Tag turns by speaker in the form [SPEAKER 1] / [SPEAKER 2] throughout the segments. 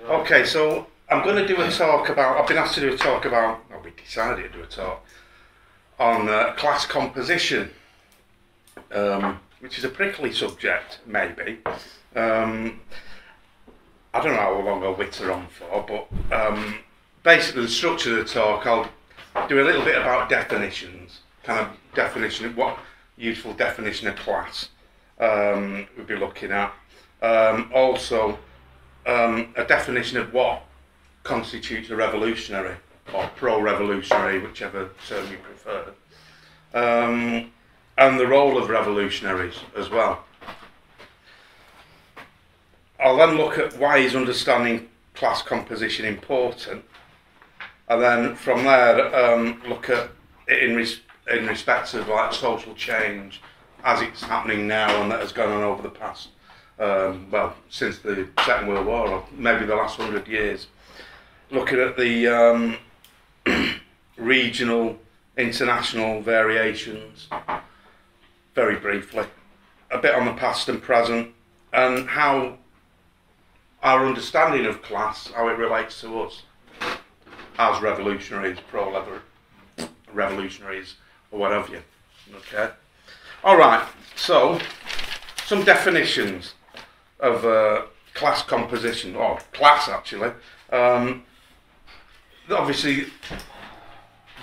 [SPEAKER 1] Okay, so I'm going to do a talk about, I've been asked to do a talk about, well, we decided to do a talk on class composition, which is a prickly subject, maybe. I don't know how long I'll witter on for, but basically the structure of the talk, I'll do a little bit about definitions, kind of definition of what useful definition of class we'll be looking at. Also, a definition of what constitutes a revolutionary or pro-revolutionary, whichever term you prefer, and the role of revolutionaries as well. I'll then look at why is understanding class composition important, and then from there look at it in respect of like social change as it's happening now and that has gone on over the past, well, since the Second World War, or maybe the last 100 years. Looking at the regional, international variations, very briefly, a bit on the past and present, and how our understanding of class, how it relates to us as revolutionaries, pro-revolutionaries, or whatever you. Okay. All right. So, some definitions of class composition, or class actually. Obviously,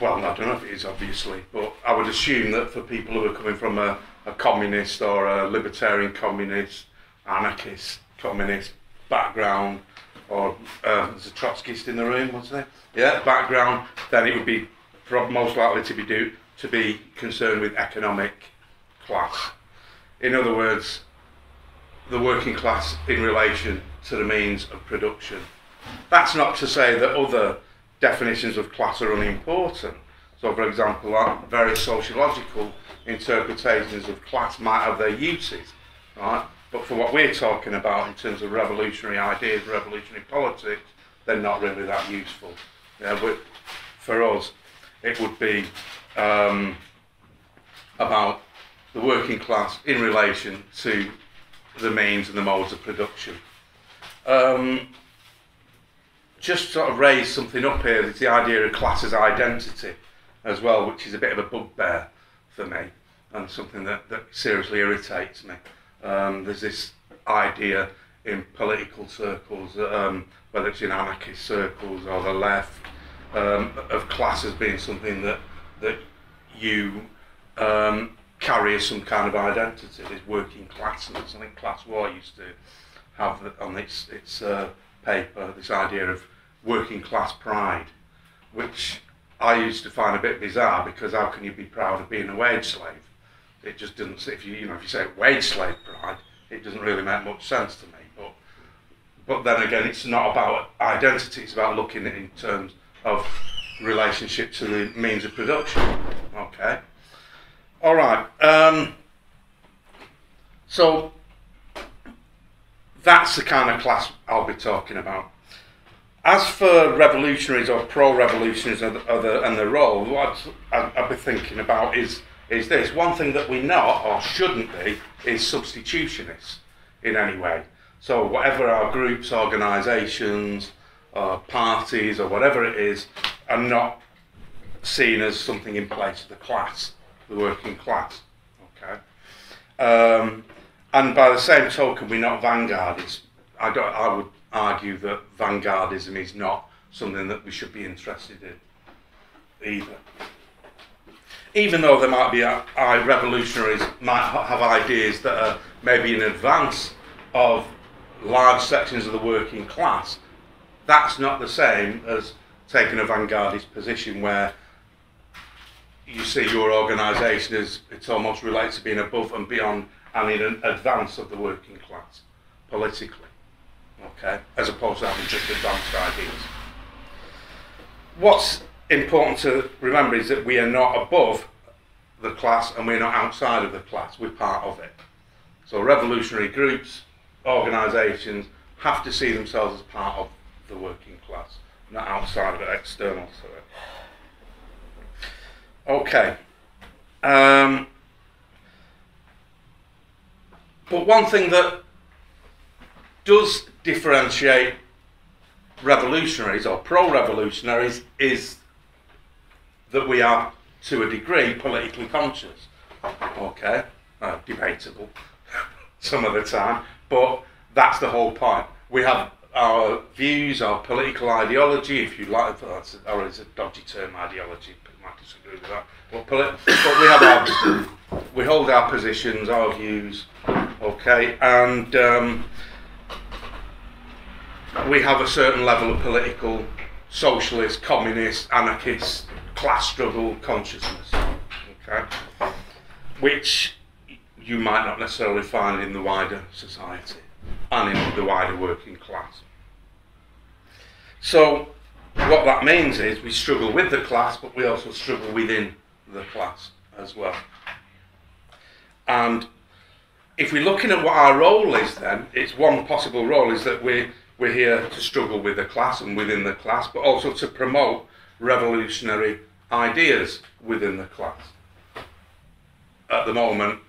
[SPEAKER 1] well, I don't know if it is obviously, but I would assume that for people who are coming from a communist or a libertarian communist, anarchist communist background, or there's a Trotskyist in the room, wasn't there? Yeah, background, then it would be most likely to be concerned with economic class. In other words, the working class in relation to the means of production. That's not to say that other definitions of class are unimportant. So, for example, various sociological interpretations of class might have their uses, right? But for what we're talking about in terms of revolutionary ideas, revolutionary politics, they're not really that useful. Yeah, but for us, it would be about the working class in relation to the means and the modes of production. Just sort of raise something up here, it's the idea of class as identity as well, which is a bit of a bugbear for me and something that seriously irritates me. There's this idea in political circles, whether it's in anarchist circles or the left, of class as being something that you carry as some kind of identity. This working class, and I think Class War used to have on its paper this idea of working class pride, which I used to find a bit bizarre, because how can you be proud of being a wage slave? It just doesn't. If you say wage slave pride, it doesn't really make much sense to me. But then again, it's not about identity. It's about looking at it in terms of relationship to the means of production. Okay. All right. So that's the kind of class I'll be talking about. As for revolutionaries or pro-revolutionaries and their role, what I've been thinking about is this. One thing that we're not, or shouldn't be, is substitutionists in any way. So whatever our groups, organisations, parties, or whatever it is, are not seen as something in place of the class, the working class. Okay. And by the same token, we're not vanguardists. I would argue that vanguardism is not something that we should be interested in either. Even though there might be revolutionaries might have ideas that are maybe in advance of large sections of the working class, that's not the same as taking a vanguardist position where you see your organisation as it almost relates to being above and beyond and in advance of the working class politically, okay, as opposed to having just advanced ideas. What's important to remember is that we are not above the class and we're not outside of the class, we're part of it. So revolutionary groups, organisations have to see themselves as part of the working class, not outside of it, external to it. Okay. But one thing that does differentiate revolutionaries or pro-revolutionaries is that we are, to a degree, politically conscious. Okay, debatable some of the time, but that's the whole point. We have our views, our political ideology, if you like, or it's a dodgy term, ideology, people might disagree with that, but we have we hold our positions, our views, okay, and we have a certain level of political, socialist, communist, anarchist, class struggle consciousness, okay, which you might not necessarily find in the wider society and in the wider working class. So what that means is we struggle with the class, but we also struggle within the class as well. And if we're looking at what our role is, then it's one possible role is that we're here to struggle with the class and within the class, but also to promote revolutionary ideas within the class. At the moment,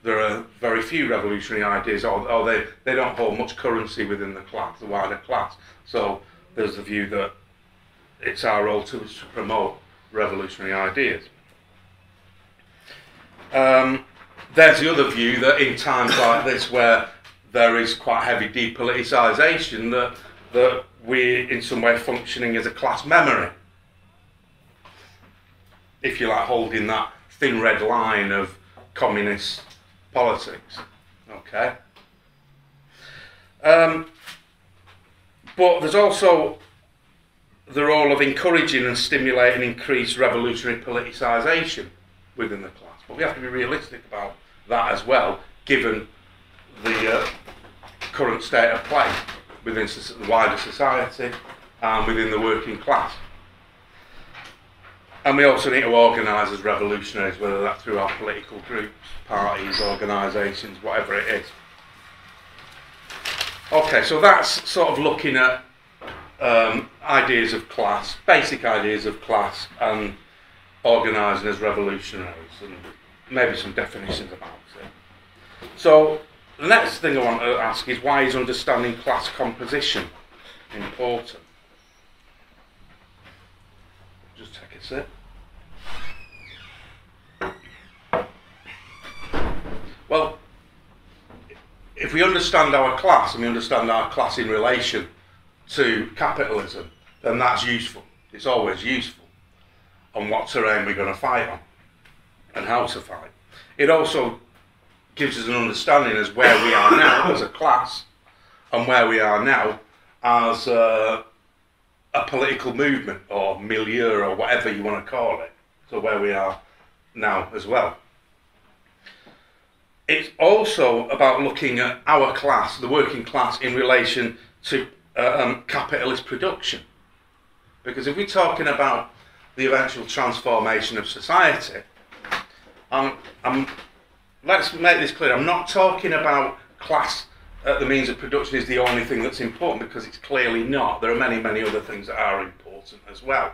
[SPEAKER 1] there are very few revolutionary ideas, or they don't hold much currency within the class, the wider class. So there's the view that it's our role to promote revolutionary ideas. There's the other view that in times like this, where there is quite heavy depoliticisation, that we're in some way functioning as a class memory. If you like, holding that thin red line of communist politics, okay? But there's also the role of encouraging and stimulating increased revolutionary politicisation within the class. But we have to be realistic about that as well, given the current state of play within the wider society and within the working class. And we also need to organise as revolutionaries, whether that's through our political groups, parties, organisations, whatever it is. Okay, so that's sort of looking at ideas of class, basic ideas of class, and organising as revolutionaries, and maybe some definitions about it. So the next thing I want to ask is, why is understanding class composition important? Just take a sip. Well, if we understand our class, and we understand our class in relation to capitalism, then that's useful. It's always useful on what terrain we're going to fight on and how to fight. It also gives us an understanding as where we are now as a class and where we are now as a political movement or milieu or whatever you want to call it. So where we are now as well. It's also about looking at our class, the working class, in relation to capitalist production. Because if we're talking about the eventual transformation of society, let's make this clear, I'm not talking about class the means of production is the only thing that's important, because it's clearly not. There are many, many other things that are important as well.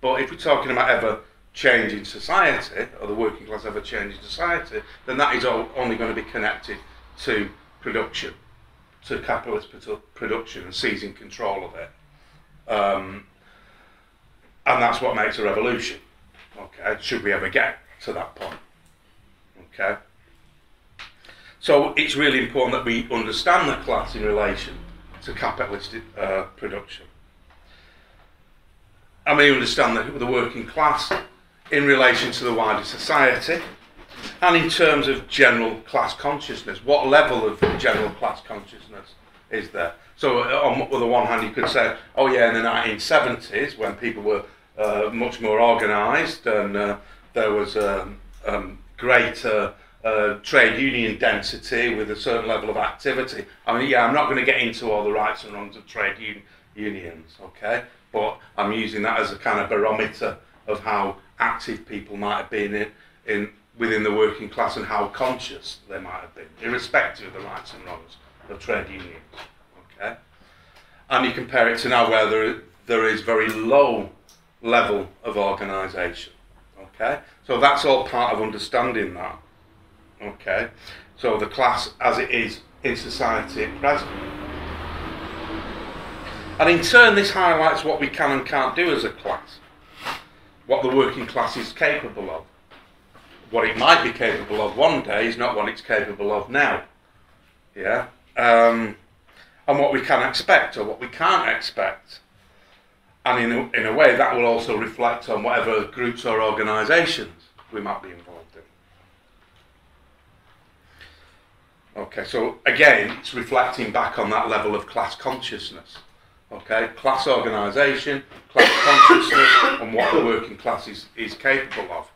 [SPEAKER 1] But if we're talking about ever changing society, or the working class ever changing society, then that is only going to be connected to production, to capitalist production and seizing control of it. And that's what makes a revolution, okay, should we ever get to that point, okay? So it's really important that we understand the class in relation to capitalist production. And we understand the working class in relation to the wider society, and in terms of general class consciousness. What level of general class consciousness is there? So on the one hand you could say, oh yeah, in the 1970s, when people were much more organised, and there was greater trade union density with a certain level of activity. I mean, yeah, I'm not going to get into all the rights and wrongs of trade unions, okay? But I'm using that as a kind of barometer of how active people might have been within the working class and how conscious they might have been, irrespective of the rights and wrongs of trade unions, okay? And you compare it to now, where there is very low level of organisation, okay? So that's all part of understanding that, okay? So the class as it is in society at present. And in turn, this highlights what we can and can't do as a class, what the working class is capable of. What it might be capable of one day is not what it's capable of now. Yeah? And what we can expect or what we can't expect. And in a way, that will also reflect on whatever groups or organisations we might be involved in. Okay, so again, it's reflecting back on that level of class consciousness. Okay, class organisation, class consciousness, and what the working class is capable of.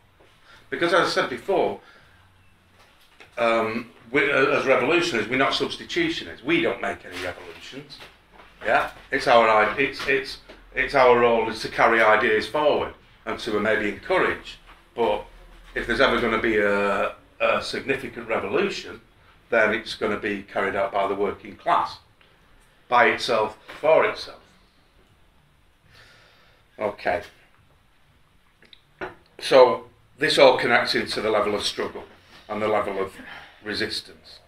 [SPEAKER 1] Because as I said before, as revolutionaries, we're not substitutionists. We don't make any revolutions. Yeah, it's our role is to carry ideas forward and to maybe encourage. But if there's ever going to be a significant revolution, then it's going to be carried out by the working class, by itself, for itself. Okay. So this all connects into the level of struggle and the level of resistance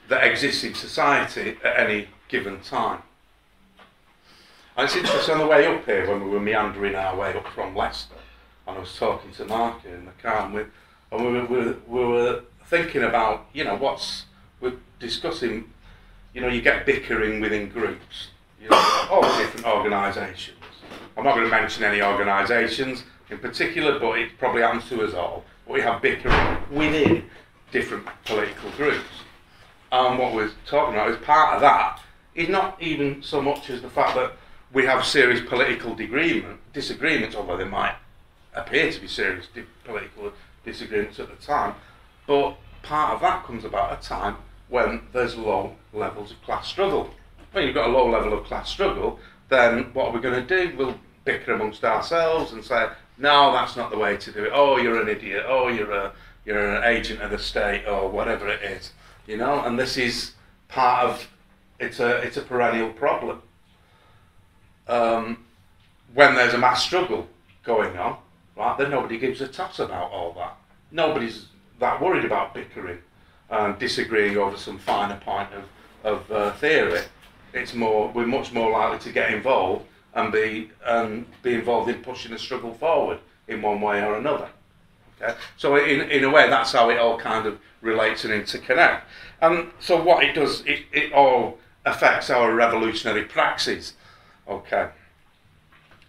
[SPEAKER 1] that exists in society at any given time. And it's interesting, on the way up here, when we were meandering our way up from Leicester, and I was talking to Mark in the car, and we were thinking about, you know, we're discussing, you know, you get bickering within groups, you know, all the different organisations. I'm not going to mention any organisations in particular, but it probably happens to us all. We have bickering within different political groups. And what we're talking about is part of that is not even so much as the fact that we have serious political disagreements, although there might appear to be serious political disagreements at the time, but part of that comes about at a time when there's low levels of class struggle. When you've got a low level of class struggle, then what are we going to do? We'll bicker amongst ourselves and say, no, that's not the way to do it. Oh, you're an idiot. Oh, you're an agent of the state, or whatever it is. You know, and this is part of it's a perennial problem. When there's a mass struggle going on, right, then nobody gives a toss about all that. Nobody's that worried about bickering and disagreeing over some finer point of theory. It's more, we're much more likely to get involved and be involved in pushing the struggle forward in one way or another. Okay, so in a way, that's how it all kind of relates and interconnect. And so what it does, it all affects our revolutionary praxis. Okay,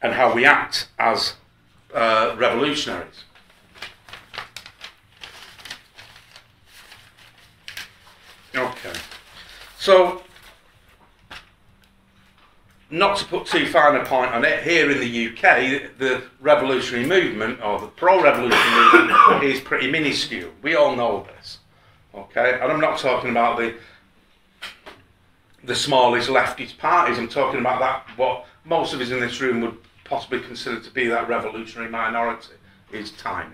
[SPEAKER 1] and how we act as revolutionaries. Okay, so not to put too fine a point on it, here in the UK, the revolutionary movement, or the pro-revolutionary movement, is pretty minuscule. We all know this. Okay, and I'm not talking about the smallest leftist parties. I'm talking about that, what most of us in this room would possibly consider to be that revolutionary minority, is tiny.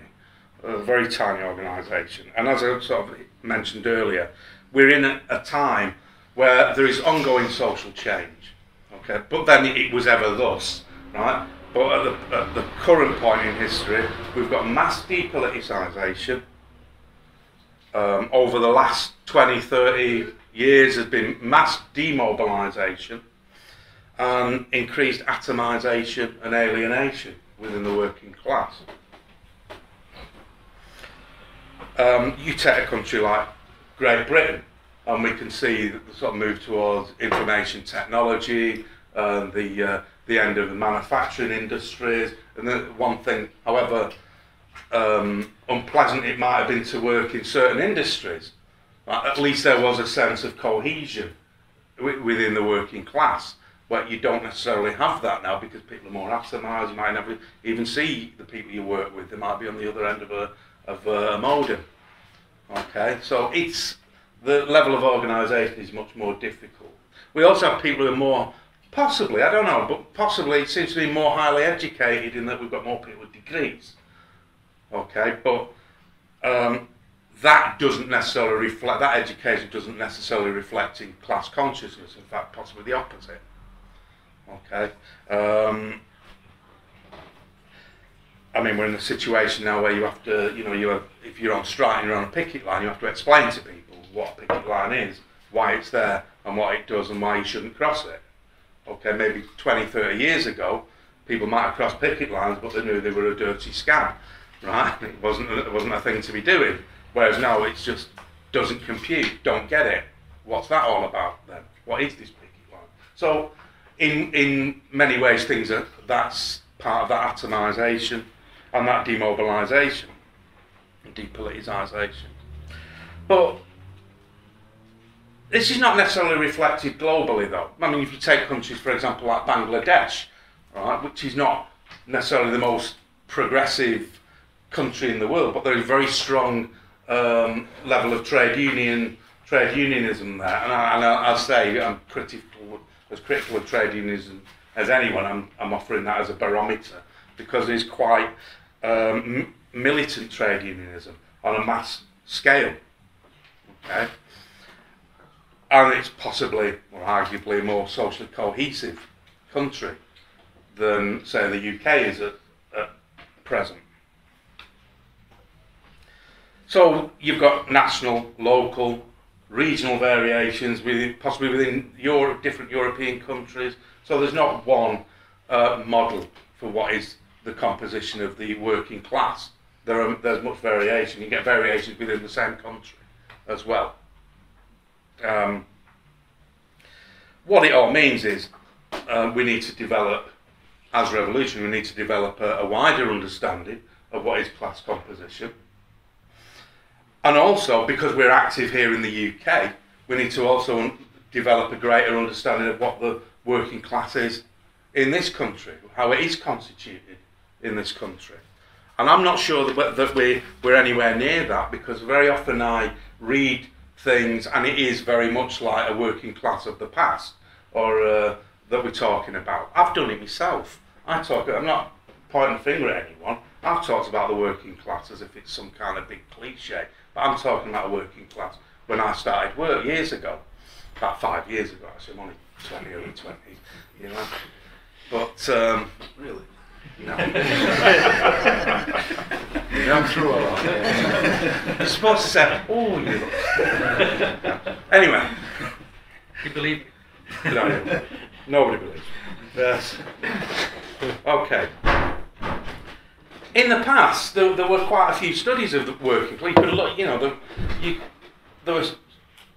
[SPEAKER 1] A very tiny organisation. And as I sort of mentioned earlier, we're in a time where there is ongoing social change. Okay, but then it was ever thus, right? But at the current point in history, we've got mass depoliticisation. Over the last 20, 30 years, there's been mass demobilisation and increased atomisation and alienation within the working class. You take a country like Great Britain, and we can see the sort of move towards information technology, the end of the manufacturing industries, and the one thing, however unpleasant it might have been to work in certain industries, at least there was a sense of cohesion within the working class, where you don't necessarily have that now because people are more atomised. You might never even see the people you work with. They might be on the other end of a modem. Okay, so the level of organisation is much more difficult. We also have people who are more, possibly, I don't know, but possibly it seems to be more highly educated in that we've got more people with degrees. Okay, but that doesn't necessarily reflect, that education doesn't necessarily reflect in class consciousness, in fact, possibly the opposite. Okay. I mean, we're in a situation now where you have to, you know, if you're on strike and you're on a picket line, you have to explain to people what a picket line is, why it's there, and what it does, and why you shouldn't cross it. Okay, maybe 20, 30 years ago, people might have crossed picket lines, but they knew they were a dirty scam, right? It wasn't a thing to be doing. Whereas now it's just doesn't compute, don't get it. What's that all about then? What is this picket line? So, in many ways, that's part of that atomisation and that demobilisation, depoliticisation. But this is not necessarily reflected globally, though. I mean, if you take countries, for example, like Bangladesh, right, which is not necessarily the most progressive country in the world, but there is a very strong level of trade unionism there. And I'll say I'm as critical of trade unionism as anyone. I'm offering that as a barometer, because it's quite militant trade unionism on a mass scale. Okay. And it's possibly, or arguably, a more socially cohesive country than, say, the UK is at present. So you've got national, local, regional variations, possibly within different European countries. So there's not one model for what is the composition of the working class. There's much variation. You get variations within the same country as well. What it all means is we need to develop, as revolution, we need to develop a wider understanding of what is class composition. And also, because we're active here in the UK, we need to also develop a greater understanding of what the working class is in this country, how it is constituted in this country. And I'm not sure that we're anywhere near that, because very often I read things and it is very much like a working class of the past, or that we're talking about. I've done it myself. I'm not pointing a finger at anyone. I've talked about the working class as if it's some kind of big cliche, but I'm talking about a working class when I started work years ago, about 5 years ago actually. I'm only 20, early 20s, you know. But really, no. I'm through all that. You're supposed to say, oh, you look. Anyway.
[SPEAKER 2] You believe it?
[SPEAKER 1] No, nobody believes it. Yes. Okay. In the past, there were quite a few studies of the working class. You could look, you know, there was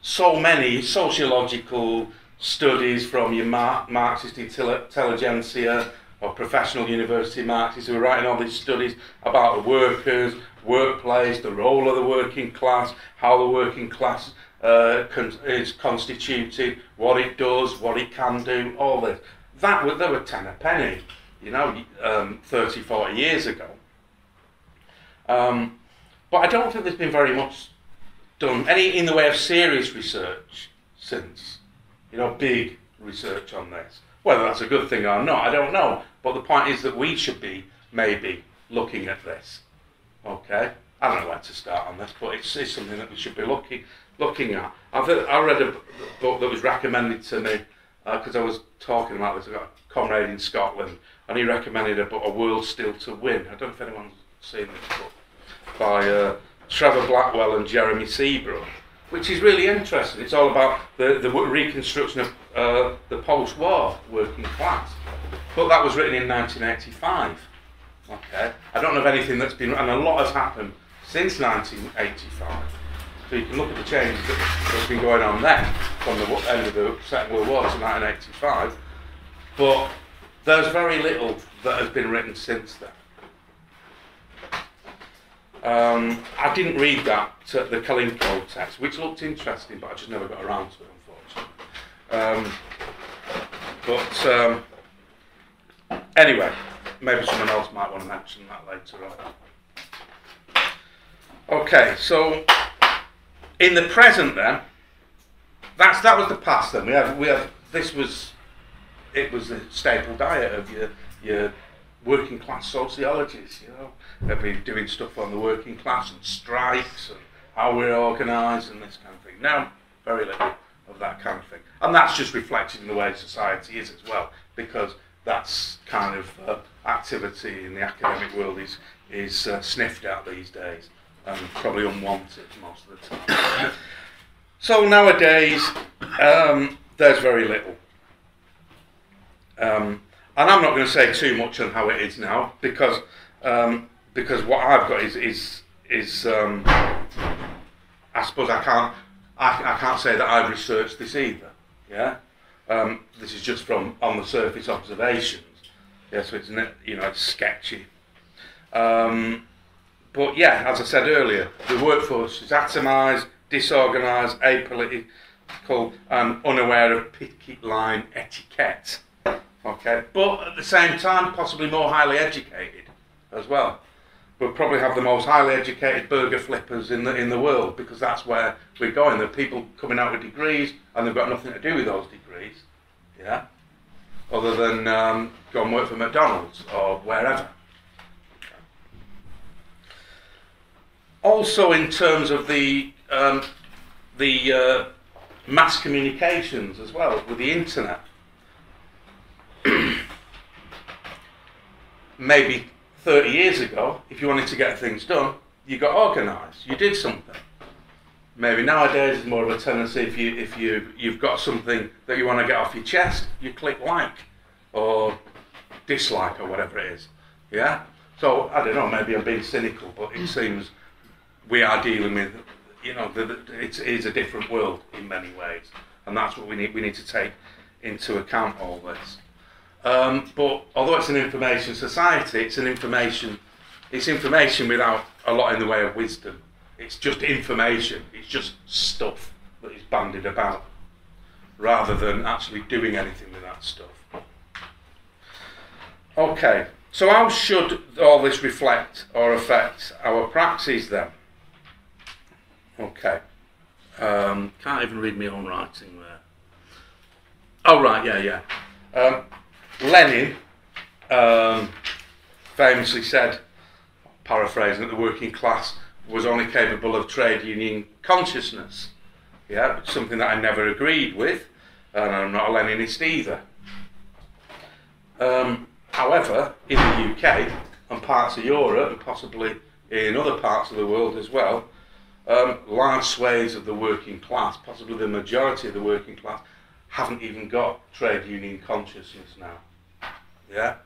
[SPEAKER 1] so many sociological studies from your Marxist intelligentsia or professional university Marxists who were writing all these studies about the workers, workplace, the role of the working class, how the working class is constituted, what it does, what it can do, all this. They were 10 a penny, you know, 30, 40 years ago. But I don't think there's been very much done, any in the way of serious research since, you know, big research on this. Whether that's a good thing or not, I don't know. But the point is that we should be maybe looking at this. Okay, I don't know where to start on this, but it's something that we should be looking at. I read a book that was recommended to me because I was talking about this. I got a comrade in Scotland, and he recommended a book, A World Still to Win. I don't know if anyone's seen this book, by Trevor Blackwell and Jeremy Seabrook, which is really interesting. It's all about the reconstruction of the post-war working class. But that was written in 1985. Okay, I don't know of anything that's been, and a lot has happened since 1985. So you can look at the changes that's been going on then, from the end of the Second World War to 1985. But there's very little that has been written since then. I didn't read that, the Kalinko text, which looked interesting, but I just never got around to it, unfortunately. Anyway, maybe someone else might want to mention that later on. Okay, so in the present then, that was the past then. It was the staple diet of your working class sociologists, you know. They've been doing stuff on the working class and strikes and how we're organised and this kind of thing. Now, very little of that kind of thing. And that's just reflected in the way society is as well, because that's kind of activity in the academic world is sniffed at these days and probably unwanted most of the time. So nowadays, there's very little. And I'm not going to say too much on how it is now, because what I've got is I suppose I can't say that I've researched this either. Yeah, this is just from on the surface observations. Yeah, so it's it's sketchy. But yeah, as I said earlier, the workforce is atomised, disorganised, apolitical, and unaware of picket line etiquette. Okay, but at the same time, possibly more highly educated as well. We'll probably have the most highly educated burger flippers in the world, because that's where we're going. There are people coming out with degrees, and they've got nothing to do with those degrees, yeah, other than go and work for McDonald's or wherever. Also, in terms of the mass communications as well with the internet, maybe 30 years ago, if you wanted to get things done, you got organised, you did something. Maybe nowadays it's more of a tendency, if you've got something that you want to get off your chest, you click like or dislike or whatever it is. Yeah. So I don't know. Maybe I'm being cynical, but it seems we are dealing with, it is a different world in many ways, and that's what we need. We need to take into account all this. But although it's an information society, it's information without a lot in the way of wisdom. It's just information. It's just stuff that is bandied about, rather than actually doing anything with that stuff. Okay, so how should all this reflect or affect our praxis then? Okay, can't even read my own writing there. Oh right, yeah. Lenin famously said, paraphrasing, that the working class was only capable of trade union consciousness. Yeah, something that I never agreed with, and I'm not a Leninist either. However, in the UK and parts of Europe, and possibly in other parts of the world as well, large swathes of the working class, possibly the majority of the working class, haven't even got trade union consciousness now. Yeah?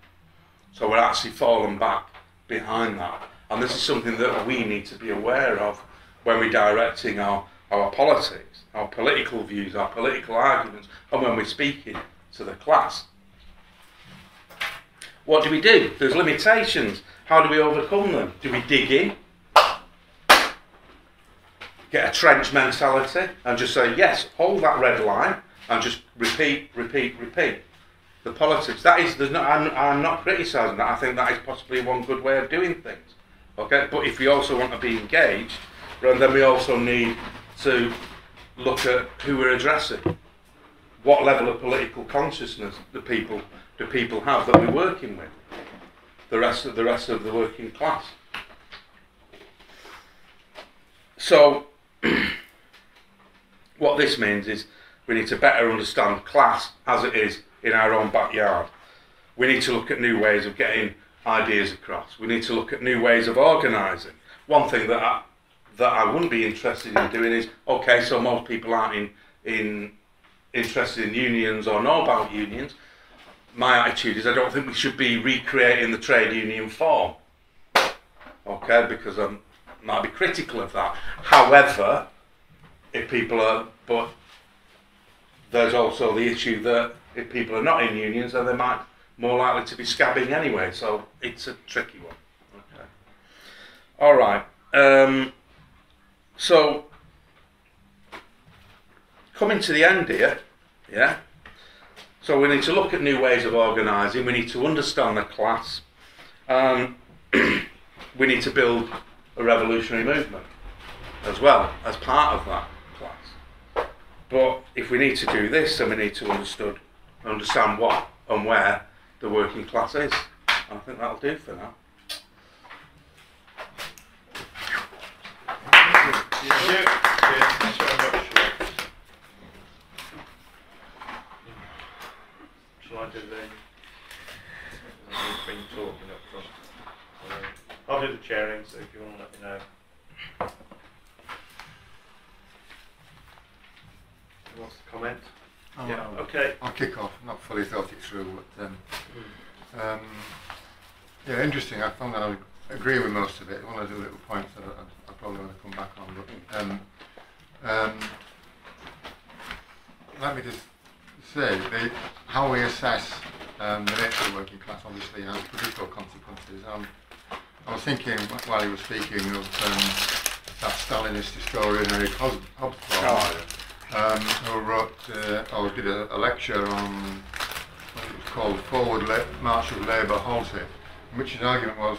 [SPEAKER 1] So we're actually falling back behind that. And this is something that we need to be aware of when we're directing our politics, our political views, our political arguments, and when we're speaking to the class. What do we do? There's limitations. How do we overcome them? Do we dig in? Get a trench mentality and just say, yes, hold that red line, and just repeat. The politics. That is, I'm not criticising that. I think that is possibly one good way of doing things. Okay, but if we also want to be engaged, then we also need to look at who we're addressing. What level of political consciousness do people have that we're working with? The rest of the working class. So, what this means is we need to better understand class as it is in our own backyard. We need to look at new ways of getting ideas across. We need to look at new ways of organising. One thing that I wouldn't be interested in doing is, okay, so most people aren't interested in unions or know about unions. My attitude is I don't think we should be recreating the trade union form. Okay, because I might be critical of that. However, but there's also the issue that if people are not in unions, then they might more likely to be scabbing anyway. So it's a tricky one. Okay. All right. So coming to the end here, yeah. So we need to look at new ways of organising. We need to understand the class. We need to build a revolutionary movement as well as part of that class. But if we need to do this, then we need to understand what and where the working class is. I think that'll do for now.
[SPEAKER 3] Thanks very much. Shall I do I've been talking up front. I'll do the chairing, so if you want to let me know. What's the comment? Okay.
[SPEAKER 4] I'll kick off. Not fully thought it through, but yeah, interesting. I found that I agree with most of it. One or two little points that I probably want to come back on, but let me just say how we assess the nature of the working class obviously has political consequences. I was thinking while he was speaking of that Stalinist historian Eric Hobsbawm, who wrote or did a lecture on what it was called Forward March of Labour Halted, in which his argument was,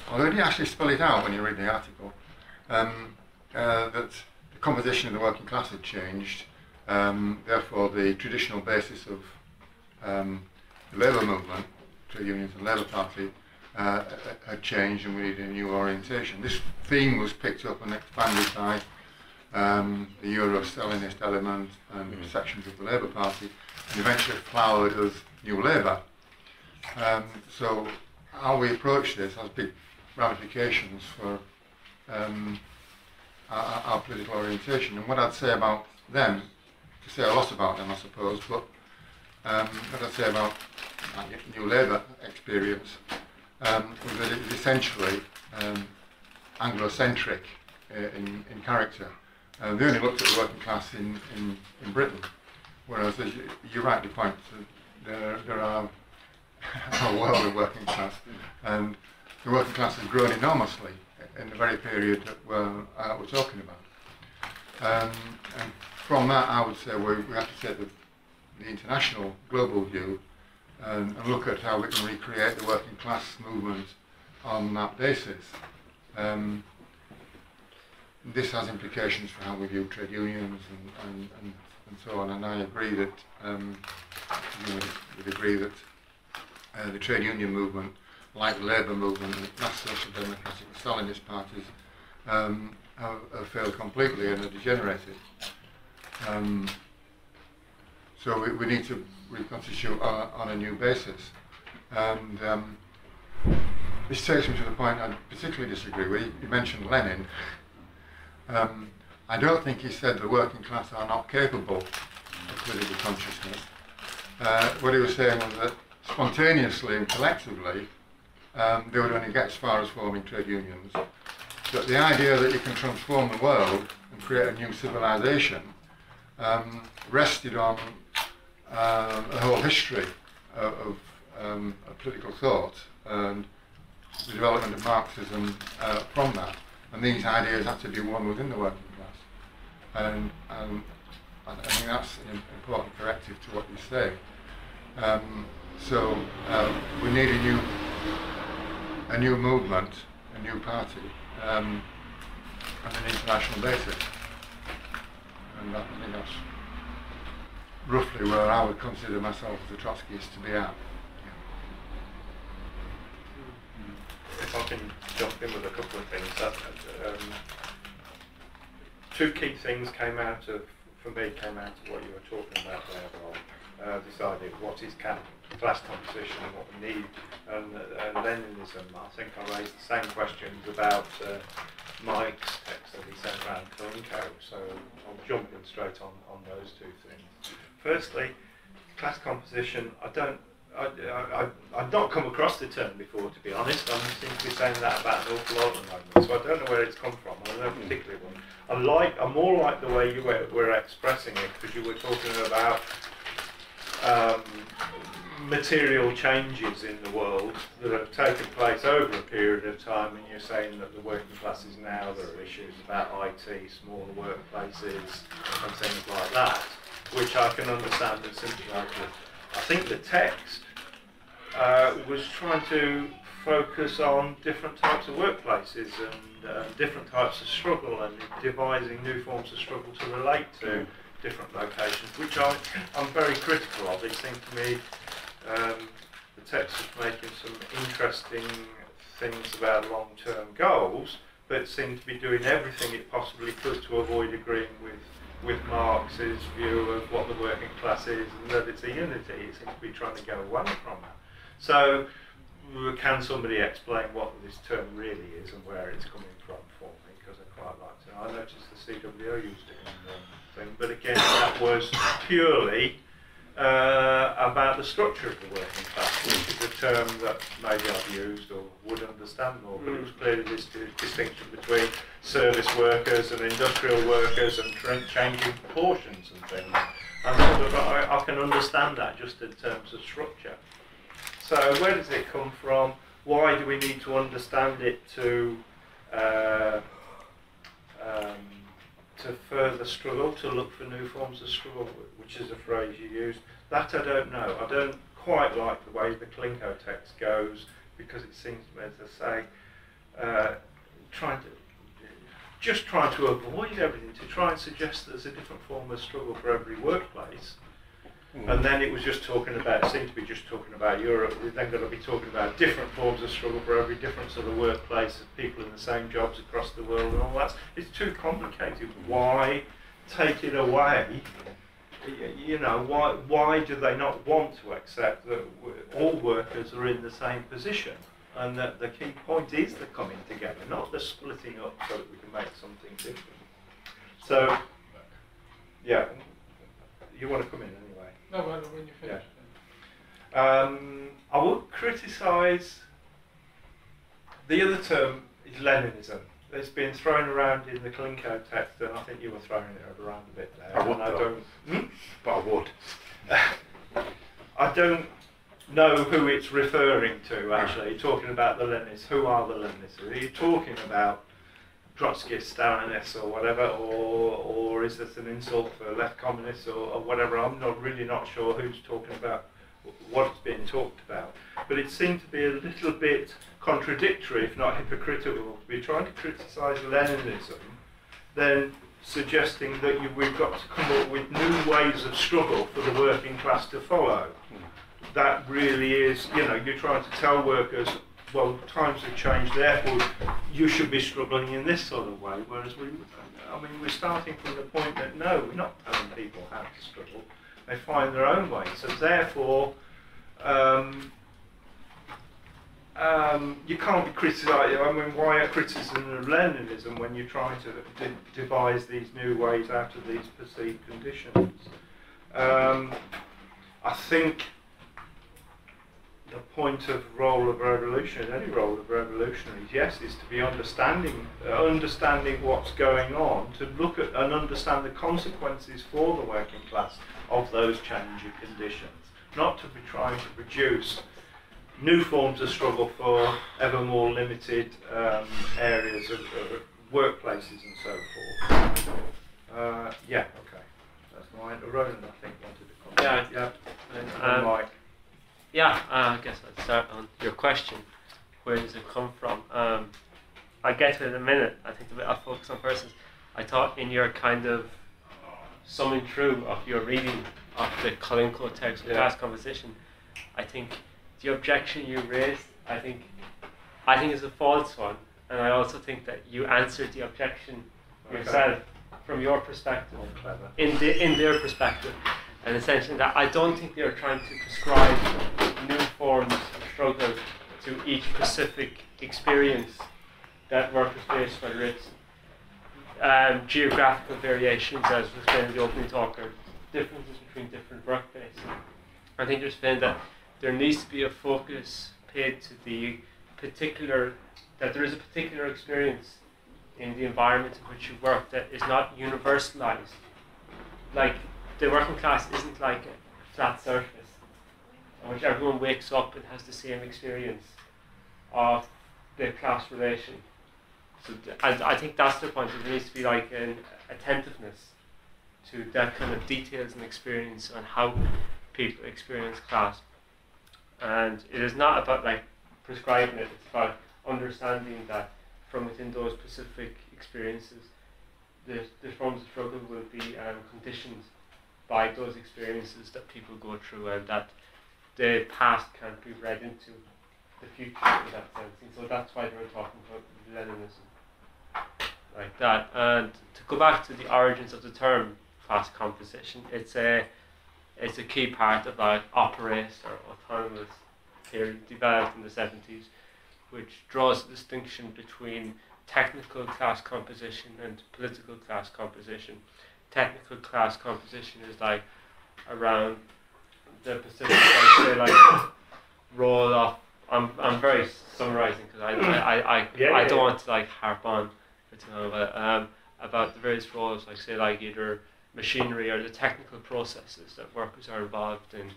[SPEAKER 4] although he didn't actually spell it out when you read the article, that the composition of the working class had changed, therefore the traditional basis of the labour movement, trade unions and Labour Party, had changed and we needed a new orientation. This theme was picked up and expanded by the Euro-Stalinist element and sections of the Labour Party, and eventually flowered as New Labour. So how we approach this has big ramifications for our political orientation. And what I'd say about them, to say a lot about them I suppose, but what I'd say about New Labour experience was that it was essentially Anglo-centric in character. They only looked at the working class in Britain, whereas as you rightly point to, there are a world of working class, and the working class has grown enormously in the very period that we're talking about. And from that, I would say we have to take the international, global view and look at how we can recreate the working class movement on that basis. This has implications for how we view trade unions and so on, and I agree that would agree that the trade union movement, like the labour movement, the mass social democratic and Stalinist parties, have failed completely and are degenerated. So we need to reconstitute on a new basis. And this takes me to the point I particularly disagree with. You mentioned Lenin. I don't think he said the working class are not capable of political consciousness. What he was saying was that spontaneously and collectively they would only get as far as forming trade unions. But the idea that you can transform the world and create a new civilization rested on a whole history of political thought and the development of Marxism from that. And these ideas had to be one within the working class. And I think that's an important corrective to what you say. So we need a new movement, a new party, on an international basis. And I think that's roughly where I would consider myself as a Trotskyist to be at.
[SPEAKER 3] If I can jump in with a couple of things. Two key things came out of what you were talking about there, Rob. This idea of what is class composition and what we need, and Leninism. I think I raised the same questions about Mike's text that he sent around Kalinko, so I'll jump in straight on those two things. Firstly, class composition, I've not come across the term before, to be honest. I seem to be saying that about an awful lot at the moment, so I don't know where it's come from. I don't know particularly one. I more like the way you were expressing it, because you were talking about material changes in the world that have taken place over a period of time, and you're saying that the working classes now, there are issues about IT, smaller workplaces, and things like that, which I can understand and sympathise with. I think the text was trying to focus on different types of workplaces and different types of struggle, and devising new forms of struggle to relate to different locations, which I'm very critical of. It seemed to me the text was making some interesting things about long-term goals, but seemed to be doing everything it possibly could to avoid agreeing with Marx's view of what the working class is and that it's a unity. It seems to be trying to go away from that. So can somebody explain what this term really is and where it's coming from for me? Because I quite like to. I noticed the CWO used it in the thing, but again, that was purely about the structure of the working class, which is a term that maybe I've used or would understand more, but it was clearly this distinction between service workers and industrial workers and changing proportions and things. And sort of, I can understand that just in terms of structure. So where does it come from? Why do we need to understand it to further struggle, to look for new forms of struggle, which is a phrase you used? That I don't know. I don't quite like the way the Klinko text goes, because it seems to me, as I say, trying to avoid everything, to try and suggest that there's a different form of struggle for every workplace. And then it was just talking about, it seemed to be just talking about Europe. We've then got to be talking about different forms of struggle for every different sort of workplace of people in the same jobs across the world and all that. It's too complicated. Why take it away? You know, why do they not want to accept that all workers are in the same position? And that the key point is the coming together, not the splitting up so that we can make something different. So, yeah, you want to come in anyway?
[SPEAKER 2] No, well, when you finish.
[SPEAKER 3] Yeah. I would criticise, the other term is Leninism. It's been thrown around in the Klinko text, and I think you were throwing it around a bit there.
[SPEAKER 1] I would, but I would.
[SPEAKER 3] I don't know who it's referring to, actually, talking about the Leninists. Who are the Leninists? Are you talking about Trotsky, Stalinists or whatever, or is this an insult for left communists or whatever? I'm really not sure who's talking about what's being talked about. But it seemed to be a little bit contradictory, if not hypocritical, to be trying to criticise Leninism, then suggesting that we've got to come up with new ways of struggle for the working class to follow. That really is, you know, you're trying to tell workers, well, times have changed, therefore you should be struggling in this sort of way, whereas we're starting from the point that no, we're not telling people how to struggle, they find their own way. So therefore, you can't be criticising, I mean, why a criticism of Leninism when you're trying to devise these new ways out of these perceived conditions? I think the point of role of revolution, any role of revolutionaries, yes, is to be understanding what's going on, to look at and understand the consequences for the working class of those changing conditions, not to be trying to produce new forms of struggle for ever more limited areas of workplaces and so forth. Yeah, okay, that's mine. Ronan, I think, wanted to comment. Yeah. Mike.
[SPEAKER 5] Yeah, I guess I'd start on your question. Where does it come from? I'll get to it in a minute. I think the bit I'll focus on first is, I thought in your kind of summing through of your reading of the Klinko text of class composition, I think the objection you raised, I think is a false one, and I also think that you answered the objection yourself from your perspective, in their perspective. And essentially that I don't think they're trying to prescribe new forms of struggle to each specific experience that workers face, whether it's geographical variations, as was said in the opening talk, or differences between different workplaces. I think they're saying that there needs to be a focus paid to the particular, that there is a particular experience in the environment in which you work that is not universalized. Like, the working class isn't like a flat surface on which everyone wakes up and has the same experience of the class relation. So I think that's the point. There needs to be like an attentiveness to that kind of details and experience on how people experience class. And it is not about like prescribing it, it's about understanding that from within those specific experiences, the forms of struggle will be conditioned by those experiences that people go through, and that the past can't be read into the future in that sense. And so that's why they were talking about Leninism like that. And to go back to the origins of the term class composition, it's a key part of that operate or autonomous theory developed in the 70s, which draws a distinction between technical class composition and political class composition. Technical class composition is like around the specific, like, say, like, role of, I'm very summarising because I don't want to like harp on for too long about the various roles, like say like either machinery or the technical processes that workers are involved in,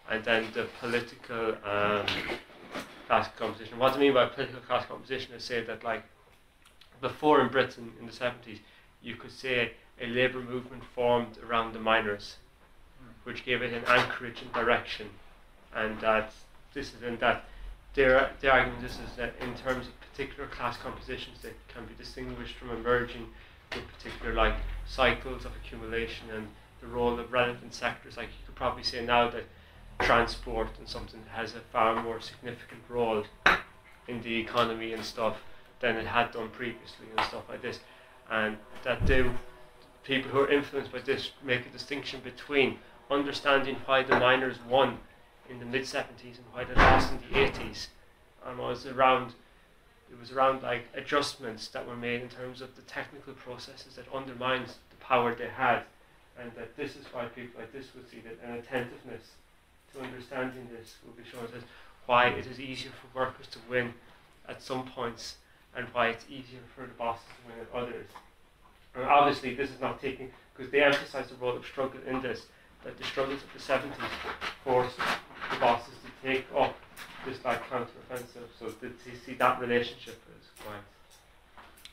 [SPEAKER 5] and then the political class composition. What I mean by political class composition is say that like before in Britain in the 70s, you could say a labour movement formed around the miners, which gave it an anchorage and direction, and that this is in that their argument is that in terms of particular class compositions that can be distinguished from emerging with particular like cycles of accumulation and the role of relevant sectors. Like you could probably say now that transport and something has a far more significant role in the economy and stuff than it had done previously and stuff like this, and that people who are influenced by this make a distinction between understanding why the miners won in the mid-70s and why they lost in the 80s, and it was around like adjustments that were made in terms of the technical processes that undermined the power they had, and that this is why people like this would see that an attentiveness to understanding this will be shown as why it is easier for workers to win at some points and why it's easier for the bosses to win at others. And obviously this is not taking, because they emphasise the role of struggle in this, that the struggles of the 70s forced the bosses to take up this like counter-offensive, so to see that relationship is quite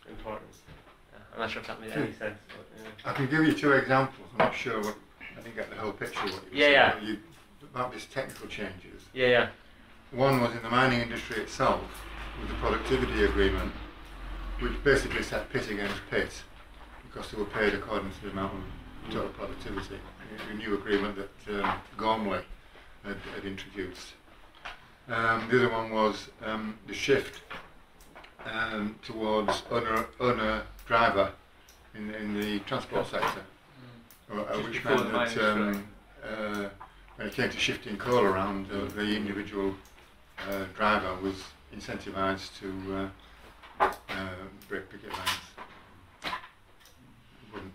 [SPEAKER 5] important. I'm not sure if that made any sense. But,
[SPEAKER 4] I can give you two examples. I'm not sure what, I didn't get the whole picture of what you were saying. About these technical changes. One was in the mining industry itself, with the productivity agreement, which basically set pit against pit, because they were paid according to the amount of total productivity. A new agreement that Gormley had introduced. The other one was the shift towards owner-driver in the transport sector, which meant that when it came to shifting coal around, the individual driver was incentivised to break picket lines.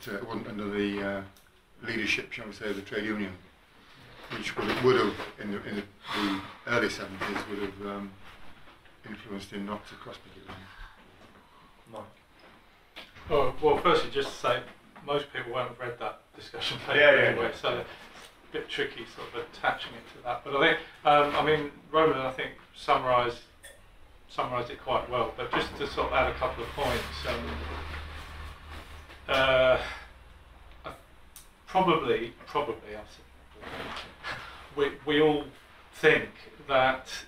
[SPEAKER 4] It wasn't under the leadership, shall we say, of the trade union, which would have in the early 70s would have influenced him not to cross picket lines.
[SPEAKER 3] Oh, well, firstly, just to say, most people won't have read that discussion paper anyway, so it's a bit tricky sort of attaching it to that. But I think, I mean, Roland, I think summarised it quite well. But just to sort of add a couple of points, probably, we all think that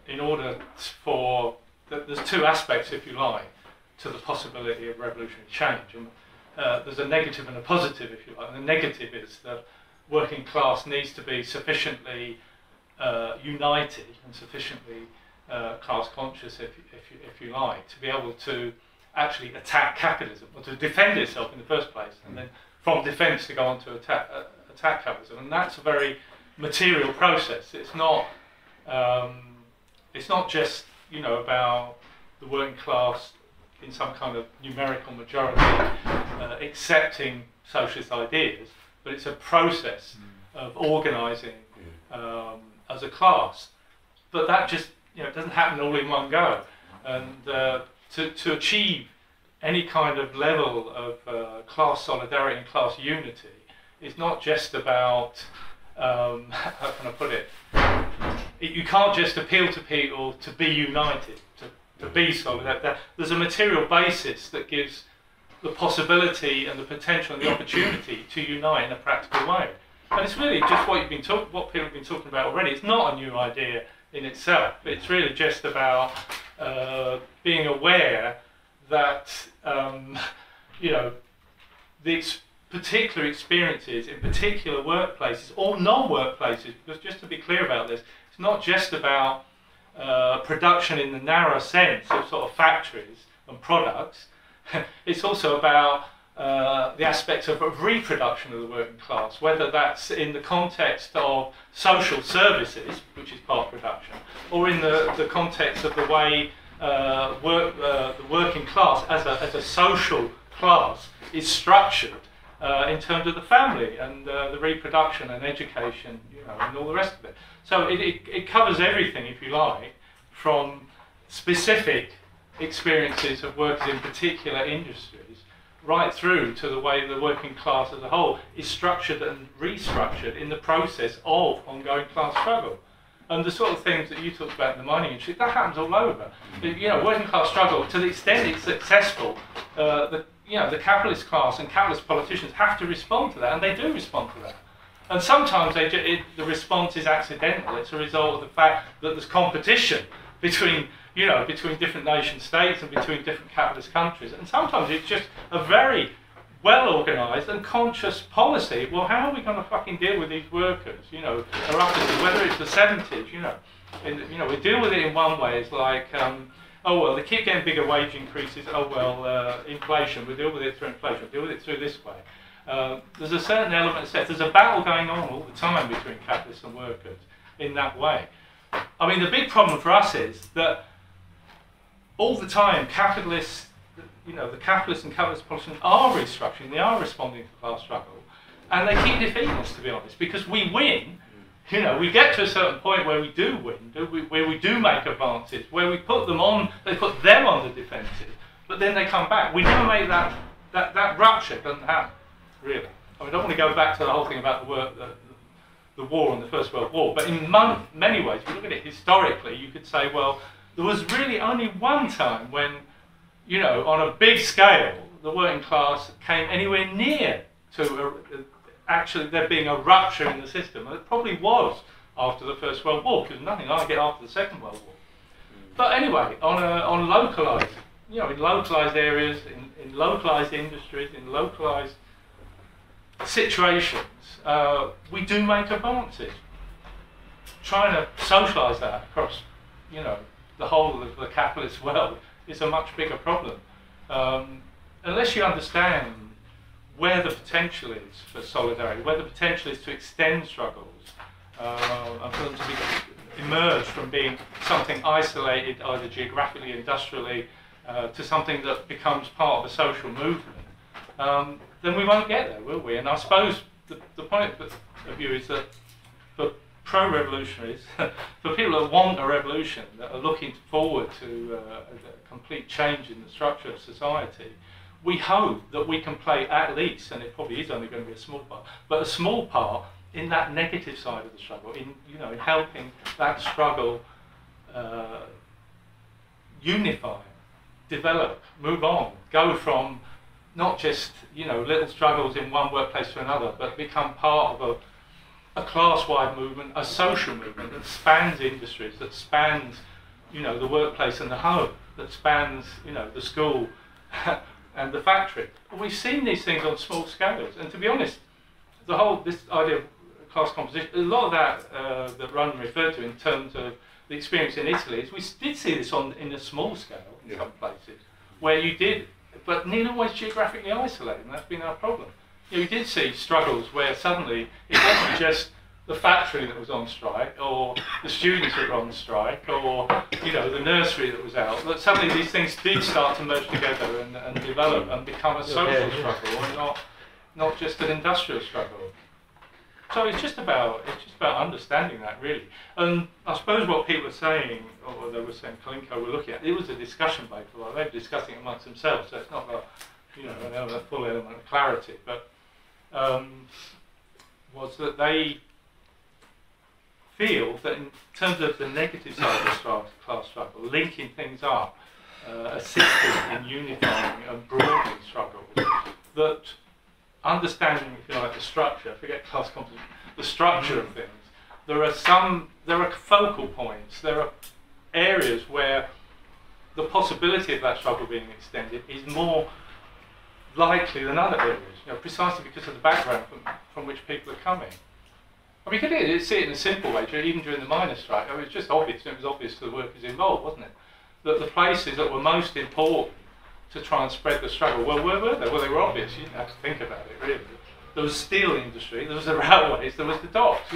[SPEAKER 3] in order for there's two aspects, if you like, to the possibility of revolutionary change, and there's a negative and a positive, if you like. And the negative is that working class needs to be sufficiently united and sufficiently class conscious, if you like, to be able to actually attack capitalism, or to defend itself in the first place, and then from defence to go on to attack capitalism. And that's a very material process. It's not just, you know, about the working class in some kind of numerical majority accepting socialist ideas, but it's a process of organising as a class. But that just, you know, doesn't happen all in one go. And to achieve any kind of level of class solidarity and class unity is not just about, how can I put it? You can't just appeal to people to be united, to be solid. There's a material basis that gives the possibility and the potential and the opportunity to unite in a practical way. And it's really just what people have been talking about already. It's not a new idea in itself. It's really just about being aware that you know, the particular experiences in particular workplaces or non-workplaces, because just to be clear about this, it's not just about production in the narrow sense of sort of factories and products. It's also about the aspects of reproduction of the working class, whether that's in the context of social services, which is part production, or in the context of the way the working class as a social class is structured
[SPEAKER 2] in terms of the family and the reproduction and education, you know, and all the rest of it. So it covers everything, if you like, from specific experiences of workers in particular industries, right through to the way the working class as a whole is structured and restructured in the process of ongoing class struggle. And the sort of things that you talked about in the mining industry, that happens all over. You know, working class struggle, to the extent it's successful, the capitalist class and capitalist politicians have to respond to that, and they do respond to that. And sometimes the response is accidental. It's a result of the fact that there's competition between different nation states and between different capitalist countries. And sometimes it's just a very well-organised and conscious policy. Well, how are we going to fucking deal with these workers? You know, whether it's the 70s, we deal with it in one way. It's like, oh well, they keep getting bigger wage increases. Oh well, inflation. We deal with it through inflation. We deal with it through this way. There's a certain element of sex. There's a battle going on all the time between capitalists and workers in that way. I mean, the big problem for us is that all the time capitalists, the capitalists and capitalist politicians are restructuring. They are responding to class struggle, and they keep defeating us, to be honest, because we win. You know, we get to a certain point where we do win, where we do make advances, where we put them on, they put them on the defensive, but then they come back. We never make that rupture. It doesn't happen, really. I mean, I don't want to go back to the whole thing about the war and the First World War, but in many ways, if you look at it historically, you could say, well, there was really only one time when, on a big scale, the working class came anywhere near to actually there being a rupture in the system. And it probably was after the First World War, because nothing like it after the Second World War. But anyway, on localised, in localised areas, in localised industries, in localised situations, we do make advances. Trying to socialise that across, the whole of the capitalist world is a much bigger problem. Unless you understand where the potential is for solidarity, where the potential is to extend struggles, and for them to emerge from being something isolated, either geographically, industrially, to something that becomes part of a social movement, then we won't get there, will we? And I suppose the point of view is that for pro-revolutionaries, for people that want a revolution, that are looking forward to a complete change in the structure of society, we hope that we can play at least, and it probably is only going to be a small part, but a small part in that negative side of the struggle, in helping that struggle unify, develop, move on, go from not just little struggles in one workplace to another, but become part of a class-wide movement, a social movement that spans industries, that spans the workplace and the home, that spans the school and the factory. And we've seen these things on small scales, and to be honest, this idea of class composition, a lot of that that Ronan referred to in terms of the experience in Italy, is we did see this in a small scale in some places, where you did, but nearly always geographically isolated, and that's been our problem. You did see struggles where suddenly it wasn't just the factory that was on strike, or the students that were on strike, or the nursery that was out. But suddenly these things did start to merge together and develop and become a social struggle, and not just an industrial struggle. So it's just about understanding that, really. And I suppose what people are saying, or they were saying, Kalinko were looking at, it was a discussion paper. Well, they were discussing it amongst themselves, so it's not like a full element of clarity, but was that they feel that in terms of the negative side of the class struggle, linking things up, assisting in unifying and broadening struggles, that understanding, if you like, the structure, forget class composition, the structure of things, there are focal points, there are areas where the possibility of that struggle being extended is more likely than other areas, precisely because of the background from which people are coming. I mean, you could see it in a simple way, even during the miners' strike. I mean, it was just obvious, it was obvious to the workers involved, wasn't it? That the places that were most important to try and spread the struggle, well, where were they? Well, they were obvious, you didn't have to think about it, really. There was steel industry, there was the railways, there was the docks,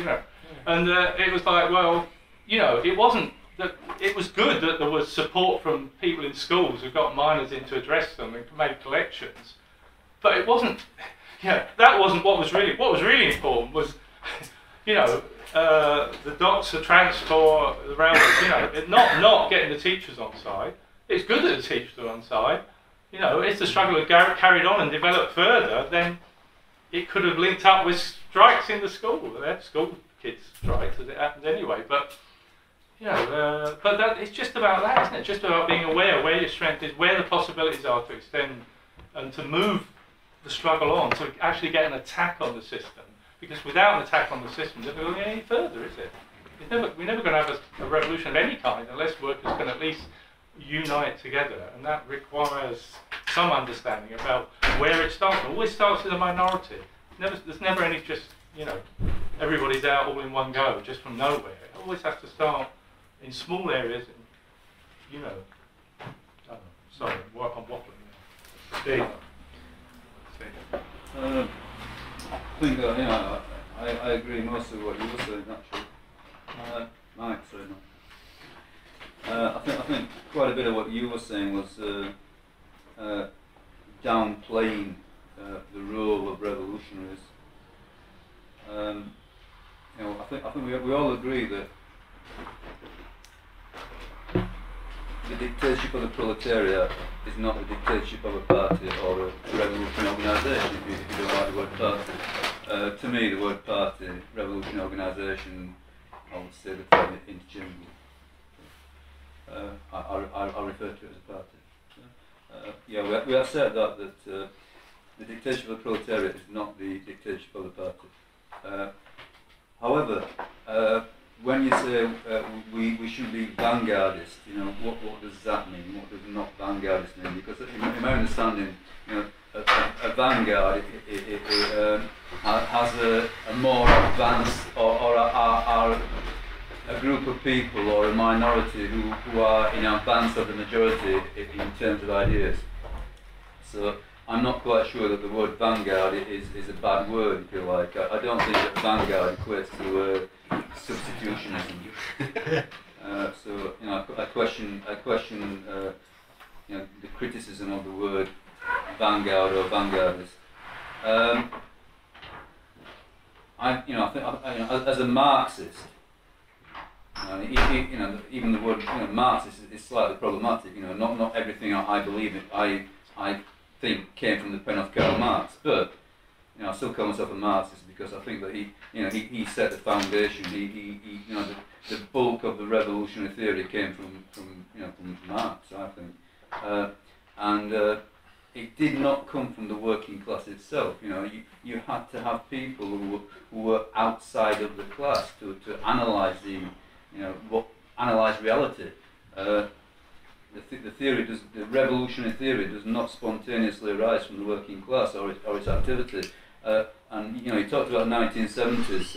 [SPEAKER 2] And it was like, well, it wasn't, that it was good that there was support from people in schools who got miners in to address them and made collections, but it wasn't, Yeah, that wasn't what was really important was, you know, the docks, the transport, the railways, you know, not getting the teachers on side. It's good that the teachers are on side. You know, if the struggle had carried on and developed further, then it could have linked up with strikes in the school. They had school kids strikes as it happened anyway. But you know, it's just about that, isn't it? Just about being aware where your strength is, where the possibilities are to extend and to move the struggle on, to actually get an attack on the system. Because without an attack on the system, it's never going to get any further, is it? We're never going to have a revolution of any kind unless workers can at least unite together, and that requires some understanding about where it starts. It always starts with a minority. There's never any just, you know, everybody's out all in one go, just from nowhere. It always has to start in small areas, and, you know, I don't know, sorry, I'm waffling. Steve.
[SPEAKER 6] I think you know, I agree most of what you were saying actually. Mike, sorry, no. I think quite a bit of what you were saying was downplaying the role of revolutionaries. You know, I think we all agree that the dictatorship of the proletariat is not the dictatorship of a party or a revolutionary organisation. If you don't like the word party, to me the word party, revolutionary organisation, I would say the term interchangeable. I refer to it as a party. Yeah, we have said that the dictatorship of the proletariat is not the dictatorship of the party. However, when you say we should be vanguardist, you know, what does that mean? What does not vanguardist mean? Because in my understanding, you know, a vanguard has a more advanced or a group of people or a minority who are in advance of the majority in terms of ideas. So I'm not quite sure that the word vanguard is a bad word, if you like. I don't think that vanguard equates to substitutionism. So you know, I question you know, the criticism of the word vanguard or vanguardist. I think as a Marxist. You know, even the word, you know, Marxist is slightly problematic. You know, not everything I believe in, I think came from the pen of Karl Marx. But you know, I still call myself a Marxist because I think that he set the foundation. You know, the bulk of the revolutionary theory came from Marx, I think, and it did not come from the working class itself. You know, you had to have people who were outside of the class to analyse analyse reality. The revolutionary theory does not spontaneously arise from the working class or its activity. And you know, he talked about the 1970s,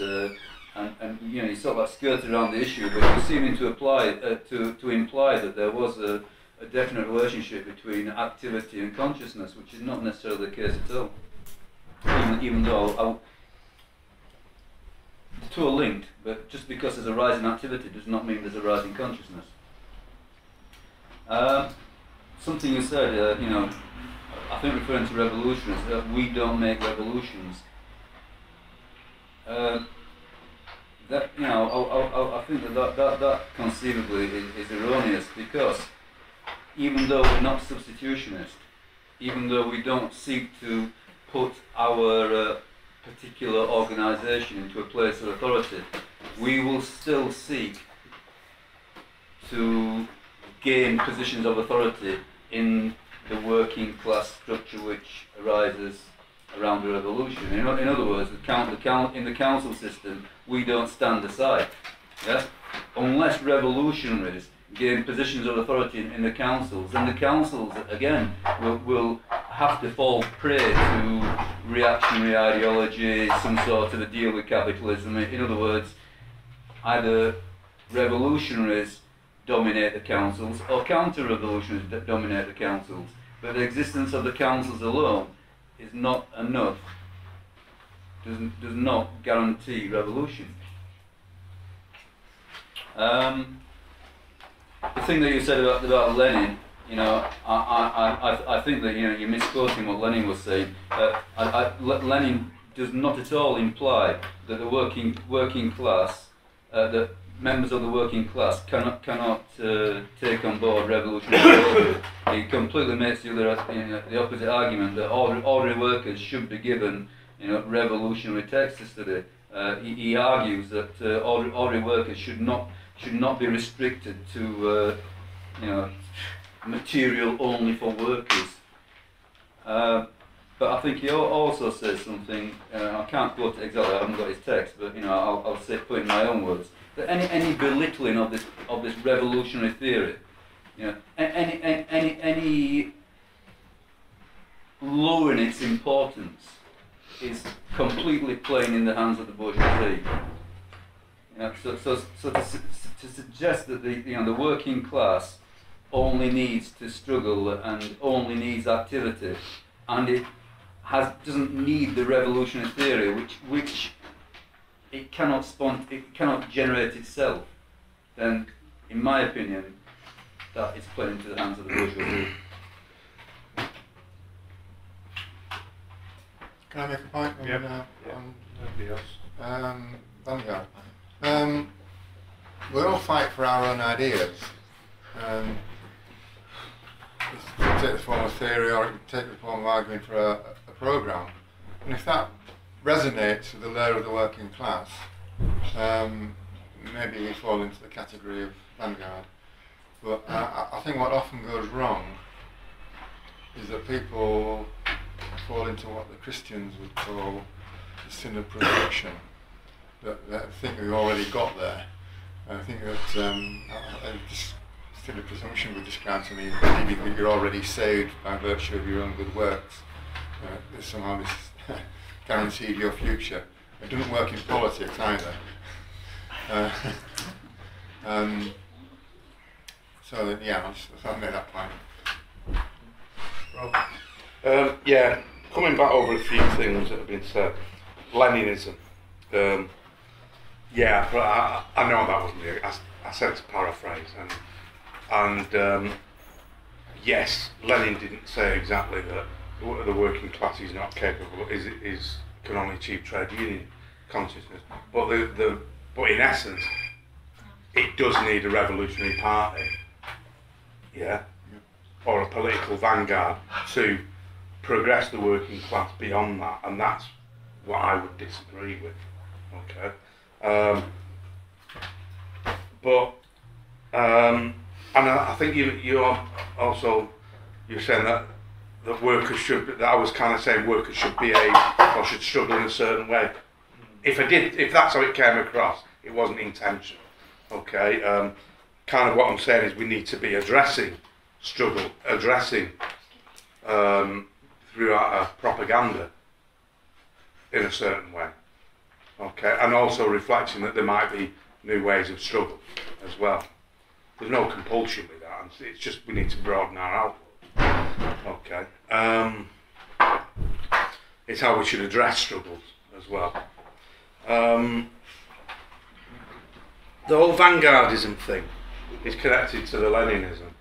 [SPEAKER 6] and you know, he sort of skirted around the issue, but he was seeming to imply that there was a definite relationship between activity and consciousness, which is not necessarily the case at all. Even though the two are linked, but just because there's a rise in activity does not mean there's a rise in consciousness. Something you said, you know, I think referring to revolutions, that we don't make revolutions. That, you know, I think that conceivably is erroneous, because even though we're not substitutionist, even though we don't seek to put our particular organisation into a place of authority, we will still seek to gain positions of authority in the working class structure which arises around the revolution. In other words, in the council system, we don't stand aside. Yes? Unless revolutionaries gain positions of authority in the councils, then the councils again will have to fall prey to reactionary ideology, some sort of a deal with capitalism. In other words, either revolutionaries dominate the councils or counter-revolutionaries dominate the councils. But the existence of the councils alone is not enough, does not guarantee revolution. The thing that you said about Lenin, you know, I think that, you know, you're misquoting what Lenin was saying. Lenin does not at all imply that the working class, that members of the working class cannot take on board revolutionary ideas. He completely makes the opposite argument that ordinary workers should be given, you know, revolutionary texts to study. He argues that ordinary workers should not be restricted to you know, material only for workers. But I think he also says something. I can't quote it exactly. I haven't got his text, but you know, I'll say, put in my own words, that any belittling of this revolutionary theory, you know, any lowering its importance is completely playing in the hands of the bourgeoisie. You know, so to suggest that the working class only needs to struggle and only needs activity, and it doesn't need the revolutionary theory, which it cannot generate itself, then, in my opinion, that is playing into the hands of the bourgeoisie.
[SPEAKER 4] Can I make a point on,
[SPEAKER 3] Yep.
[SPEAKER 4] on
[SPEAKER 3] Nobody else.
[SPEAKER 4] Vanguard? We all fight for our own ideas. It can take the form of theory, or it can take the form of arguing for a programme. And if that resonates with the layer of the working class, maybe we fall into the category of vanguard. But I think what often goes wrong is that people fall into what the Christians would call the sin of presumption. That I think we've already got there. I think that this sin of presumption would describe to me believing that you're already saved by virtue of your own good works. That somehow this guaranteed your future. It doesn't work in politics either. So yeah, I thought I'd make that point.
[SPEAKER 3] Rob?
[SPEAKER 1] Yeah, coming back over a few things that have been said. Leninism. Yeah, I know that wasn't me. I said to paraphrase, and yes, Lenin didn't say exactly that the working class is not capable, can only achieve trade union consciousness. But but in essence, it does need a revolutionary party, yeah, or a political vanguard to progress the working class beyond that, and that's what I would disagree with. Okay, and I think you're saying that workers should. That I was kind of saying workers should should struggle in a certain way. If that's how it came across, it wasn't intentional. Okay, kind of what I'm saying is we need to be addressing struggle, through our propaganda in a certain way. Okay, and also reflecting that there might be new ways of struggle as well. There's no compulsion with that, and it's just we need to broaden our outlook. Okay, it's how we should address struggles as well. The whole vanguardism thing is connected to the Leninism.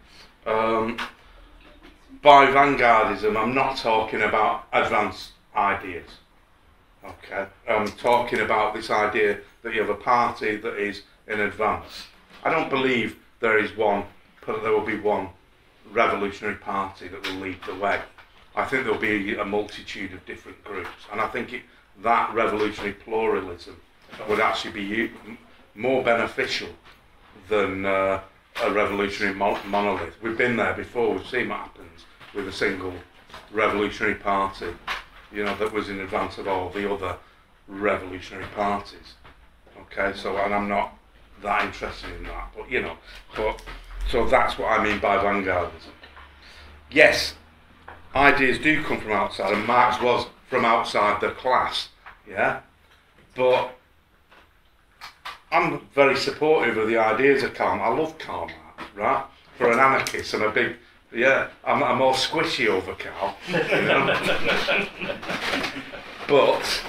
[SPEAKER 1] By vanguardism, I'm not talking about advanced ideas. Okay, I'm talking about this idea that you have a party that is in advance. I don't believe there will be one revolutionary party that will lead the way. I think there'll be a multitude of different groups, and I think that revolutionary pluralism would actually be more beneficial than a revolutionary monolith. We've been there before. We've seen what happens with a single revolutionary party, that was in advance of all the other revolutionary parties. Okay, and I'm not that interested in that, but so that's what I mean by vanguardism. Yes, ideas do come from outside, and Marx was from outside the class, yeah, but I'm very supportive of the ideas of Karl. I love Karl Marx, right? For an anarchist, I'm a big, I'm more squishy over Karl, But,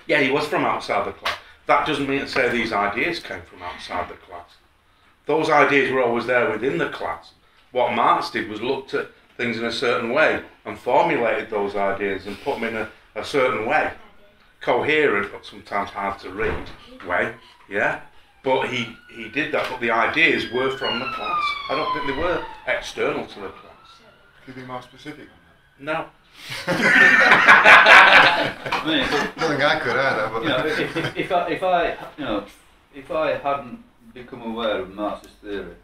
[SPEAKER 1] yeah, he was from outside the class. That doesn't mean to say these ideas came from outside the class. Those ideas were always there within the class, What Marx did was looked at things in a certain way and formulated those ideas and put them in a certain way. Coherent, but sometimes hard to read way, yeah? But he did that, but the ideas were from the class. I don't think they were external to the class.
[SPEAKER 4] Could you be more specific?
[SPEAKER 1] No.
[SPEAKER 6] I mean,
[SPEAKER 4] Nothing I could either, but...
[SPEAKER 6] you know, if I hadn't become aware of Marxist theory,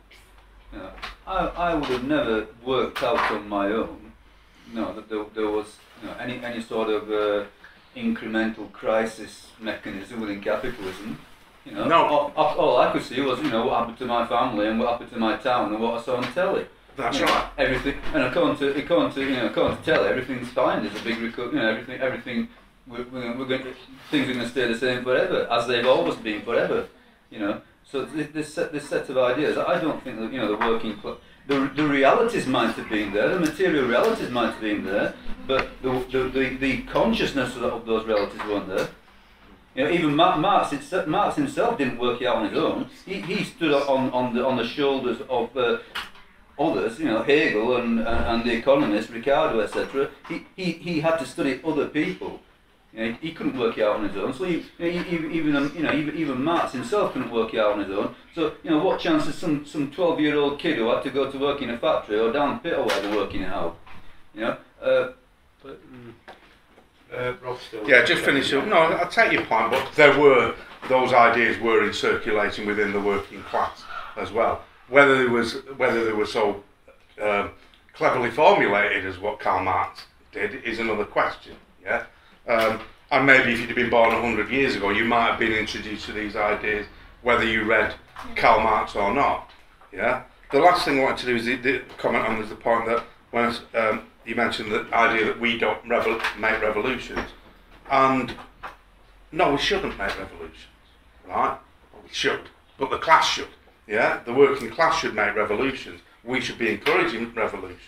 [SPEAKER 6] you know, I would have never worked out on my own, you know, that there was, you know, any sort of incremental crisis mechanism within capitalism. You know,
[SPEAKER 1] No.
[SPEAKER 6] all I could see was, you know, what happened to my family and what happened to my town and what I saw on telly.
[SPEAKER 1] That's
[SPEAKER 6] You know,
[SPEAKER 1] right.
[SPEAKER 6] Everything, and according to telly, everything's fine. There's a big you know, everything. We're going things are going to stay the same forever, as they've always been forever. You know, so this set of ideas, I don't think that, you know, the working class, the realities might have been there, the material realities might have been there, but the consciousness of those realities weren't there. You know, even Marx himself didn't work it out on his own. He stood on the shoulders of others, you know, Hegel and the economists, Ricardo, etc. He had to study other people. You know, he couldn't work it out on his own. So even Marx himself couldn't work it out on his own. So, you know, what chance is some 12-year-old kid who had to go to work in a factory or down the pit or whatever working it out? You know.
[SPEAKER 3] Rob still.
[SPEAKER 1] Yeah, just finish up. No, I take your point, but those ideas were in circulation within the working class as well. Whether they were so cleverly formulated as what Karl Marx did is another question. Yeah, and maybe if you'd been born 100 years ago, you might have been introduced to these ideas, whether you read Karl Marx or not. Yeah. The last thing I wanted to do is comment on the point that when you mentioned the idea that we don't make revolutions, and no, we shouldn't make revolutions, right? Well, we should, but the class should. Yeah, the working class should make revolutions. We should be encouraging revolutions.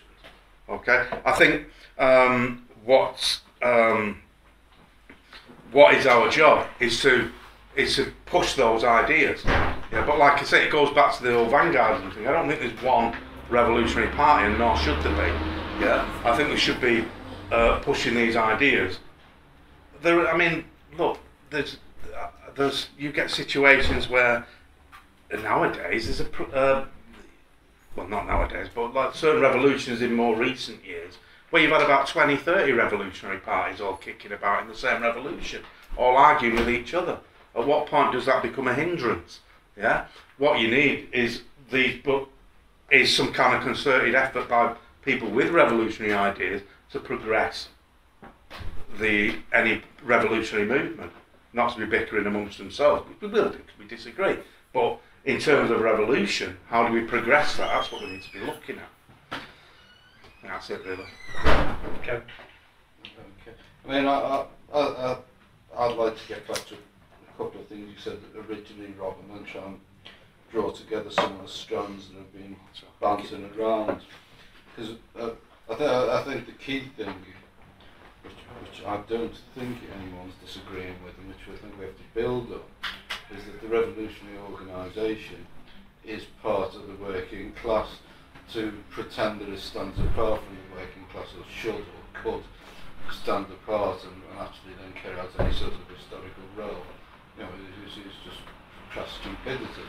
[SPEAKER 1] Okay, I think what is our job is to push those ideas. Yeah, but like I say, it goes back to the old vanguardism thing. I don't think there's one revolutionary party, and nor should there be. Yeah, I think we should be pushing these ideas. I mean, look, there's you get situations where nowadays there's well, not nowadays, but like certain revolutions in more recent years, where you've had about 20, 30 revolutionary parties all kicking about in the same revolution, all arguing with each other. At what point does that become a hindrance? Yeah, what you need is some kind of concerted effort by people with revolutionary ideas to progress any revolutionary movement, not to be bickering amongst themselves. We will do, we disagree, but in terms of revolution, how do we progress that? That's what we need to be looking at. That's it, really.
[SPEAKER 2] Okay.
[SPEAKER 7] I mean, I'd like to get back to a couple of things you said originally, Rob, and then try and draw together some of the strands that have been bouncing around. Because I think the key thing, which I don't think anyone's disagreeing with, and which I think we have to build on, is that the revolutionary organisation is part of the working class. To pretend that it stands apart from the working class, or should or could stand apart and actually then carry out any sort of historical role, you know, is just crass stupidity.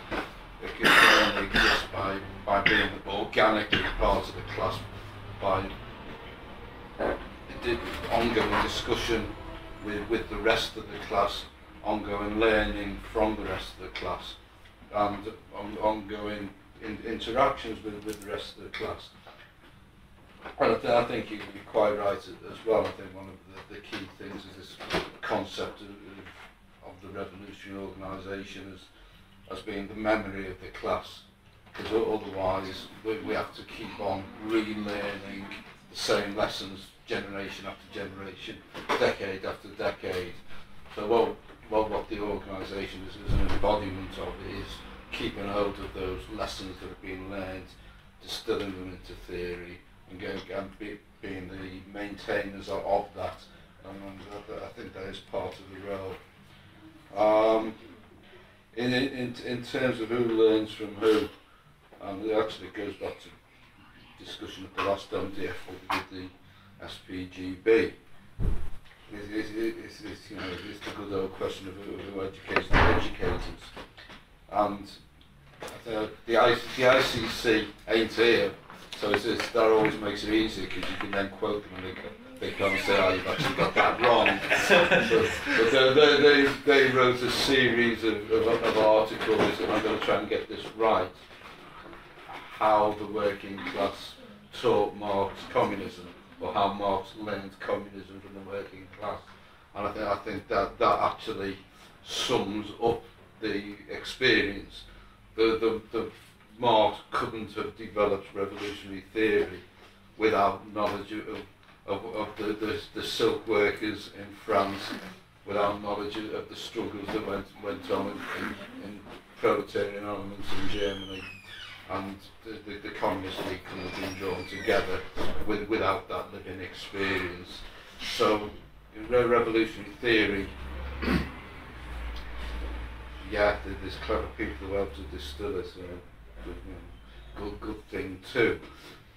[SPEAKER 7] It can only exist by being organically part of the class, by ongoing discussion with the rest of the class, ongoing learning from the rest of the class, and ongoing interactions with the rest of the class. And I think you're quite right as well. I think one of the key things is this concept of the revolutionary organisation as being the memory of the class, because otherwise we have to keep on relearning the same lessons generation after generation, decade after decade. So what the organisation is an embodiment of is keeping hold of those lessons that have been learned, distilling them into theory, and being the maintainers of that. And I think that is part of the role. In terms of who learns from who, it actually goes back to discussion at the last MDF with the SPGB. It's the good old question of who educates the educators. And the ICC ain't here, so that always makes it easy because you can then quote them and they can't say, oh, you've actually got that wrong. but they wrote a series of articles, and I'm going to try and get this right, how the working class taught Marx communism, or how Marx learned communism from the working class. And I think that actually sums up the experience. The Marx couldn't have developed revolutionary theory without knowledge of the silk workers in France, without knowledge of the struggles that went on in proletarian elements in Germany, and the Communist League couldn't have been drawn together without that living experience. So, revolutionary theory, yeah, there's clever people who help to distill it, good thing too.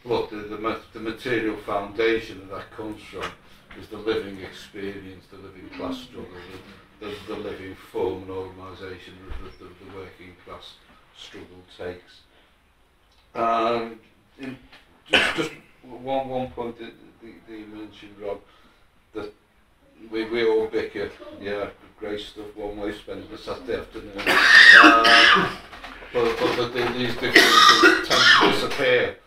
[SPEAKER 7] But the material foundation that comes from is the living experience, the living class struggle, the living form and organisation that the working class struggle takes. Just one point that you mentioned, Rob, that we all bicker, yeah, great stuff, one way spending the Saturday afternoon. But these differences tend to disappear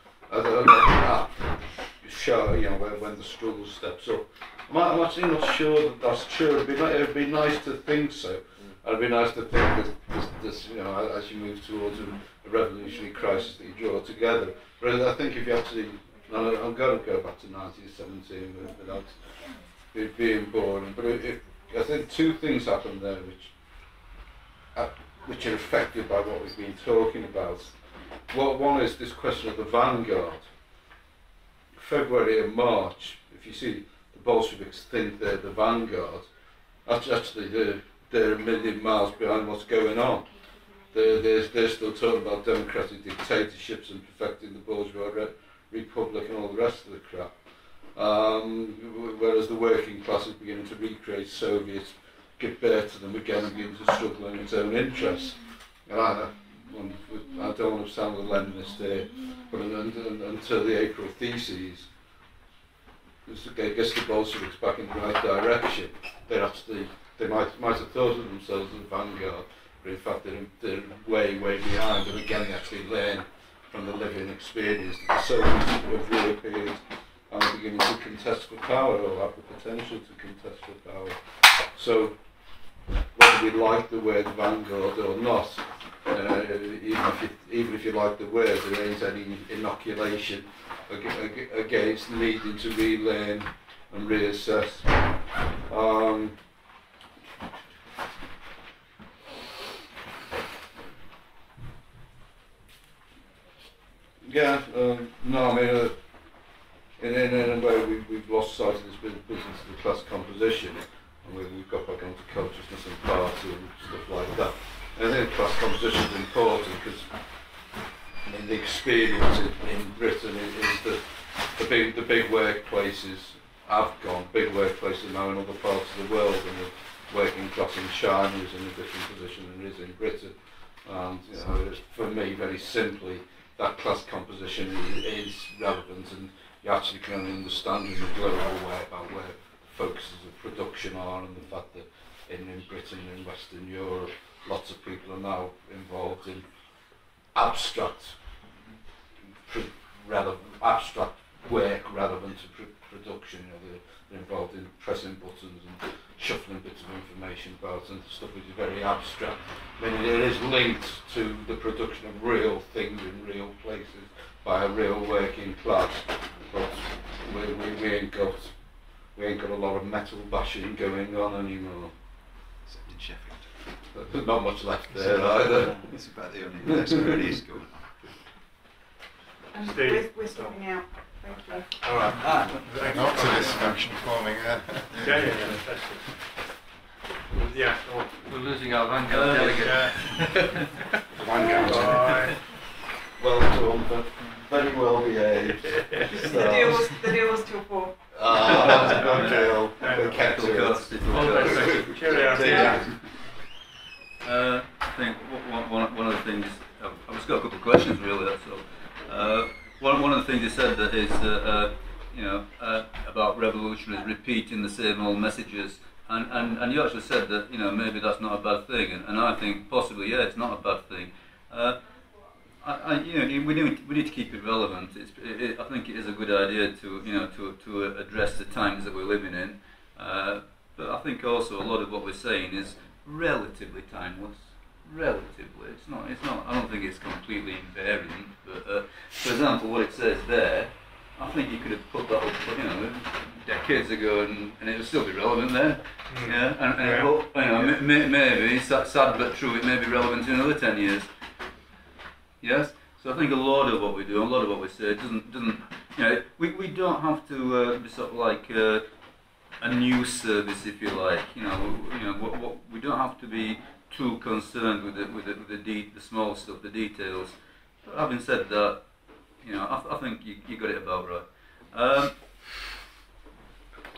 [SPEAKER 7] show, when the struggle steps up. I'm actually not sure that that's true. It'd be nice to think so. It'd be nice to think that this, as you move towards a revolutionary crisis that you draw together. But I think if you actually, I'm going to go back to 1917 without it being boring. But I think two things happen there which are affected by what we've been talking about. One is this question of the vanguard. February and March, if you see the Bolsheviks think they're the vanguard, actually they're a million miles behind what's going on. They're still talking about democratic dictatorships and perfecting the bourgeois republic and all the rest of the crap. Whereas the working class is beginning to recreate Soviets, give birth to them again and begin to struggle in its own interests. And I don't want to sound a Leninist here, but until the April theses, it gets the Bolsheviks back in the right direction. They might have thought of themselves as a vanguard, but in fact they're way behind. And again, they actually learn from the living experience that the Soviets have reappeared and are beginning to contest for power, or have the potential to contest for power. So whether we like the word vanguard or not, even if you like the word, there ain't any inoculation against needing to relearn and reassess. In a way we've lost sight of this business of the class composition, and we've got back onto consciousness and party and stuff like that. And I think class composition is important because the experience in Britain is that the big workplaces have gone. Big workplaces now in other parts of the world, and the working class in China is in a different position than it is in Britain. And for me, very simply, that class composition is relevant, and you actually can only understand in the global way about where the focuses of production are, and the fact that in Britain and in Western Europe, lots of people are now involved in abstract work relevant to production. They're involved in pressing buttons and shuffling bits of information about and stuff which is very abstract. I mean, it is linked to the production of real things in real places by a real working class, but we ain't got a lot of metal bashing going on anymore.
[SPEAKER 8] Except in Sheffield.
[SPEAKER 7] There's not much left there either.
[SPEAKER 8] It's about the only place where it is going.
[SPEAKER 9] We're stopping out. Thank you.
[SPEAKER 7] All right.
[SPEAKER 4] Not to this faction forming there.
[SPEAKER 3] Yeah.
[SPEAKER 6] We're losing our vanguard delegate.
[SPEAKER 7] Vanguard. Well done. very well behaved.
[SPEAKER 9] The deal was till 4.
[SPEAKER 7] That's a good deal. They kept to it.
[SPEAKER 3] Cheerio.
[SPEAKER 6] I think one of the things, I've just got a couple of questions really, that's all. One of the things you said that is, you know, about revolutionaries repeating the same old messages, and you actually said that, you know, maybe that's not a bad thing, and I think possibly, yeah, it's not a bad thing. You know, we need to keep it relevant. I think it is a good idea to, you know, to address the times that we're living in, but I think also a lot of what we're saying is relatively timeless. Relatively, it's not. I don't think it's completely invariant. But for example, what it says there, I think you could have put that up, you know, decades ago, and it would still be relevant then. Yeah, and you know, maybe sad but true. It may be relevant in another 10 years. Yes. So I think a lot of what we do, a lot of what we say, doesn't. You know, we don't have to be sort of like a news service, if you like. You know, what we don't have to be too concerned with the small stuff, the details. But having said that, you know, I think you got it about right.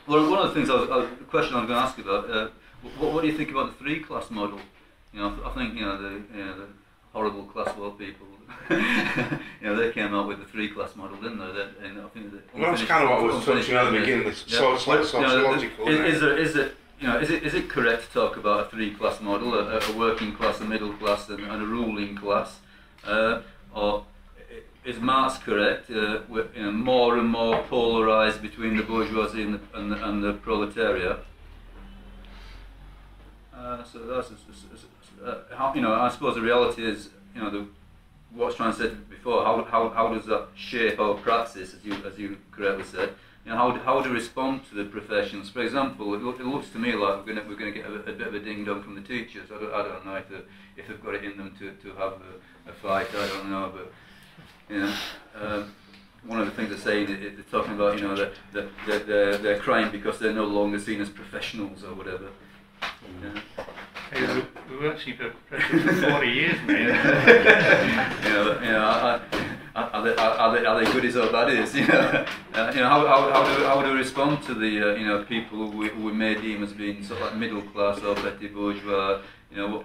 [SPEAKER 6] Well, one of the things the question I was going to ask you about, what do you think about the 3-class model? You know, I think, you know, the horrible class war people, you know, they came out with the 3-class model, didn't they? And I think
[SPEAKER 1] well, that's kind of what I was touching on at the beginning. It's sociological.
[SPEAKER 6] Is it correct to talk about a 3-class model, a working class, a middle class, and a ruling class, or is Marx correct? We're, you know, more and more polarised between the bourgeoisie and the proletariat. So that's you know, I suppose the reality is, you know, what's trying to say before. How does that shape our praxis, as you correctly said? You know, how to respond to the professions. For example, it looks to me like we're going to get a bit of a ding dong from the teachers. I don't know if they've got it in them to have a fight. I don't know, but you know, one of the things they're saying, they're talking about, you know, that they're crying because they're no longer seen as professionals or whatever. Yeah.
[SPEAKER 2] Hey, we worked for 40 years, mate.
[SPEAKER 6] You know, are they goodies or baddies? You know, how do we respond to the you know, people who we may deem as being sort of like middle class or petit bourgeois? You know,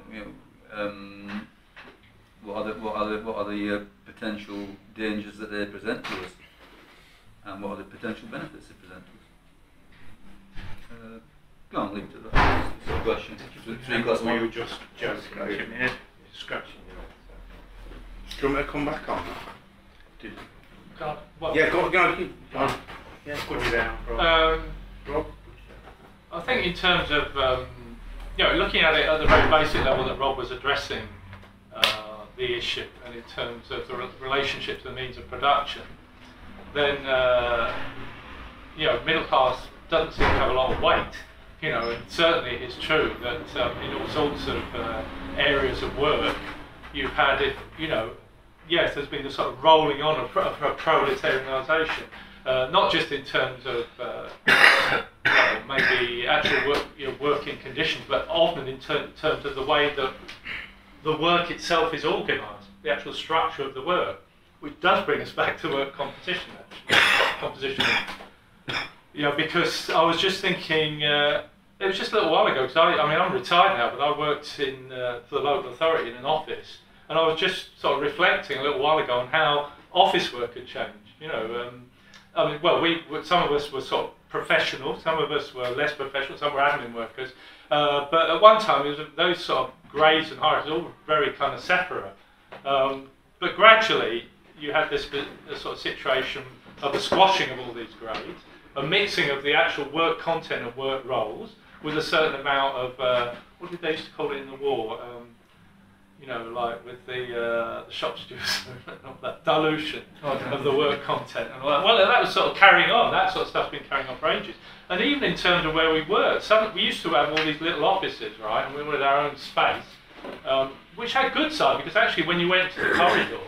[SPEAKER 6] what are the potential dangers that they present to us, and what are the potential benefits they present to us? Go on, leave it to that. It's a question. 3-class model.
[SPEAKER 3] You were just joking. Scratching your head.
[SPEAKER 1] Do you want me to come back on that?
[SPEAKER 2] Well,
[SPEAKER 1] Yeah, go on.
[SPEAKER 3] Yeah, put you down, Rob. Rob?
[SPEAKER 2] I think in terms of, you know, looking at it at the very basic level that Rob was addressing the issue, and in terms of the relationship to the means of production, then, you know, middle class doesn't seem to have a lot of weight. You know, and certainly it's true that in all sorts of areas of work, you've had it, you know, yes, there's been the sort of rolling on of proletarianisation, not just in terms of maybe actual work, you know, working conditions, but often in terms of the way that the work itself is organised, the actual structure of the work, which does bring us back to work competition, actually. You know, because I was just thinking, it was just a little while ago, because I mean, I'm retired now, but I worked for the local authority in an office, and I was just sort of reflecting a little while ago on how office work had changed. You know, I mean, well, some of us were sort of professional, some of us were less professional, some were admin workers, but at one time, it was those sort of grades and hierarchies all very kind of separate. But gradually, you had this sort of situation of the squashing of all these grades, a mixing of the actual work content of work roles with a certain amount of, what did they used to call it in the war? You know, like with the shop stewards, that dilution of the work content and all that. Well, that was sort of carrying on. That sort of stuff's been carrying on for ages. And even in terms of where we worked, we used to have all these little offices, right? And we wanted our own space, which had good side, because actually when you went to the corridor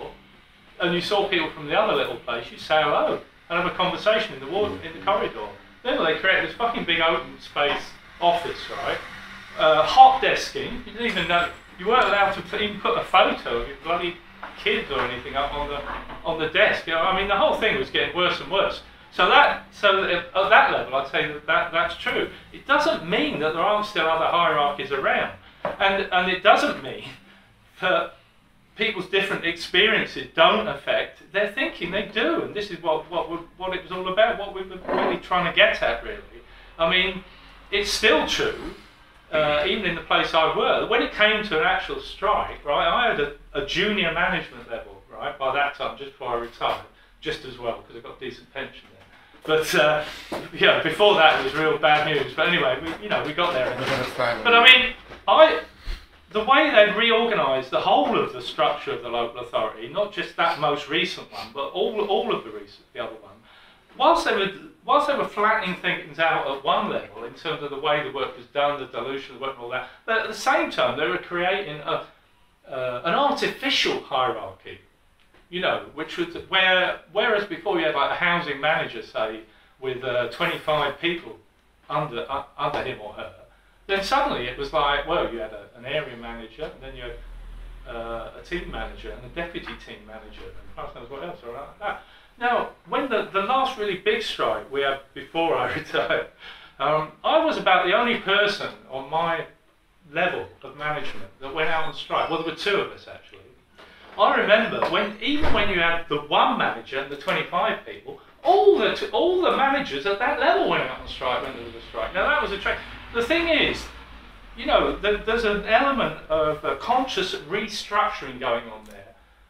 [SPEAKER 2] and you saw people from the other little place, you'd say hello and have a conversation in the corridor. Then they created this fucking big open space office, right? Hot desking. You didn't even know. You weren't allowed to even put a photo of your bloody kids or anything up on the desk. You know, I mean, the whole thing was getting worse and worse. So at that level, I'd say that's true. It doesn't mean that there aren't still other hierarchies around, and it doesn't mean that people's different experiences don't affect their thinking. They do, and this is what it was all about. What we were really trying to get at, really. I mean, it's still true. Even in the place I worked, when it came to an actual strike, right, I had a junior management level, right, by that time, just before I retired, just as well, because I got a decent pension there. But, yeah, before that it was real bad news. But anyway, we got there. But I mean, the way they'd reorganised the whole of the structure of the local authority, not just that most recent one, but all of the other one, whilst they were flattening things out at one level in terms of the way the work was done, the dilution of the work and all that, but at the same time they were creating an artificial hierarchy, you know, which was whereas before you had like a housing manager, say, with 25 people under him or her, then suddenly it was like, well, you had an area manager, and then you had a team manager and a deputy team manager, and Christ knows what else, or like that. Now, when the last really big strike we had before I retired, I was about the only person on my level of management that went out on strike. Well, there were two of us actually. I remember even when you had the one manager and the 25 people, all the managers at that level went out on strike when there was a strike. Now that was a trick. The thing is, you know, there's an element of conscious restructuring going on there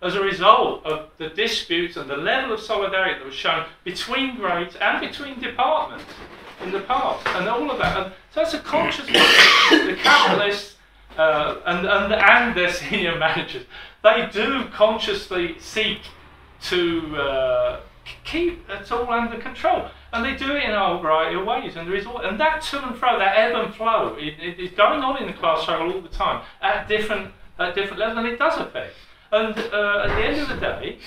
[SPEAKER 2] as a result of the disputes and the level of solidarity that was shown between grades and between departments in the past, and all of that. And so it's a conscious the capitalists and their senior managers, they do consciously seek to keep it all under control, and they do it in a whole variety of ways. And there is and that to and fro, that ebb and flow, it is going on in the class struggle all the time at different levels, and it does affect. And at the end of the day,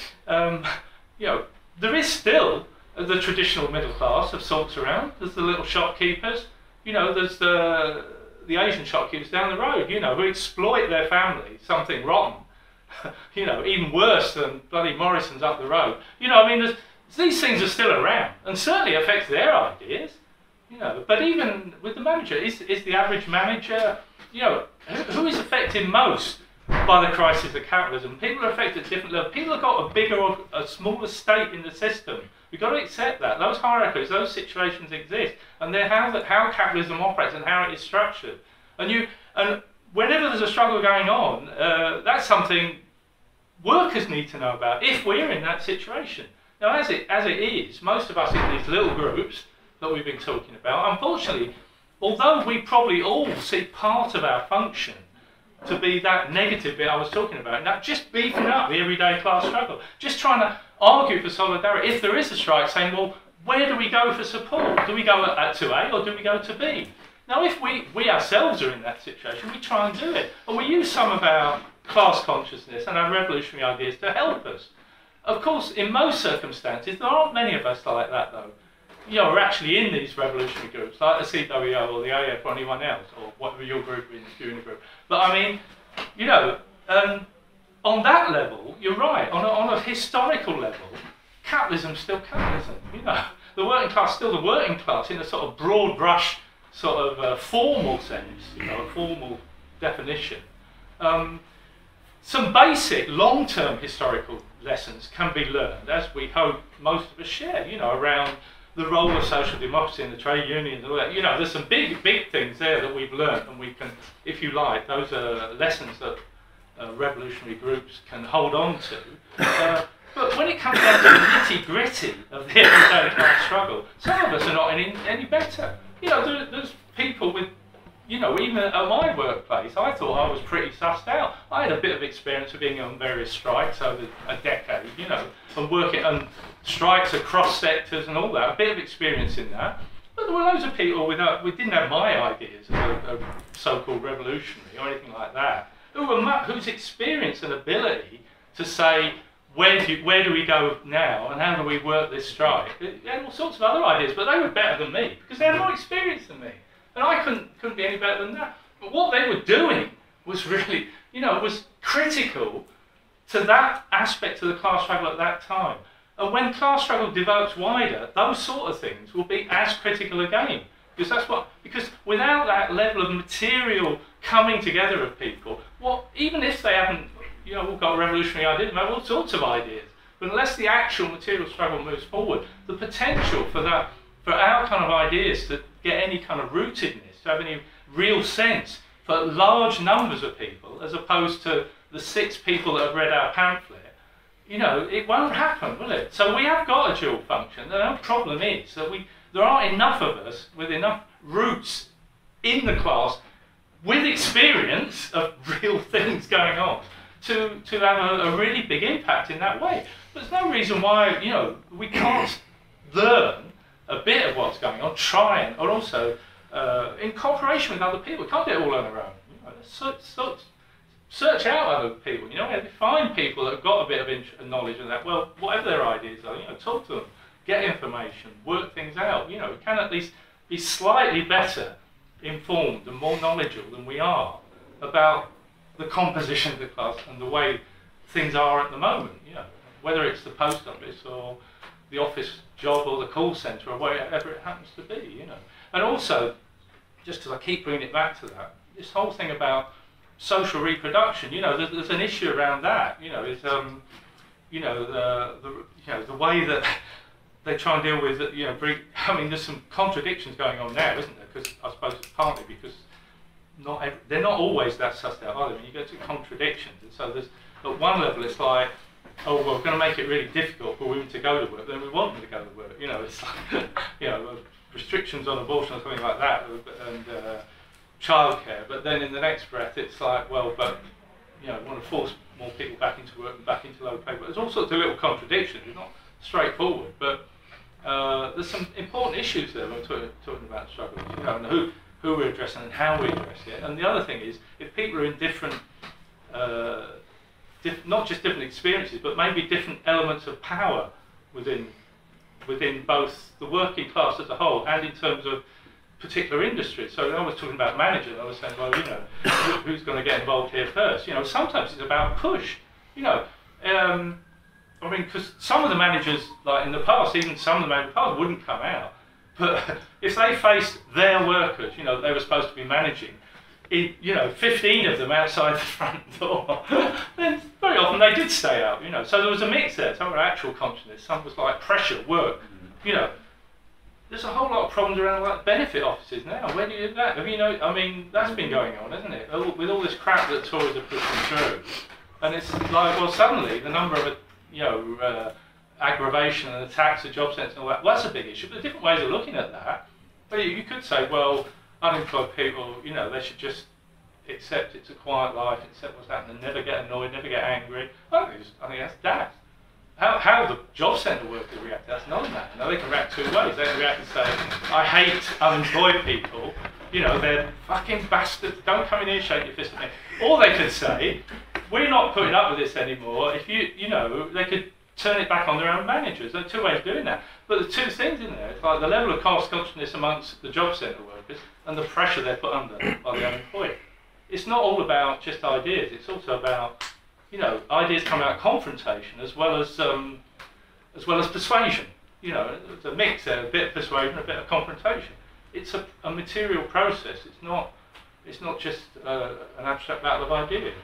[SPEAKER 2] you know, there is still the traditional middle class of sorts around. There's the little shopkeepers, you know, there's the Asian shopkeepers down the road, you know, who exploit their family, something rotten, you know, even worse than bloody Morrison's up the road. You know, I mean, these things are still around, and certainly affects their ideas, you know. But even with the manager, is the average manager, you know, who is affected most by the crisis of capitalism? People are affected at different levels. People have got a bigger or a smaller stake in the system. We've got to accept that. Those hierarchies, those situations exist, and they're how capitalism operates and how it is structured. And whenever there's a struggle going on, that's something workers need to know about if we're in that situation. Now, as it is, most of us in these little groups that we've been talking about, unfortunately, although we probably all see part of our function to be that negative bit I was talking about, now just beefing up the everyday class struggle, just trying to argue for solidarity. If there is a strike, saying, well, where do we go for support? Do we go to A or do we go to B? Now, if we ourselves are in that situation, we try and do it, and we use some of our class consciousness and our revolutionary ideas to help us. Of course, in most circumstances, there aren't many of us like that, though. You know, we're actually in these revolutionary groups, like the CWO or the AF or anyone else, or whatever your group is, if you're in a group. But I mean, you know, on that level, you're right. On a historical level, capitalism's still capitalism. You know, the working class still the working class in a sort of broad brush, sort of formal sense. You know, a formal definition. Some basic long-term historical lessons can be learned, as we hope most of us share. You know, around the role of social democracy and the trade unions and all that. You know, there's some big things there that we've learned, and we can, if you like, those are lessons that revolutionary groups can hold on to. But when it comes down to the nitty-gritty of the everyday class struggle, some of us are not any better. You know, there's people with, you know, even at my workplace, I thought I was pretty sussed out. I had a bit of experience of being on various strikes over a decade, you know, and working on strikes across sectors and all that, a bit of experience in that. But there were loads of people we didn't have my ideas of a so-called revolutionary or anything like that, whose experience and ability to say, where do we go now and how do we work this strike? They had all sorts of other ideas, but they were better than me because they had more experience than me. And I couldn't be any better than that. But what they were doing was really, you know, was critical to that aspect of the class struggle at that time. And when class struggle develops wider, those sort of things will be as critical again. Because without that level of material coming together of people, even if they haven't, all got revolutionary ideas, they have all sorts of ideas. But unless the actual material struggle moves forward, the potential for our kind of ideas to get any kind of rootedness, to have any real sense for large numbers of people, as opposed to the 6 people that have read our pamphlet, it won't happen, will it? So we have got a dual function. The problem is that there aren't enough of us with enough roots in the class with experience of real things going on to have a really big impact in that way. There's no reason why, we can't learn a bit of what's going on, try and also in cooperation with other people. We can't do it all on our own. Search out other people, find people that have got a bit of knowledge of that. Well, whatever their ideas are, talk to them, get information, work things out. We can at least be slightly better informed and more knowledgeable than we are about the composition of the class and the way things are at the moment. Whether it's the post office or the office job or the call centre or wherever it happens to be. And also, just because I keep bringing it back to that, this whole thing about social reproduction, there's an issue around that. Is the way that they try and deal with it. There's some contradictions going on now, isn't there? Because I suppose it's partly because they're not always that sussed out, are they? When you go to contradictions, and so there's at one level it's like, oh, well, we're going to make it really difficult for women to go to work. Then we want them to go to work. It's like restrictions on abortion or something like that, and childcare. But then in the next breath, it's like, well, but we want to force more people back into work and back into low pay. But there's all sorts of little contradictions. It's not straightforward, but there's some important issues there when we're talking about struggles. And who we're addressing and how we address it. And the other thing is, if people are in different, not just different experiences, but maybe different elements of power within both the working class as a whole and in terms of particular industries. So I was talking about managers. I was saying, well, who's going to get involved here first? Sometimes it's about push. Because some of the managers, like in the past, even some of the managers in the past wouldn't come out. But if they faced their workers, they were supposed to be managing, 15 of them outside the front door, then very often they did stay out, So there was a mix there. Some were actual consciousness, some was like pressure, work, There's a whole lot of problems around like benefit offices now. Where do you do that? That's been going on, hasn't it? With all this crap that Tories are pushing through. And it's like, well, suddenly the number of aggravation and attacks at job centres and all that, well, that's a big issue. But there are different ways of looking at that. But you could say, well, unemployed people, they should just accept it's a quiet life, accept what's happening, never get annoyed, never get angry. I think that's daft. How the job centre workers react, that's not that. They can react 2 ways. They can react and say, I hate unemployed people, they're fucking bastards, don't come in here and shake your fist at me. Or they could say, we're not putting up with this anymore. If they could turn it back on their own managers. There are 2 ways of doing that. But the 2 things in there, it's like the level of class consciousness amongst the job centre workers and the pressure they're put under by the unemployed. It's not all about just ideas, it's also about, ideas come out of confrontation as well as persuasion. It's a mix there, a bit of persuasion, a bit of confrontation. It's a material process, it's not just an abstract battle of ideas.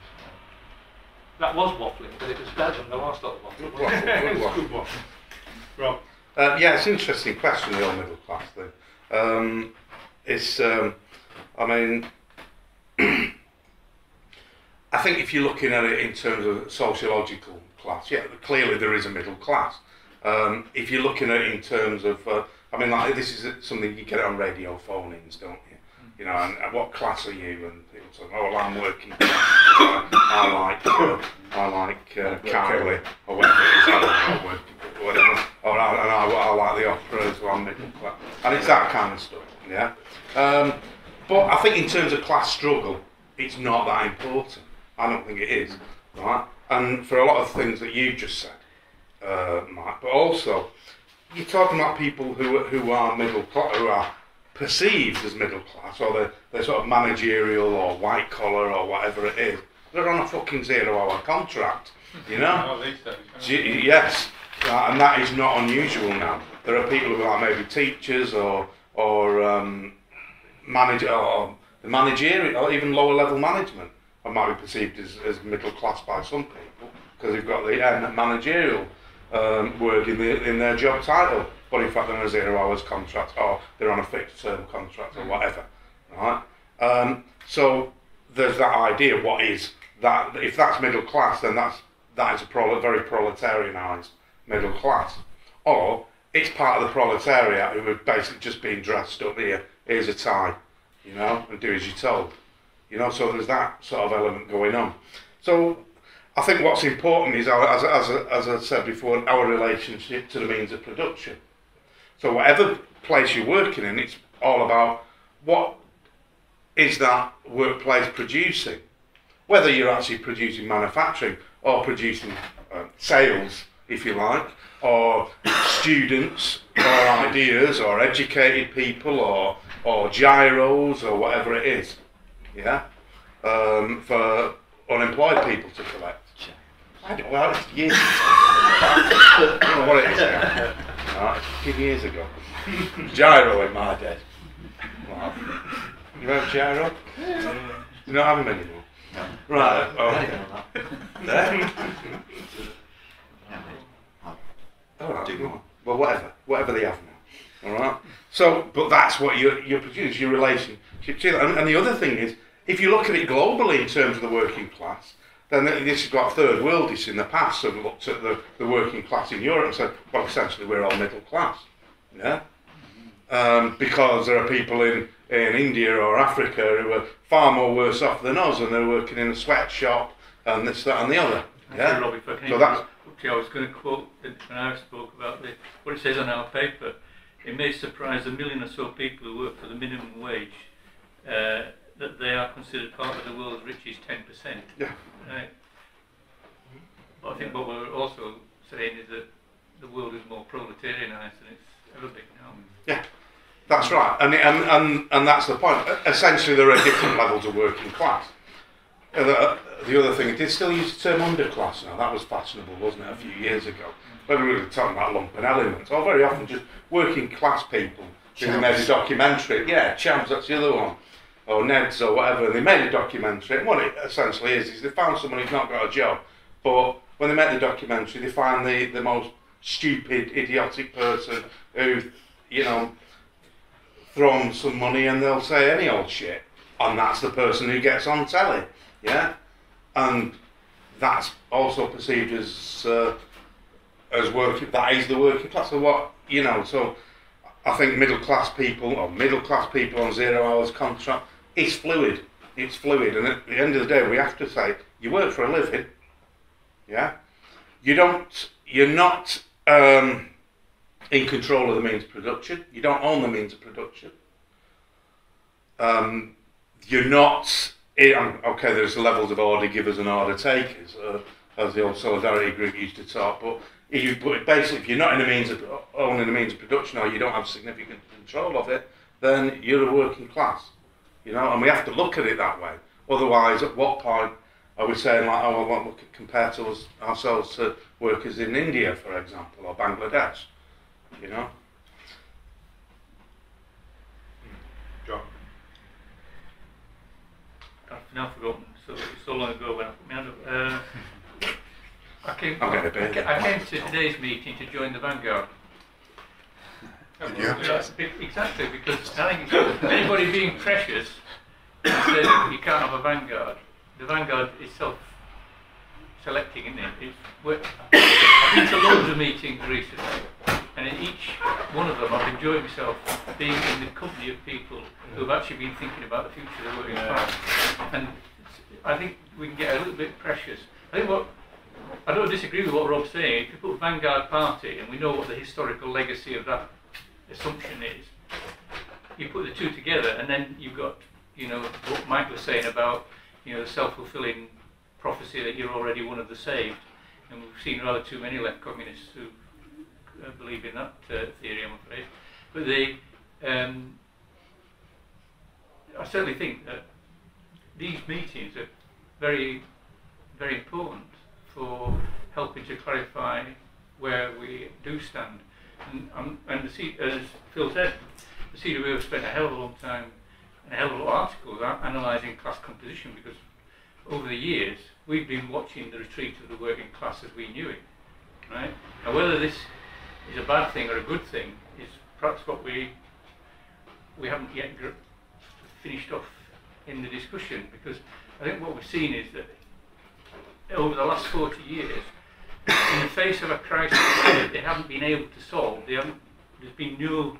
[SPEAKER 2] That was waffling, but it was better than the last lot of waffling.
[SPEAKER 1] Good waffle. Rob? It's an interesting question, the old middle class thing. I think if you're looking at it in terms of sociological class, clearly there is a middle class. If you're looking at it in terms of, this is something you get on radio phone-ins, don't you? And what class are you? And people say, oh, well, I'm working class. I like Carly, or whatever it is, I don't know, whatever. Or I like the opera as well, I'm middle class. And it's that kind of stuff, yeah? But I think in terms of class struggle, it's not that important. I don't think it is, right? And for a lot of things that you just said, Mike, but also, you're talking about people who are middle class, who are perceived as middle class, or they're sort of managerial or white collar or whatever it is. They're on a fucking 0-hour contract, you know?
[SPEAKER 2] Oh, these days,
[SPEAKER 1] Yes, and that is not unusual now. There are people who are like maybe teachers or manager or the managerial or even lower level management. I might be perceived as middle class by some people because they've got the managerial word in their job title, but in fact they're on a 0 hours contract or they're on a fixed term contract or whatever, right? So there's that idea. What is that? If that's middle class, then that is a very proletarianised middle class, or it's part of the proletariat who have basically just been dressed up here. Here's a tie, you know, and do as you're told, you know. So there's that sort of element going on. So I think what's important is, as I said before, our relationship to the means of production. So whatever place you're working in, it's all about what is that workplace producing. Whether you're actually producing manufacturing or producing sales, if you like, or students, or ideas, or educated people, or gyros, or whatever it is, yeah, for unemployed people to collect. I don't, well, it's years ago. I don't know what it is now. No, it's 15 years ago. Gyro in my day. Wow. You remember gyro? You don't have them anymore?
[SPEAKER 8] No.
[SPEAKER 1] Right, okay. There? All right. Well, whatever they have now. All right. So, but that's what you produce, your relationship to that. And the other thing is, if you look at it globally in terms of the working class, then this has got third worldish in the past. So we looked at the working class in Europe and said, well, essentially we're all middle class, yeah. Because there are people in India or Africa who are far more worse off than us, and they're working in a sweatshop and this, that, and the other. Yeah.
[SPEAKER 10] Robbie, if I can
[SPEAKER 1] So that's.
[SPEAKER 10] I was going to quote when I spoke about what it says on our paper. It may surprise a million or so people who work for the minimum wage that they are considered part of the world's richest 10%.
[SPEAKER 1] Yeah.
[SPEAKER 10] Right. But I think what we're also saying is that the world is more proletarianised than it's ever been now.
[SPEAKER 1] Yeah, that's right, and that's the point. Essentially, there are different levels of working class. The other thing, they still use the term underclass now. That was fashionable, wasn't it, a few years ago? When we were talking about lumpen elements, or very often just working class people who made a documentary. Yeah, Champs, that's the other one. Or Neds or whatever, and they made a documentary. And what it essentially is they found someone who's not got a job, but when they make the documentary, they find the most stupid, idiotic person who, you know, throw them some money and they'll say any old shit. And that's the person who gets on telly, yeah? And that's also perceived as working, that is the working class. So what, you know, so I think middle class people on 0 hours contract, it's fluid. It's fluid, and at the end of the day, we have to say, you work for a living, yeah? You're not in control of the means of production. You don't own the means of production. You're not, okay, there's levels of order givers and order takers, as the old solidarity group used to talk, but basically, if you're not owning the means of production, or you don't have significant control of it, then you're a working class, you know, and we have to look at it that way. Otherwise, at what point are we saying, like, oh, well, we could compare ourselves to workers in India, for example, or Bangladesh, you know?
[SPEAKER 3] John?
[SPEAKER 10] I've now forgotten, so long ago when I put my hand up. I came to today's meeting to join the Vanguard. Exactly, because I think anybody being precious says you can't have a Vanguard. The Vanguard is self-selecting, isn't it? I've been to loads of meetings recently, and in each one of them I've enjoyed myself being in the company of people who have actually been thinking about the future of the working class. And I think we can get a little bit precious. I don't disagree with what Rob's saying. If you put Vanguard Party, and we know what the historical legacy of that assumption is, you put the two together, and then you've got, you know, what Mike was saying about, you know, the self-fulfilling prophecy that you're already one of the saved. And we've seen rather too many left communists who believe in that theory, I'm afraid. But I certainly think that these meetings are very very important for helping to clarify where we do stand. And as Phil said, the CWO have spent a hell of a long time and a hell of a lot of articles analysing class composition, because over the years we've been watching the retreat of the working class as we knew it. Right? Now, whether this is a bad thing or a good thing is perhaps what we haven't yet finished off in the discussion, because I think what we've seen is that over the last 40 years, in the face of a crisis that they haven't been able to solve, there's been no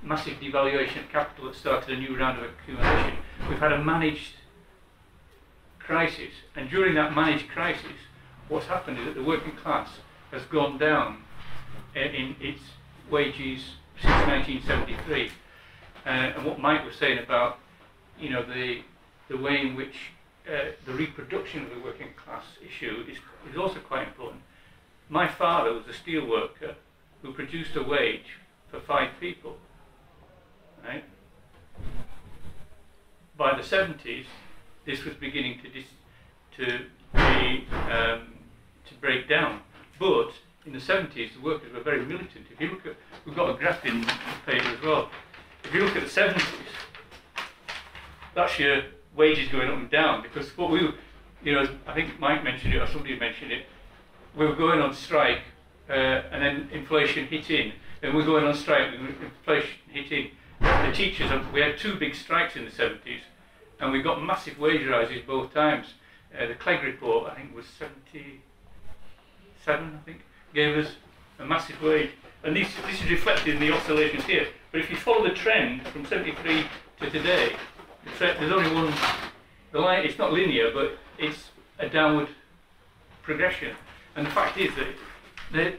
[SPEAKER 10] massive devaluation of capital that started a new round of accumulation. We've had a managed crisis, and during that managed crisis, what's happened is that the working class has gone down in its wages since 1973. And what Mike was saying about, you know, the way in which the reproduction of the working class issue is also quite important. My father was a steel worker who produced a wage for 5 people. Right? By the 70s, this was beginning to break down. But in the 70s, the workers were very militant. If you look at, we've got a graph in the paper as well. If you look at the 70s, that's your wages going up and down, because what we, you know, I think Mike mentioned it or somebody mentioned it, we were going on strike and then inflation hit in. Then we're going on strike, inflation hit in. The teachers, we had 2 big strikes in the 70s, and we got massive wage rises both times. The Clegg report, I think, was 77, I think, gave us a massive wage. And this is reflected in the oscillations here. But if you follow the trend from 73 to today, there's only one, the line, it's not linear, but it's a downward progression. And the fact is that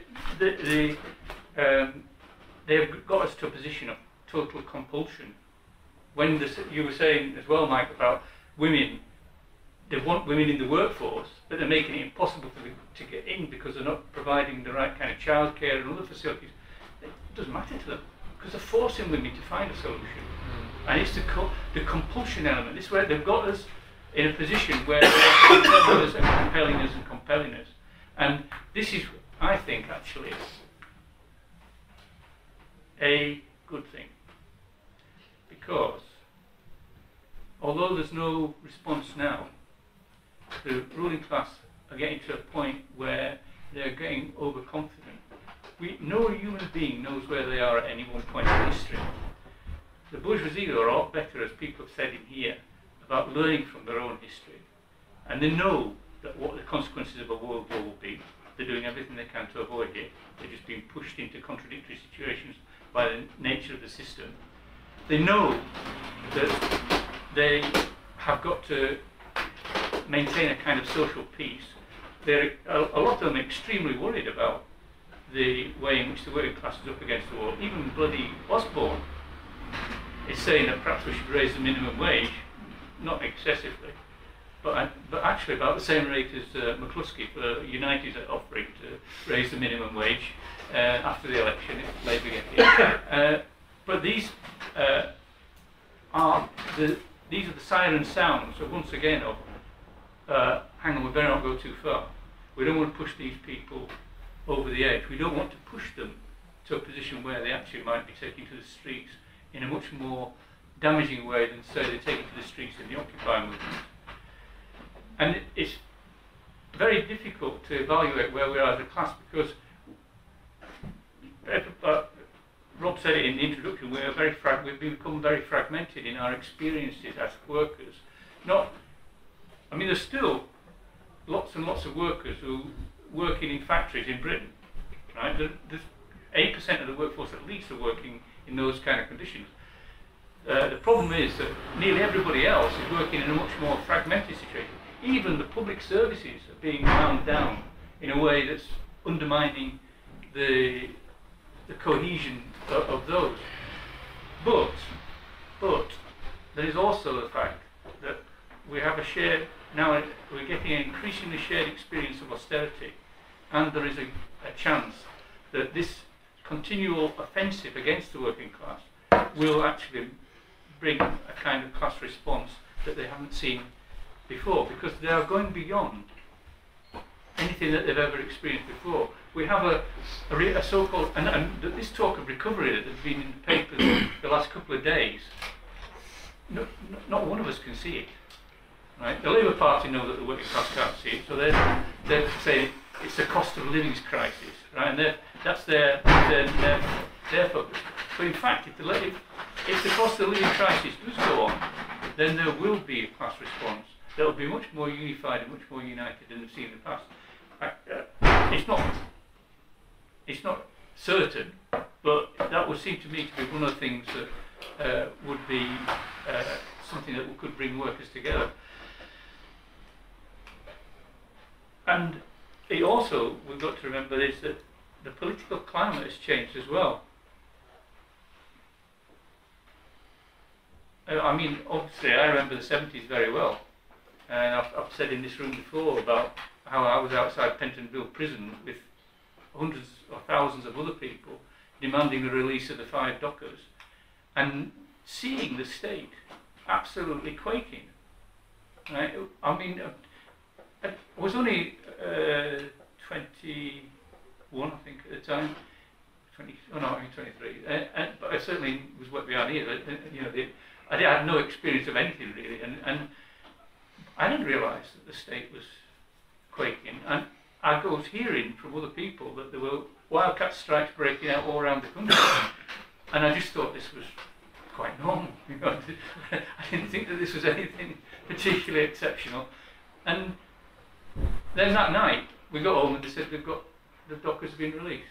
[SPEAKER 10] they've got us to a position of total compulsion. When you were saying as well, Mike, about women, they want women in the workforce, but they're making it impossible for them to get in because they're not providing the right kind of childcare and other facilities. It doesn't matter to them, because they're forcing women to find a solution. And it's the compulsion element. This is where they've got us in a position where they're compelling us and compelling us and compelling us. And this is, I think, actually a good thing. Because although there's no response now, the ruling class are getting to a point where they're getting overconfident. No human being knows where they are at any one point in history. The bourgeoisie are a lot better, as people have said in here, about learning from their own history. And they know that what the consequences of a world war will be. They're doing everything they can to avoid it. They're just being pushed into contradictory situations by the nature of the system. They know that they have got to maintain a kind of social peace. A lot of them are extremely worried about the way in which the working class is up against the wall. Even bloody Osborne is saying that perhaps we should raise the minimum wage, not excessively, but actually about the same rate as McCluskey for United are offering to raise the minimum wage after the election if Labour get it. But these are the siren sounds of, once again, of hang on, we better not go too far. We don't want to push these people over the edge. We don't want to push them to a position where they actually might be taken to the streets in a much more damaging way than, say, they're taken to the streets in the Occupy movement. And it's very difficult to evaluate where we are as a class, because Rob said it in the introduction, we've become very fragmented in our experiences as workers. There's still lots and lots of workers who working in factories in Britain, right? There's 8% of the workforce at least are working in those kind of conditions. The problem is that nearly everybody else is working in a much more fragmented situation. Even the public services are being wound down in a way that's undermining the cohesion of those. But there is also the fact that we have a shared, now we're getting an increasingly shared experience of austerity, and there is a chance that this continual offensive against the working class will actually bring a kind of class response that they haven't seen before, because they are going beyond anything that they've ever experienced before. We have a so-called, and this talk of recovery that has been in the papers the last couple of days, not one of us can see it. Right? The Labour Party know that the working class can't see it, so they're saying it's a cost of living crisis, right? And that's their focus. But in fact, if the cost of living crisis does go on, then there will be a class response that will be much more unified and much more united than we've seen in the past. It's not certain, but that would seem to me to be one of the things that would be something that could bring workers together. And it also, we've got to remember, is that the political climate has changed as well. I mean, obviously, I remember the 70s very well, and I've said in this room before about how I was outside Pentonville prison with hundreds or thousands of other people demanding the release of the 5 dockers, and seeing the state absolutely quaking. Right? I mean, I was only 21, I think, at the time. 23. But I certainly was wet behind the ears. You know, I had no experience of anything really, and I didn't realise that the state was quaking. And I was hearing from other people that there were wildcat strikes breaking out all around the country, and I just thought this was quite normal. You know, I didn't think that this was anything particularly exceptional. And then that night we got home and they said the dockers have been released,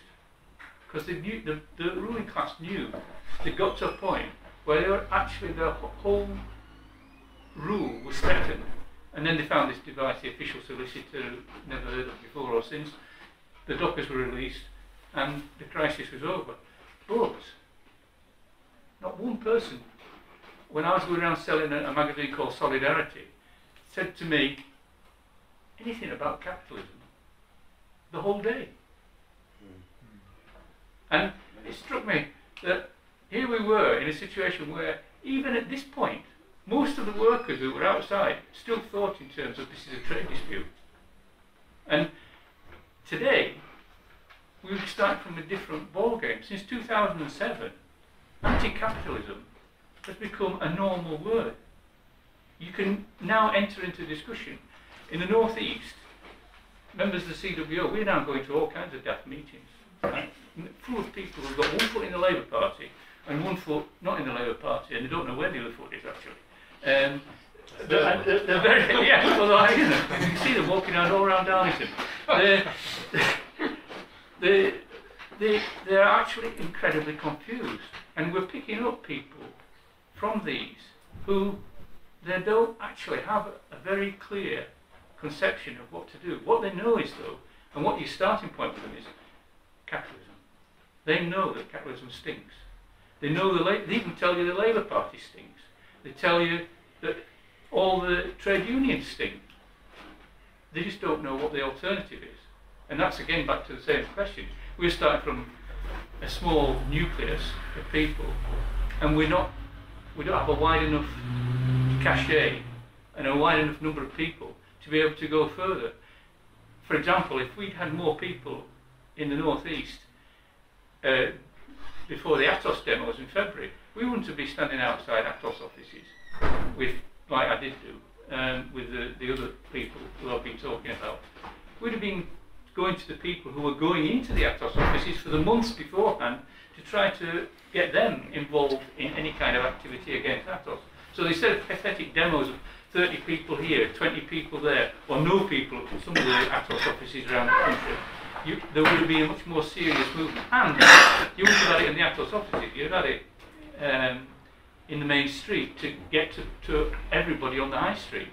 [SPEAKER 10] because they knew, the ruling class knew they got to a point where they were actually, their whole rule was threatened. And then they found this device, the official solicitor, never heard of before or since. The dockers were released and the crisis was over. But not one person, when I was going around selling a magazine called Solidarity, said to me anything about capitalism the whole day. And it struck me that here we were in a situation where even at this point most of the workers who were outside still thought in terms of this is a trade dispute. And today we've started from a different ballgame. Since 2007, anti-capitalism has become a normal word. You can now enter into discussion. In the North East, members of the CWO, we're now going to all kinds of daft meetings, right? Full of people who've got one foot in the Labour Party and one foot not in the Labour Party, and they don't know where the other foot is actually. They're very, yeah, well, you know, you can see them walking around all around Darlington. They're actually incredibly confused, and we're picking up people from these who they don't actually have a very clear conception of what to do. What they know is, though, and what your starting point with them is capitalism. They know that capitalism stinks. They know they even tell you the Labour Party stinks. They tell you that all the trade unions stink. They just don't know what the alternative is. And that's again back to the same question. We're starting from a small nucleus of people, and we don't have a wide enough cachet and a wide enough number of people to be able to go further. For example, if we'd had more people in the North East before the Atos demos in February, we wouldn't have been standing outside Atos offices with, like I did do, with the other people who I've been talking about. We'd have been going to the people who were going into the Atos offices for the months beforehand to try to get them involved in any kind of activity against Atos. So instead of pathetic demos of 30 people here, 20 people there, or no people at some of the Atos offices around the country, there would have been a much more serious movement. And you wouldn't have had it in the Atos offices, you'd have had it in the main street to get to everybody on the high street,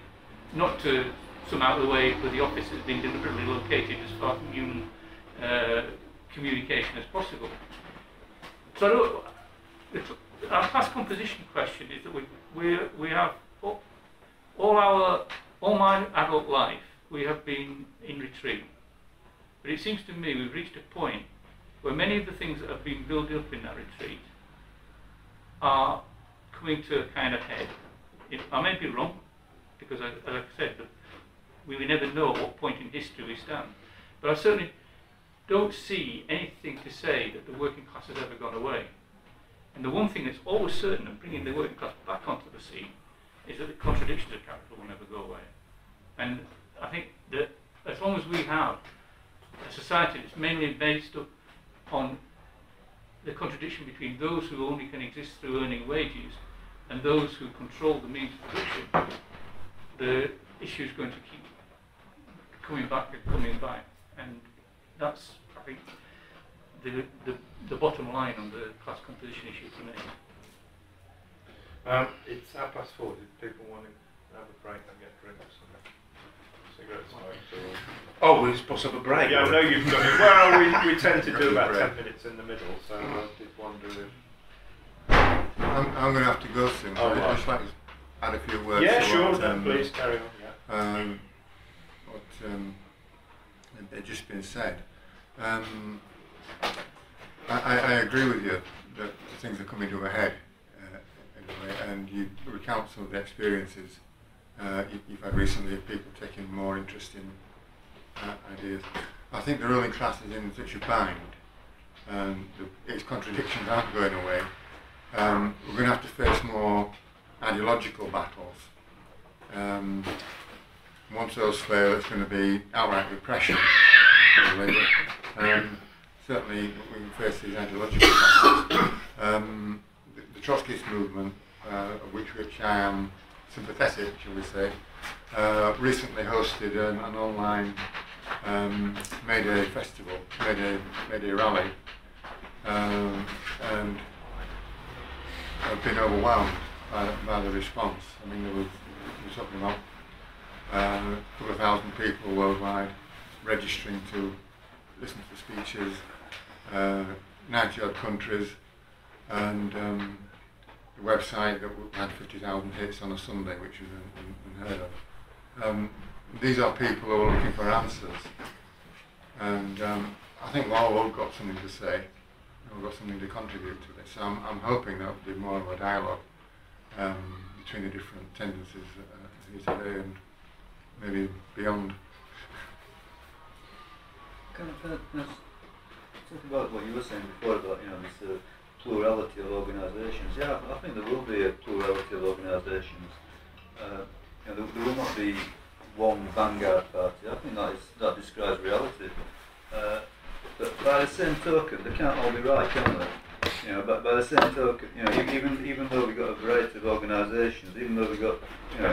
[SPEAKER 10] not to some out of the way where the office has been deliberately located as far from human communication as possible. So our class composition question is that we have all my adult life we have been in retreat. But it seems to me we've reached a point where many of the things that have been built up in that retreat are coming to a kind of head. I may be wrong, because as I said, we will never know at what point in history we stand. But I certainly don't see anything to say that the working class has ever gone away. And the one thing that's always certain of bringing the working class back onto the scene is that the contradictions of capital will never go away. And I think that as long as we have a society that's mainly based on the contradiction between those who only can exist through earning wages and those who control the means of production, the issue is going to keep coming back and coming back. And that's, I think, the bottom line on the class composition issue for me.
[SPEAKER 3] It's 4:30. Did people want to have a break and get drinks? Cigarette smokes or...
[SPEAKER 1] Oh, we're supposed to have a break.
[SPEAKER 3] Yeah, I know you've got it. Well, we tend to do about 10 minutes in the middle, so I did wonder if...
[SPEAKER 4] I'm going to have to go soon.
[SPEAKER 3] Oh,
[SPEAKER 4] I'd
[SPEAKER 3] right.
[SPEAKER 4] just like to add a few words.
[SPEAKER 3] Yeah,
[SPEAKER 4] to
[SPEAKER 3] sure,
[SPEAKER 4] what,
[SPEAKER 3] then please carry on. Yeah.
[SPEAKER 4] What had just been said. I agree with you that things are coming to a head anyway, and you recount some of the experiences you've had recently of people taking more interest in ideas. I think the ruling class is in such a bind, its contradictions aren't going away. We're going to have to face more ideological battles. Once those fail, it's going to be outright repression. Really. Certainly, we can face these ideological battles. The Trotskyist movement, of which I am sympathetic, shall we say, recently hosted an online May Day festival, May Day rally, and I've been overwhelmed by the response. I mean, we're talking about a couple of thousand people worldwide registering to listen to speeches, 90 odd countries, and the website that had 50,000 hits on a Sunday, which is unheard of. These are people who are looking for answers, and I think we've all got something to say, we've got something to contribute to this. So I'm hoping that will be more of a dialogue between the different tendencies here today and maybe beyond.
[SPEAKER 6] Can I talk about what you were saying before about this plurality of organisations? Yeah, I think there will be a plurality of organisations. There will not be one vanguard party. I think that describes reality. But by the same token, they can't all be right, can they? But by the same token, even though we've got a variety of organisations, even though we've got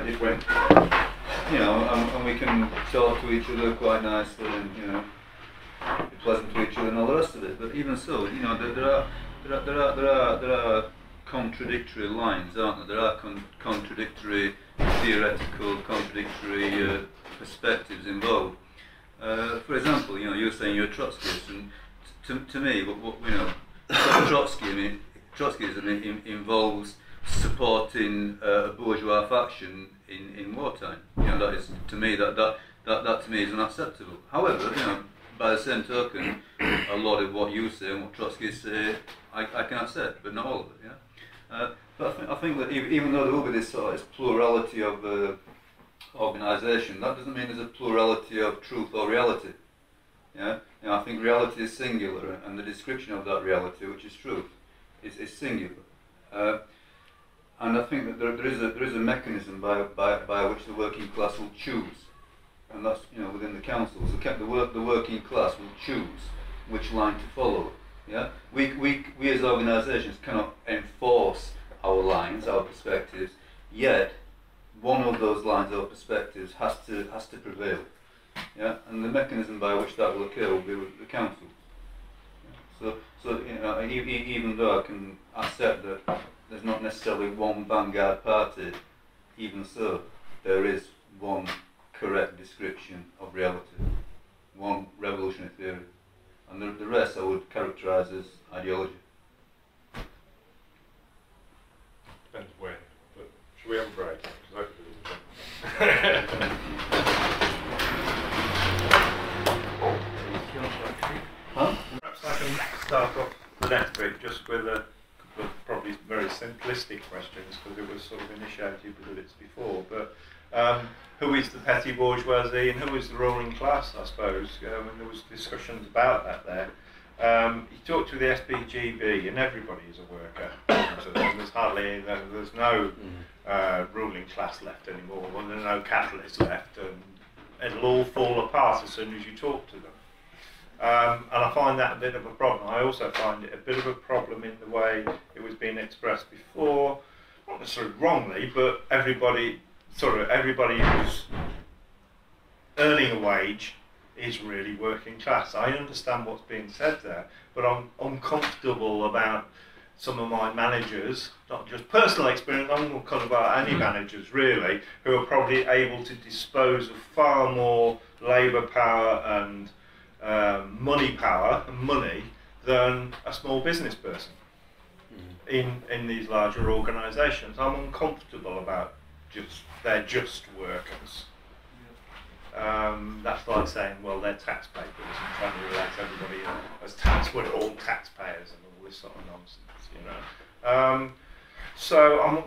[SPEAKER 6] different, and we can talk to each other quite nicely and be pleasant to each other and all the rest of it. But even so, there are contradictory lines, aren't there? There are contradictory theoretical, contradictory perspectives involved. For example, you're saying you're a Trotskyist, and to me, Trotskyism involves supporting a bourgeois faction in wartime. That is to me that to me is unacceptable. However, by the same token, a lot of what you say and what Trotskyists say, I can accept, but not all of it. But I think that even though there will be this sort of plurality of organisation, that doesn't mean there's a plurality of truth or reality. I think reality is singular, and the description of that reality, which is truth, is singular. And I think that there is a mechanism by which the working class will choose, and that's within the councils. The working class will choose which line to follow. We as organisations cannot enforce our lines, our perspectives. Yet one of those lines or perspectives has to prevail. And the mechanism by which that will occur will be with the council. So even though I can accept that there's not necessarily one vanguard party, even so, there is one correct description of reality, one revolutionary theory, and the rest I would characterise as ideology.
[SPEAKER 3] Depends when, but should we have a break? 'Cause hopefully Perhaps I can start off the next bit just with a couple of probably very simplistic questions, because it was sort of initiated with the bits before. But Who is the petty bourgeoisie and who is the ruling class, I suppose, and there was discussions about that there. He talked to the SPGB, and everybody is a worker. So there's hardly, there's no ruling class left anymore, and there's no capitalists left, and it'll all fall apart as soon as you talk to them. And I find that a bit of a problem. I also find it a bit of a problem in the way it was being expressed before, not necessarily wrongly, but everybody who's earning a wage is really working class. I understand what's being said there, but I'm uncomfortable about some of my managers, not just personal experience, I'm uncomfortable about any managers really, who are probably able to dispose of far more labour power and money power and money than a small business person in these larger organisations. I'm uncomfortable about they're just workers. That's like saying, well, they're taxpayers and trying to relate everybody as we're all taxpayers and all this sort of nonsense, you know. So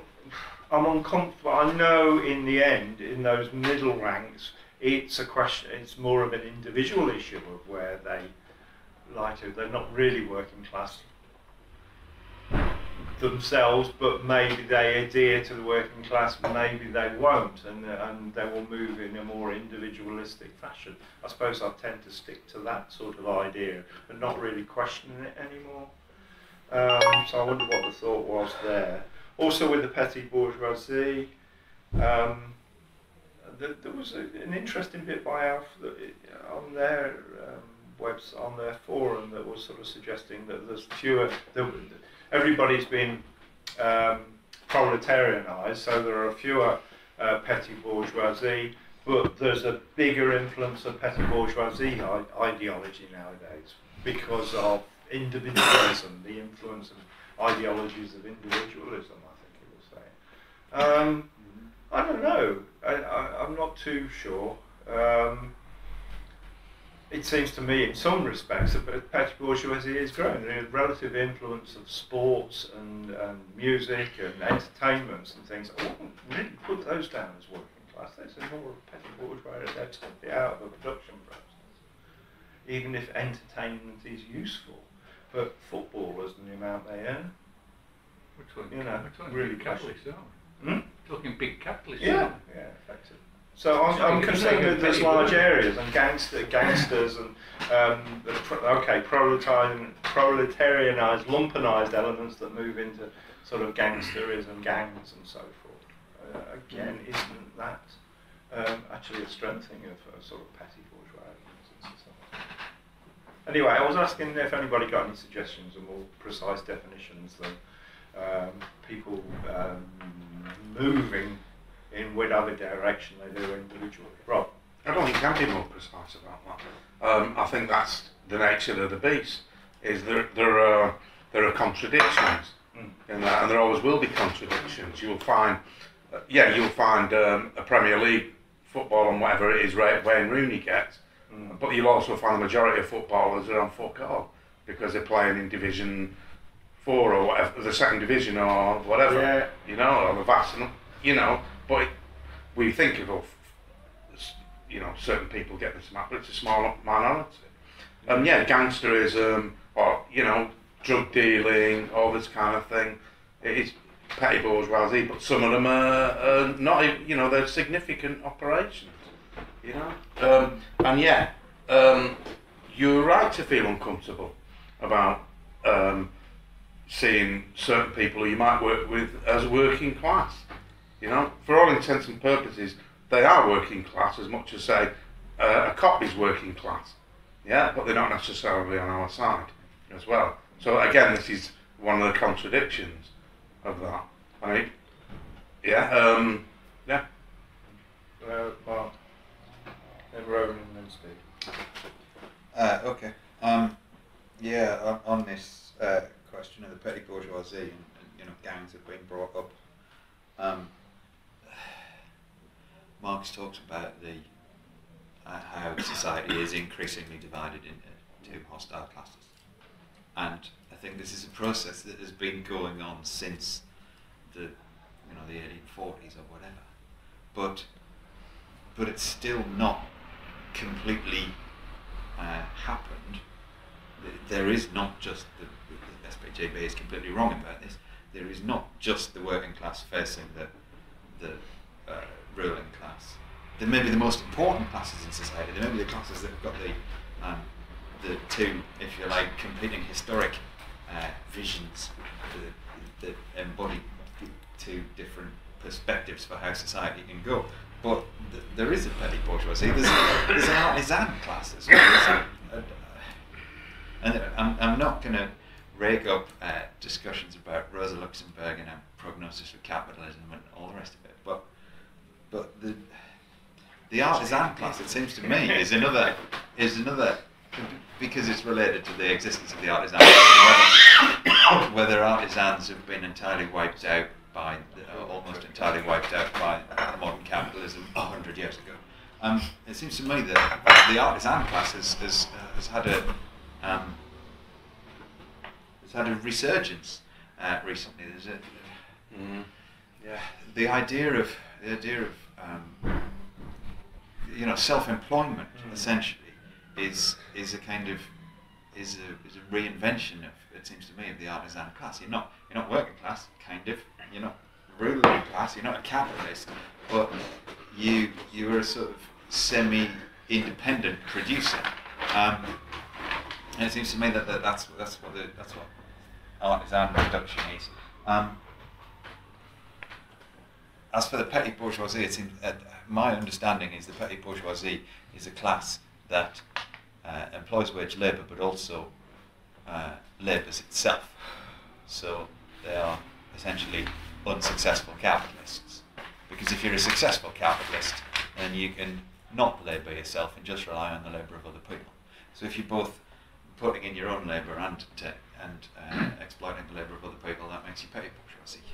[SPEAKER 3] I'm uncomfortable. I know in the end, in those middle ranks, it's a question. It's more of an individual issue of where they like to. They're not really working class themselves, but maybe they adhere to the working class, maybe they won't, and they will move in a more individualistic fashion. I suppose I tend to stick to that sort of idea and not really questioning it anymore. So I wonder what the thought was there. Also with the petty bourgeoisie, there was an interesting bit by Alf on their website, on their forum, that was sort of suggesting that there's fewer. Everybody's been proletarianised, so there are fewer petty bourgeoisie, but there's a bigger influence of petty bourgeoisie ideology nowadays because of individualism, the influence of ideologies of individualism, I think it was saying. I don't know, I'm not too sure. It seems to me, in some respects, that petty bourgeoisie is growing. The relative influence of sports and music and entertainments and things, I wouldn't really put those down as working class. There's more of petty bourgeoisie. They're totally out of the production process. Even if entertainment is useful, but footballers and the amount they earn,
[SPEAKER 10] we're talking,
[SPEAKER 3] you know,
[SPEAKER 10] we're talking
[SPEAKER 3] really
[SPEAKER 10] big capitalists, aren't we?
[SPEAKER 3] Hmm?
[SPEAKER 10] Talking big capitalists.
[SPEAKER 3] Yeah, yeah, effectively. So I'm concerned with those large areas and gangsters and proletarianised, lumpenised elements that move into sort of gangsterism, gangs and so forth. Again, isn't that actually a strengthening of sort of petty bourgeoisie in society? Anyway, I was asking if anybody got any suggestions or more precise definitions than people moving in whatever direction they do individually. Rob?
[SPEAKER 1] I don't think you can be more precise about that. I think that's the nature of the beast, is there are contradictions in that, and there always will be contradictions. You'll find, a Premier League football and whatever it is Wayne Rooney gets, but you'll also find the majority of footballers are on fuck all because they're playing in Division 4 or whatever, the second division or whatever, you know, or the vast, you know. But we think of, you know, certain people get this map, but it's a small minority. Gangsterism, or, you know, drug dealing, all this kind of thing. It is petty bourgeoisie, but some of them are not, you know, they're significant operations, you know. You're right to feel uncomfortable about seeing certain people who you might work with as working class. You know, for all intents and purposes, they are working class as much as, say, a cop is working class. Yeah, but they're not necessarily on our side as well. So again, this is one of the contradictions of that. I mean,
[SPEAKER 3] Mark, then Rowan, and then Steve.
[SPEAKER 8] Okay. On this question of the petty bourgeoisie and you know, gangs have been brought up. Marx talks about how society is increasingly divided into two hostile classes, and I think this is a process that has been going on since the early 40s or whatever. But but it's still not completely happened. There is not just the SPJB is completely wrong about this. There is not just the working class facing the ruling class. There may be the most important classes in society. There may be the classes that have got the two, if you like, competing historic visions that embody two different perspectives for how society can go. But there is a petty bourgeoisie. There's an artisan class as well. And I'm not going to rake up discussions about Rosa Luxemburg and her prognosis for capitalism and all the rest of it. But the artisan class, it seems to me, is another because it's related to the existence of the artisan class, whether artisans have been entirely wiped out by almost entirely wiped out by modern capitalism 100 years ago. It seems to me that the artisan class has had a resurgence recently. There's the idea of self-employment essentially is a kind of is a reinvention of, it seems to me, of the artisan class. You're not working class, kind of. You're not ruling class. You're not a capitalist, but you're a sort of semi-independent producer. And it seems to me that's what artisan production is. As for the petty bourgeoisie, it seems, my understanding is the petty bourgeoisie is a class that employs wage labour, but also labours itself. So they are essentially unsuccessful capitalists. Because if you're a successful capitalist, then you can not labour yourself and just rely on the labour of other people. So if you're both putting in your own labour and exploiting the labour of other people, that makes you petty bourgeoisie.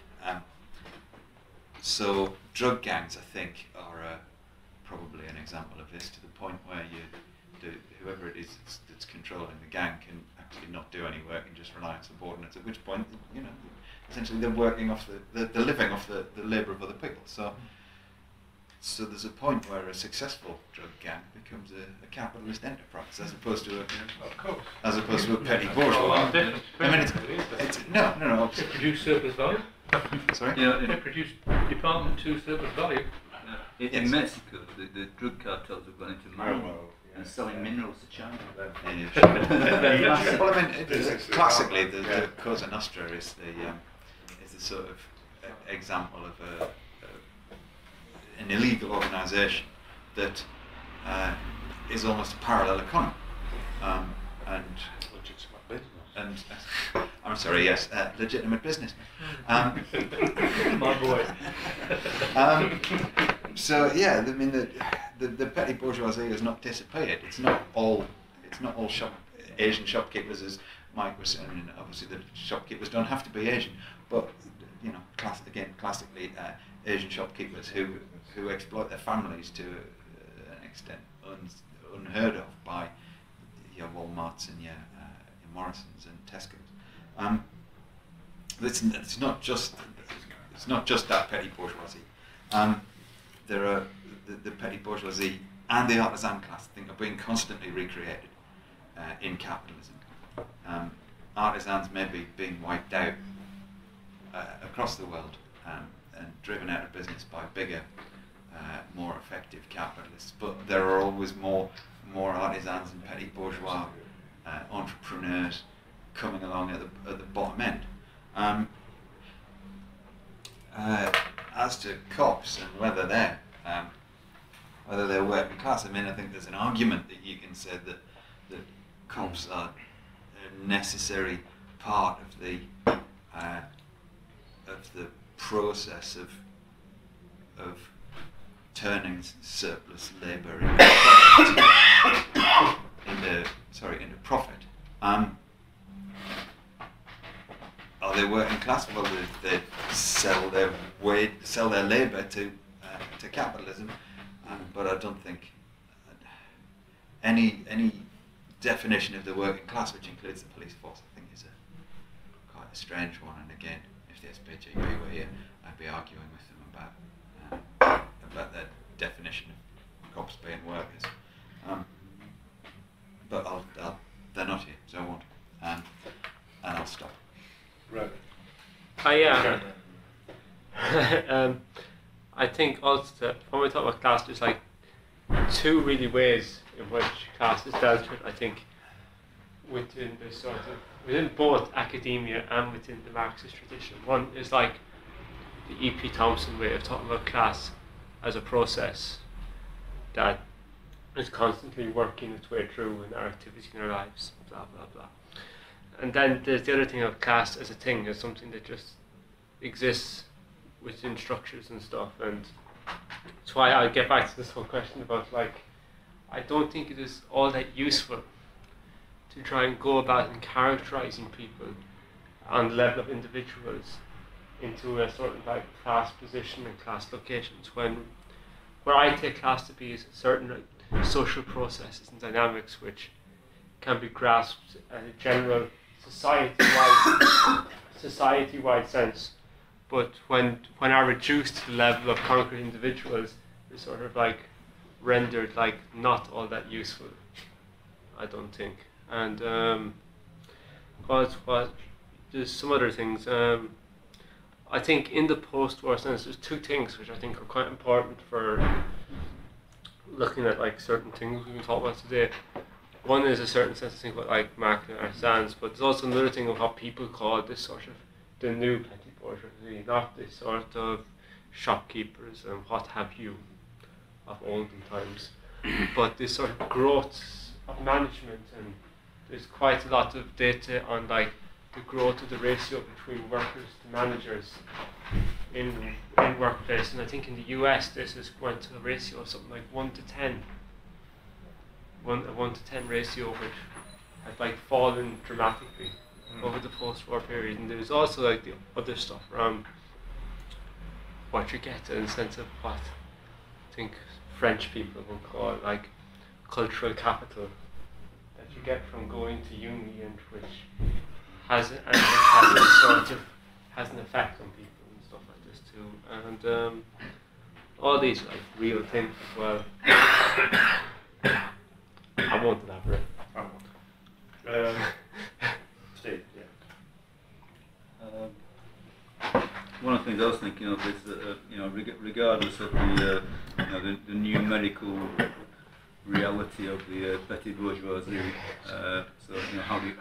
[SPEAKER 8] So drug gangs, I think, are probably an example of this, to the point where whoever it is that's controlling the gang can actually not do any work and just rely on subordinates, at which point, essentially they're working off they're living off the labour of other people. So there's a point where a successful drug gang becomes a capitalist enterprise, as opposed to a petty bourgeois. I mean, it's no.
[SPEAKER 10] They produce surplus value.
[SPEAKER 8] Sorry?
[SPEAKER 10] They produce Department 2 surplus value.
[SPEAKER 6] In Mexico, the drug cartels have gone into mining and selling minerals to China.
[SPEAKER 8] Well, I mean, classically, the Cosa Nostra is the sort of example of an illegal organisation that is almost a parallel economy, and I'm sorry, yes, legitimate business.
[SPEAKER 2] My boy.
[SPEAKER 8] So yeah, I mean the petty bourgeoisie has not disappeared. It's not all Asian shopkeepers, as Mike was saying. And obviously, the shopkeepers don't have to be Asian, but classically, Asian shopkeepers who exploit their families to an extent unheard of by your Walmarts and your Morrisons and Tesco's. It's not just that petty bourgeoisie. There are the petty bourgeoisie and the artisan class, I think, are being constantly recreated in capitalism. Artisans may be being wiped out across the world and driven out of business by bigger, more effective capitalists, but there are always more artisans and petty bourgeois entrepreneurs coming along at the bottom end. As to cops and whether they're working class, I mean, I think there's an argument that you can say that cops are a necessary part of the process of turning surplus labour into profit. Are they working class? Well, they sell their labour to capitalism, but I don't think any definition of the working class, which includes the police force, I think is quite a strange one. And again, if the SPJB were here, I'd be arguing with them about their definition cops being workers. But they're not here, so I won't. And I'll stop.
[SPEAKER 3] Right.
[SPEAKER 5] I think also that when we talk about class, there's like two really ways in which class is dealt with, I think, within the sort of, within both academia and within the Marxist tradition. One is like the E.P. Thompson way of talking about class as a process that is constantly working its way through in our activity in our lives, blah blah blah. And then there's the other thing of class as a thing, as something that just exists within structures and stuff. And that's why I get back to this whole question about, like, I don't think it is all that useful to try and go about and characterizing people on the level of individuals into a sort of like class position and class locations, when where I take class to be is certain like social processes and dynamics which can be grasped at a general society-wide sense, but when are reduced to the level of concrete individuals, they're sort of like rendered like not all that useful, I don't think. And there's some other things. I think in the post-war sense, there's two things which I think are quite important for looking at like certain things we can talk about today. One is a certain sense of think about like market and artisans, but there's also another thing of what people call this sort of the new petty bourgeoisie, not this sort of shopkeepers and what have you of olden times, but this sort of growth of management. And there's quite a lot of data on like the growth of the ratio between workers to managers in workplace, and I think in the US this has went to a ratio of something like 1 to 10. A 1 to 10 ratio, which had like fallen dramatically over the post-war period. And there's also like the other stuff around what you get in the sense of what I think French people will call like cultural capital that you get from going to uni, and which has an effect on people and stuff like this too. And all these are like real things as well. I won't elaborate.
[SPEAKER 3] Steve,
[SPEAKER 6] One of the things I was thinking of is that regardless of the the numerical reality of the petty bourgeoisie, so how do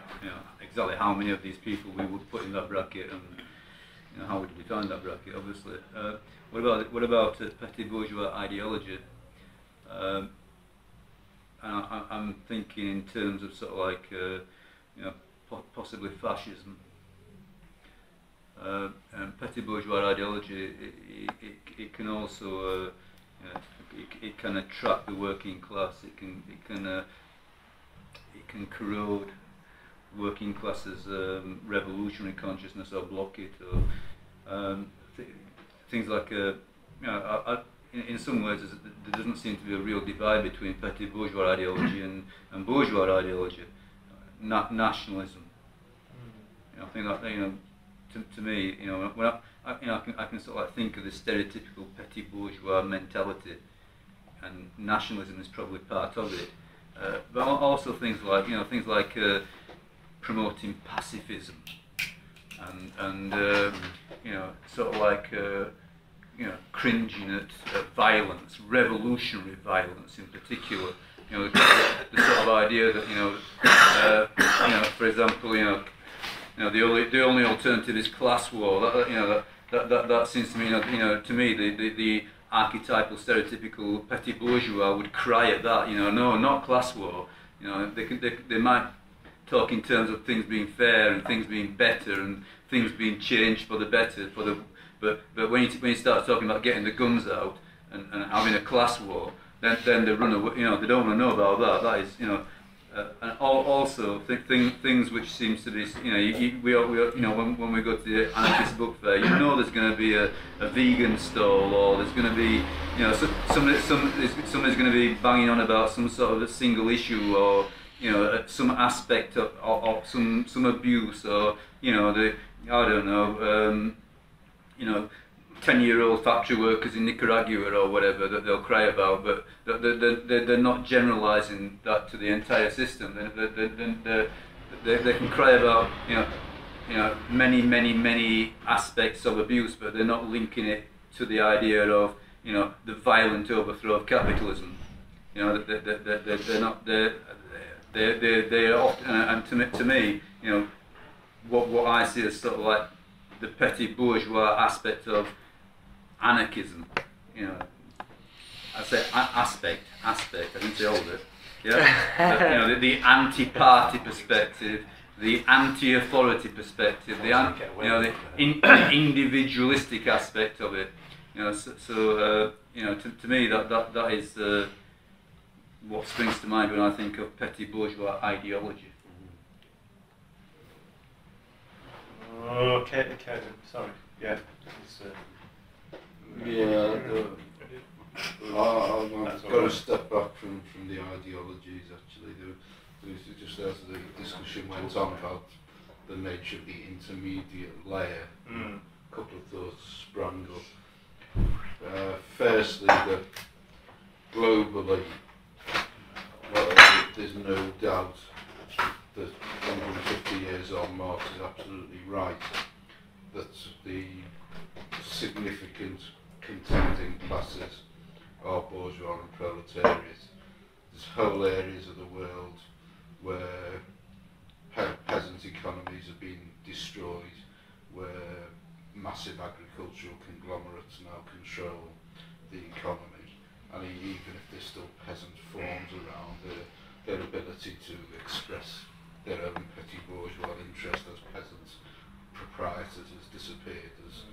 [SPEAKER 6] exactly how many of these people we would put in that bracket, and how would you define that bracket? Obviously, what about petty bourgeois ideology? And I'm thinking in terms of sort of like possibly fascism. And petty bourgeois ideology, it can also it can attract the working class. It can corrode working classes' revolutionary consciousness, or block it, or things like in some ways, there doesn't seem to be a real divide between petty bourgeois ideology and bourgeois ideology, nationalism. I think that to me, when I can sort of like think of the stereotypical petty bourgeois mentality, and nationalism is probably part of it. But also things like promoting pacifism, and sort of like cringing at violence, revolutionary violence in particular. The sort of idea that for example, the only alternative is class war. That seems to me, to me the archetypal, stereotypical petty bourgeois would cry at that. No, not class war. They might talk in terms of things being fair and things being better and things being changed for the better, But when you start talking about getting the guns out and having a class war, then they run away. They don't want to know about that. That is, and also things which seems to be, when we go to the anarchist book fair, there's going to be a vegan stall, or there's going to be, somebody's going to be banging on about some sort of a single issue, or some aspect of some abuse, or I don't know. 10-year-old factory workers in Nicaragua or whatever that they'll cry about, but they're not generalising that to the entire system. They can cry about many aspects of abuse, but they're not linking it to the idea of the violent overthrow of capitalism. They're not. They're often, and to me, what I see as sort of like the petty bourgeois aspect of anarchism. I say aspect. I didn't say all of it. Yeah. The anti-party perspective, the anti-authority perspective, the individualistic aspect of it. To me that is what springs to mind when I think of petty bourgeois ideology.
[SPEAKER 3] Okay, sorry. Yeah.
[SPEAKER 7] I've got to step back from the ideologies actually. Just as the discussion went on about the nature of the intermediate layer, a couple of thoughts sprang up. Firstly, that globally, there's no doubt that 150 years on Marx is absolutely right, that the significant contending classes are bourgeois and proletariat. There's whole areas of the world where peasant economies have been destroyed, where massive agricultural conglomerates now control the economy, and even if there's still peasant forms around, their ability to express their own petty bourgeois interest as peasants, proprietors, has disappeared as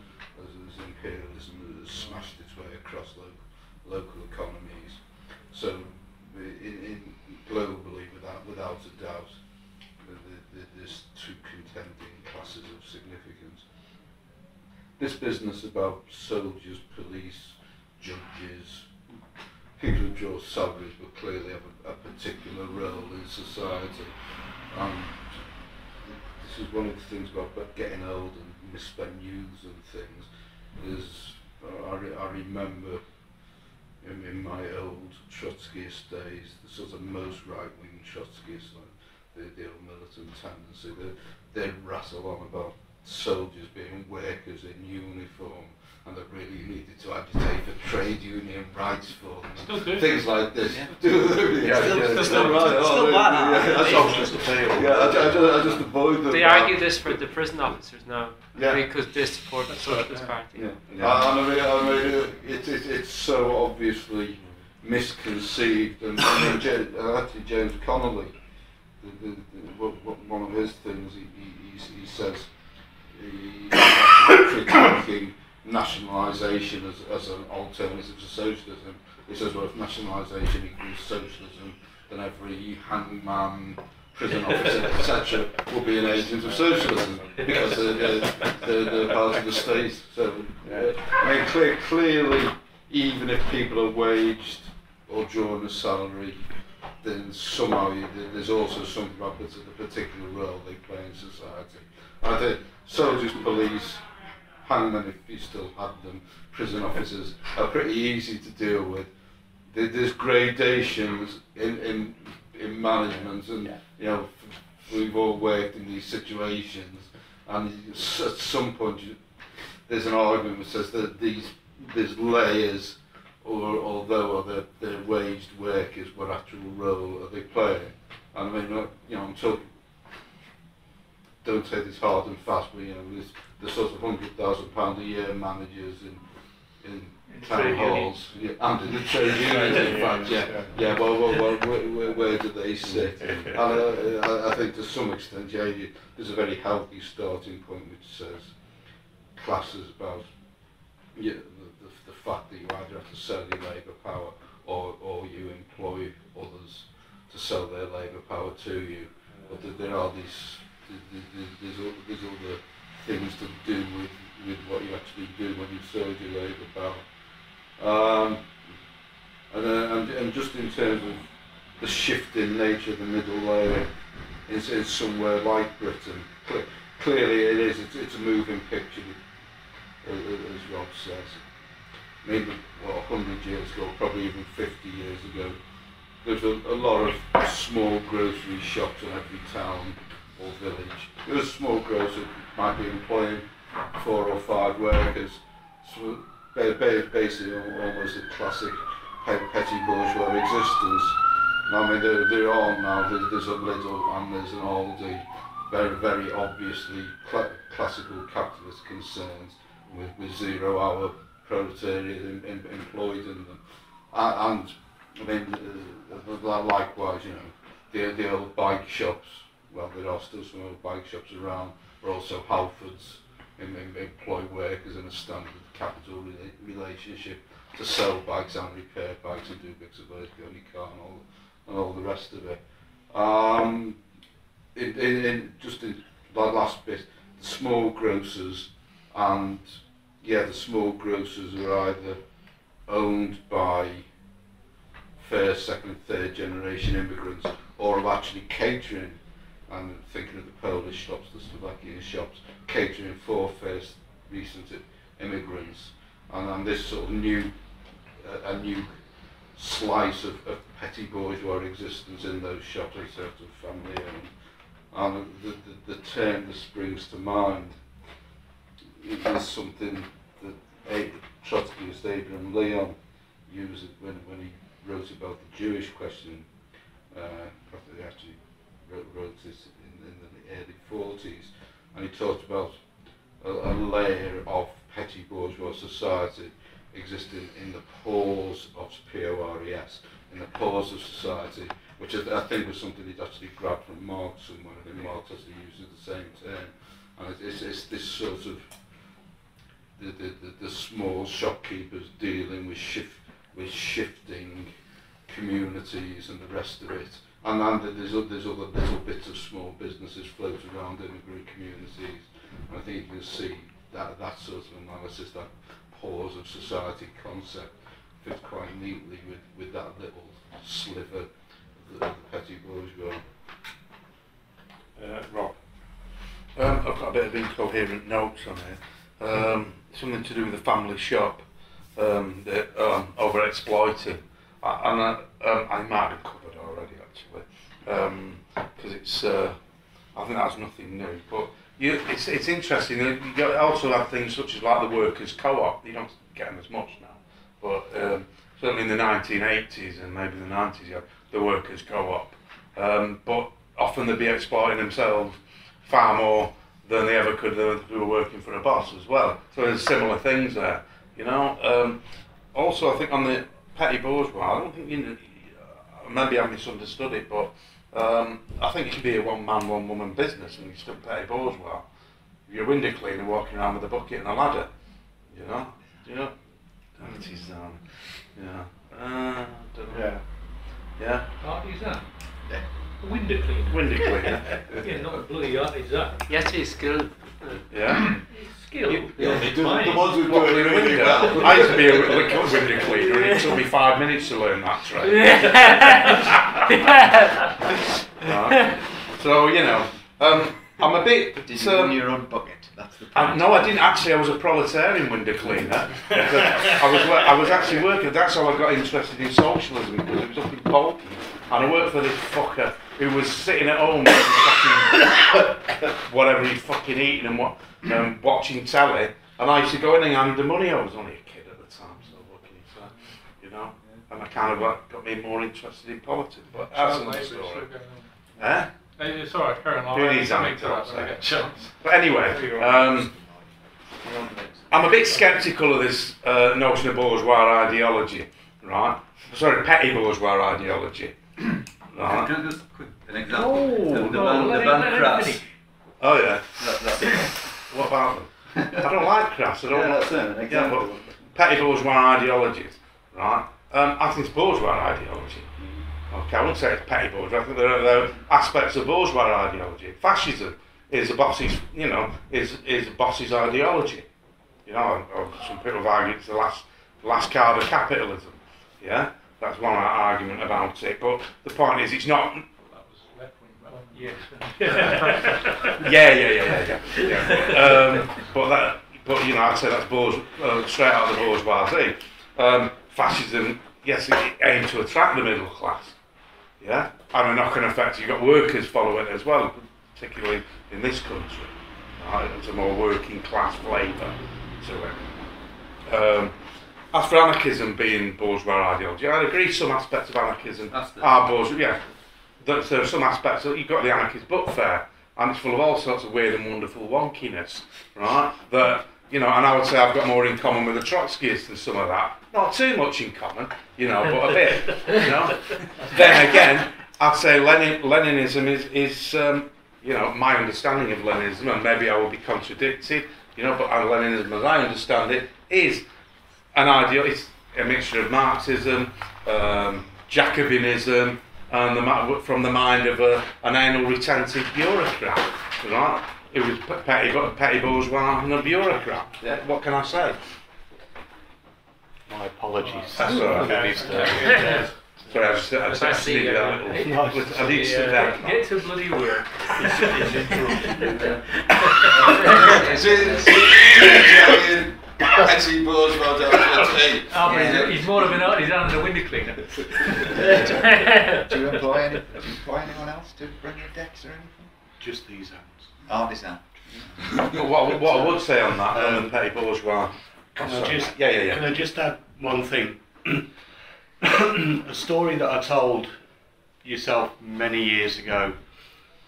[SPEAKER 7] imperialism has smashed its way across local economies. So, globally, without a doubt, there's two contending classes of significance. This business about soldiers, police, judges, people who draw salaries but clearly have a particular role in society. This is one of the things about getting old and misspent youths and things. I remember in my old Trotskyist days, the sort of most right-wing Trotskyists, like the old militant tendency, they'd rattle on about soldiers being workers in uniform, and that really needed to agitate for trade union rights for them.
[SPEAKER 2] Still do.
[SPEAKER 7] Things like this.
[SPEAKER 8] Yeah.
[SPEAKER 7] Still right.
[SPEAKER 8] Still like that.
[SPEAKER 7] Yeah, that's just appeal. Yeah, I just avoid them.
[SPEAKER 5] They argue this for the prison officers now,
[SPEAKER 7] Yeah.
[SPEAKER 5] because they support the Socialist Party.
[SPEAKER 7] Yeah. I mean, it's so obviously misconceived, and actually James Connolly, one of his things, he says, he's critiquing nationalisation as an alternative to socialism. He says, well, if nationalisation equals socialism, then every hangman, prison officer, etc., will be an agent of socialism because they're part of the state. So, I mean, clearly, even if people are waged or drawn a salary, then somehow there's also something about the particular role they play in society. I think soldiers, police, hangmen, if you still had them, prison officers, are pretty easy to deal with. There's gradations in management, and we've all worked in these situations, and at some point there's an argument that says that there's layers, although they're waged workers, what actual role are they playing? And I mean, I'm talking, don't say this hard and fast, but the sort of £100,000 a year managers in town halls, and in the trade unions, in fact, well, where do they sit? And I think to some extent, there's a very healthy starting point which says classes about the fact that you either have to sell your labour power or you employ others to sell their labour power to you. But there are there's other things to do with what you actually do when you sell your labour power. And just in terms of the shifting nature of the middle layer in somewhere like Britain, clearly it's a moving picture. as Rob says. Maybe 100 years ago, probably even 50 years ago, there's a lot of small grocery shops in every town or village. There was a small grocer might be employing 4 or 5 workers, so basically almost a classic petty bourgeois existence. I mean, there are now, there's a Lidl and there's an Aldi, very, very obviously classical capitalist concerns with 0-hour proletariat employed in them. And I mean, likewise, you know, the old bike shops, well, there are still some old bike shops around, but also Halfords employ workers in a standard capital relationship to sell bikes and repair bikes and do bits of work on your car and all the rest of it. Just in the last bit, the small grocers, and yeah, the small grocers are either owned by first, second, third generation immigrants, or are actually catering. I'm thinking of the Polish shops, the Slovakian shops, catering for first recent immigrants, and this sort of new slice of petty bourgeois existence in those shops, are sort of family owned. And the term that springs to mind is something that Trotskyist Abraham Leon used when he wrote about the Jewish question. He actually wrote this in the early 40s, and he talked about a layer of petty bourgeois society existing in the pores of PORES, in the pores of society, which I think was something he'd actually grabbed from Marx somewhere. I think Marx actually uses the same term, and it's this sort of the small shopkeepers dealing with shifting communities and the rest of it. And there's other little bits of small businesses float around immigrant communities. And I think you can see that sort of analysis, that pores of society concept, fits quite neatly with that little sliver of the petty bourgeois.
[SPEAKER 1] Rob? I've got a bit of incoherent notes on here. Something to do with the family shop, over-exploiting. And I might have covered already, actually, because it's, I think that's nothing new. But it's interesting. You also have things such as like the workers' co-op. You don't get them as much now, but certainly in the 1980s and maybe the 90s, you had the workers' co-op. But often they'd be exploiting themselves far more than they ever could who were working for a boss as well. So there's similar things there, you know. Also, I think on the petty bourgeois, I don't think maybe I misunderstood it, but I think it should be a one-man, one-woman business, and you're still petty bourgeois. You're a window cleaner walking around with a bucket and a ladder, you know. Do you know? That is, yeah. Don't know.
[SPEAKER 3] Yeah.
[SPEAKER 1] Yeah.
[SPEAKER 10] What is that?
[SPEAKER 8] Yeah.
[SPEAKER 10] A window cleaner.
[SPEAKER 1] Window cleaner.
[SPEAKER 10] Yeah, not a bloody art is that.
[SPEAKER 5] Yes, he's skilled.
[SPEAKER 1] Yeah.
[SPEAKER 10] Skill.
[SPEAKER 7] Yeah,
[SPEAKER 10] It's
[SPEAKER 7] the
[SPEAKER 10] fine.
[SPEAKER 7] ones who do
[SPEAKER 1] What,
[SPEAKER 7] it
[SPEAKER 1] clean a
[SPEAKER 7] really
[SPEAKER 1] window?
[SPEAKER 7] well.
[SPEAKER 1] I used to be a window cleaner, and it took me 5 minutes to learn that trade. Right. So, you know, I'm a bit...
[SPEAKER 8] Did you own your own bucket? That's the point.
[SPEAKER 1] No, I didn't actually. I was a proletarian window cleaner. I was actually working. That's how I got interested in socialism, because it was up in Bolton, and I worked for this fucker who was sitting at home fucking whatever he'd fucking eating and watching telly. And I used to go in and hand the money. I was only a kid at the time, so lucky, so, you know. And I kind of got me more interested in politics. But that's another story. Eh?
[SPEAKER 2] It's alright, Karen. I'll
[SPEAKER 1] Who
[SPEAKER 2] add
[SPEAKER 1] needs
[SPEAKER 2] something to that
[SPEAKER 1] anecdotes,
[SPEAKER 2] when I get a chance.
[SPEAKER 1] But anyway, I'm a bit sceptical of this notion of bourgeois ideology, right? Sorry, petty bourgeois ideology, right?
[SPEAKER 6] Can I just quick an example?
[SPEAKER 1] Oh,
[SPEAKER 6] the band Crass.
[SPEAKER 1] Oh yeah.
[SPEAKER 6] That's it.
[SPEAKER 1] What about them? I don't like Crass. I don't.
[SPEAKER 6] Yeah, that's it, an
[SPEAKER 1] Yeah,
[SPEAKER 6] example.
[SPEAKER 1] but petty bourgeois ideologies, right? I think it's bourgeois ideology. Okay, I wouldn't say it's petty bourgeois. I think there are aspects of bourgeois ideology. Fascism is a boss's, you know, is a boss's ideology. You know, some people have argued it's the last card of capitalism. Yeah, that's one argument about it. But the point is, it's not.
[SPEAKER 10] That was left wing, right? Yes.
[SPEAKER 1] Yeah. But but you know, I'd say that's straight out of the bourgeoisie. Fascism, yes, it aimed to attract the middle class, yeah, and a knock-on effect. You've got workers follow it as well, particularly in this country. Right? It's a more working class flavour to it. As for anarchism being bourgeois ideology, I agree some aspects of anarchism are bourgeois. Yeah, there are some aspects. You've got the anarchist book fair, and it's full of all sorts of weird and wonderful wonkiness, right? That, you know, and I would say I've got more in common with the Trotskyists than some of that. Not too much in common, you know, but a bit. You know. Then again, I'd say Leninism is you know, my understanding of Leninism, and maybe I will be contradicted, you know, but Leninism, as I understand it, is an ideal. It's a mixture of Marxism, Jacobinism, and from the mind of an anal retentive bureaucrat, right? It was petty bourgeois and a bureaucrat. Yeah. What can I say?
[SPEAKER 3] My apologies.
[SPEAKER 1] That's all right. Sorry, I just needed that little. I need to sit down.
[SPEAKER 10] Get to bloody work. He's more of an artisan than a window cleaner.
[SPEAKER 8] Do you employ anyone else to bring in decks or anything?
[SPEAKER 3] Just these hands.
[SPEAKER 8] Artisan.
[SPEAKER 1] What I would say on that, on the petty bourgeois.
[SPEAKER 3] Can I just add one thing? A story that I told yourself many years ago.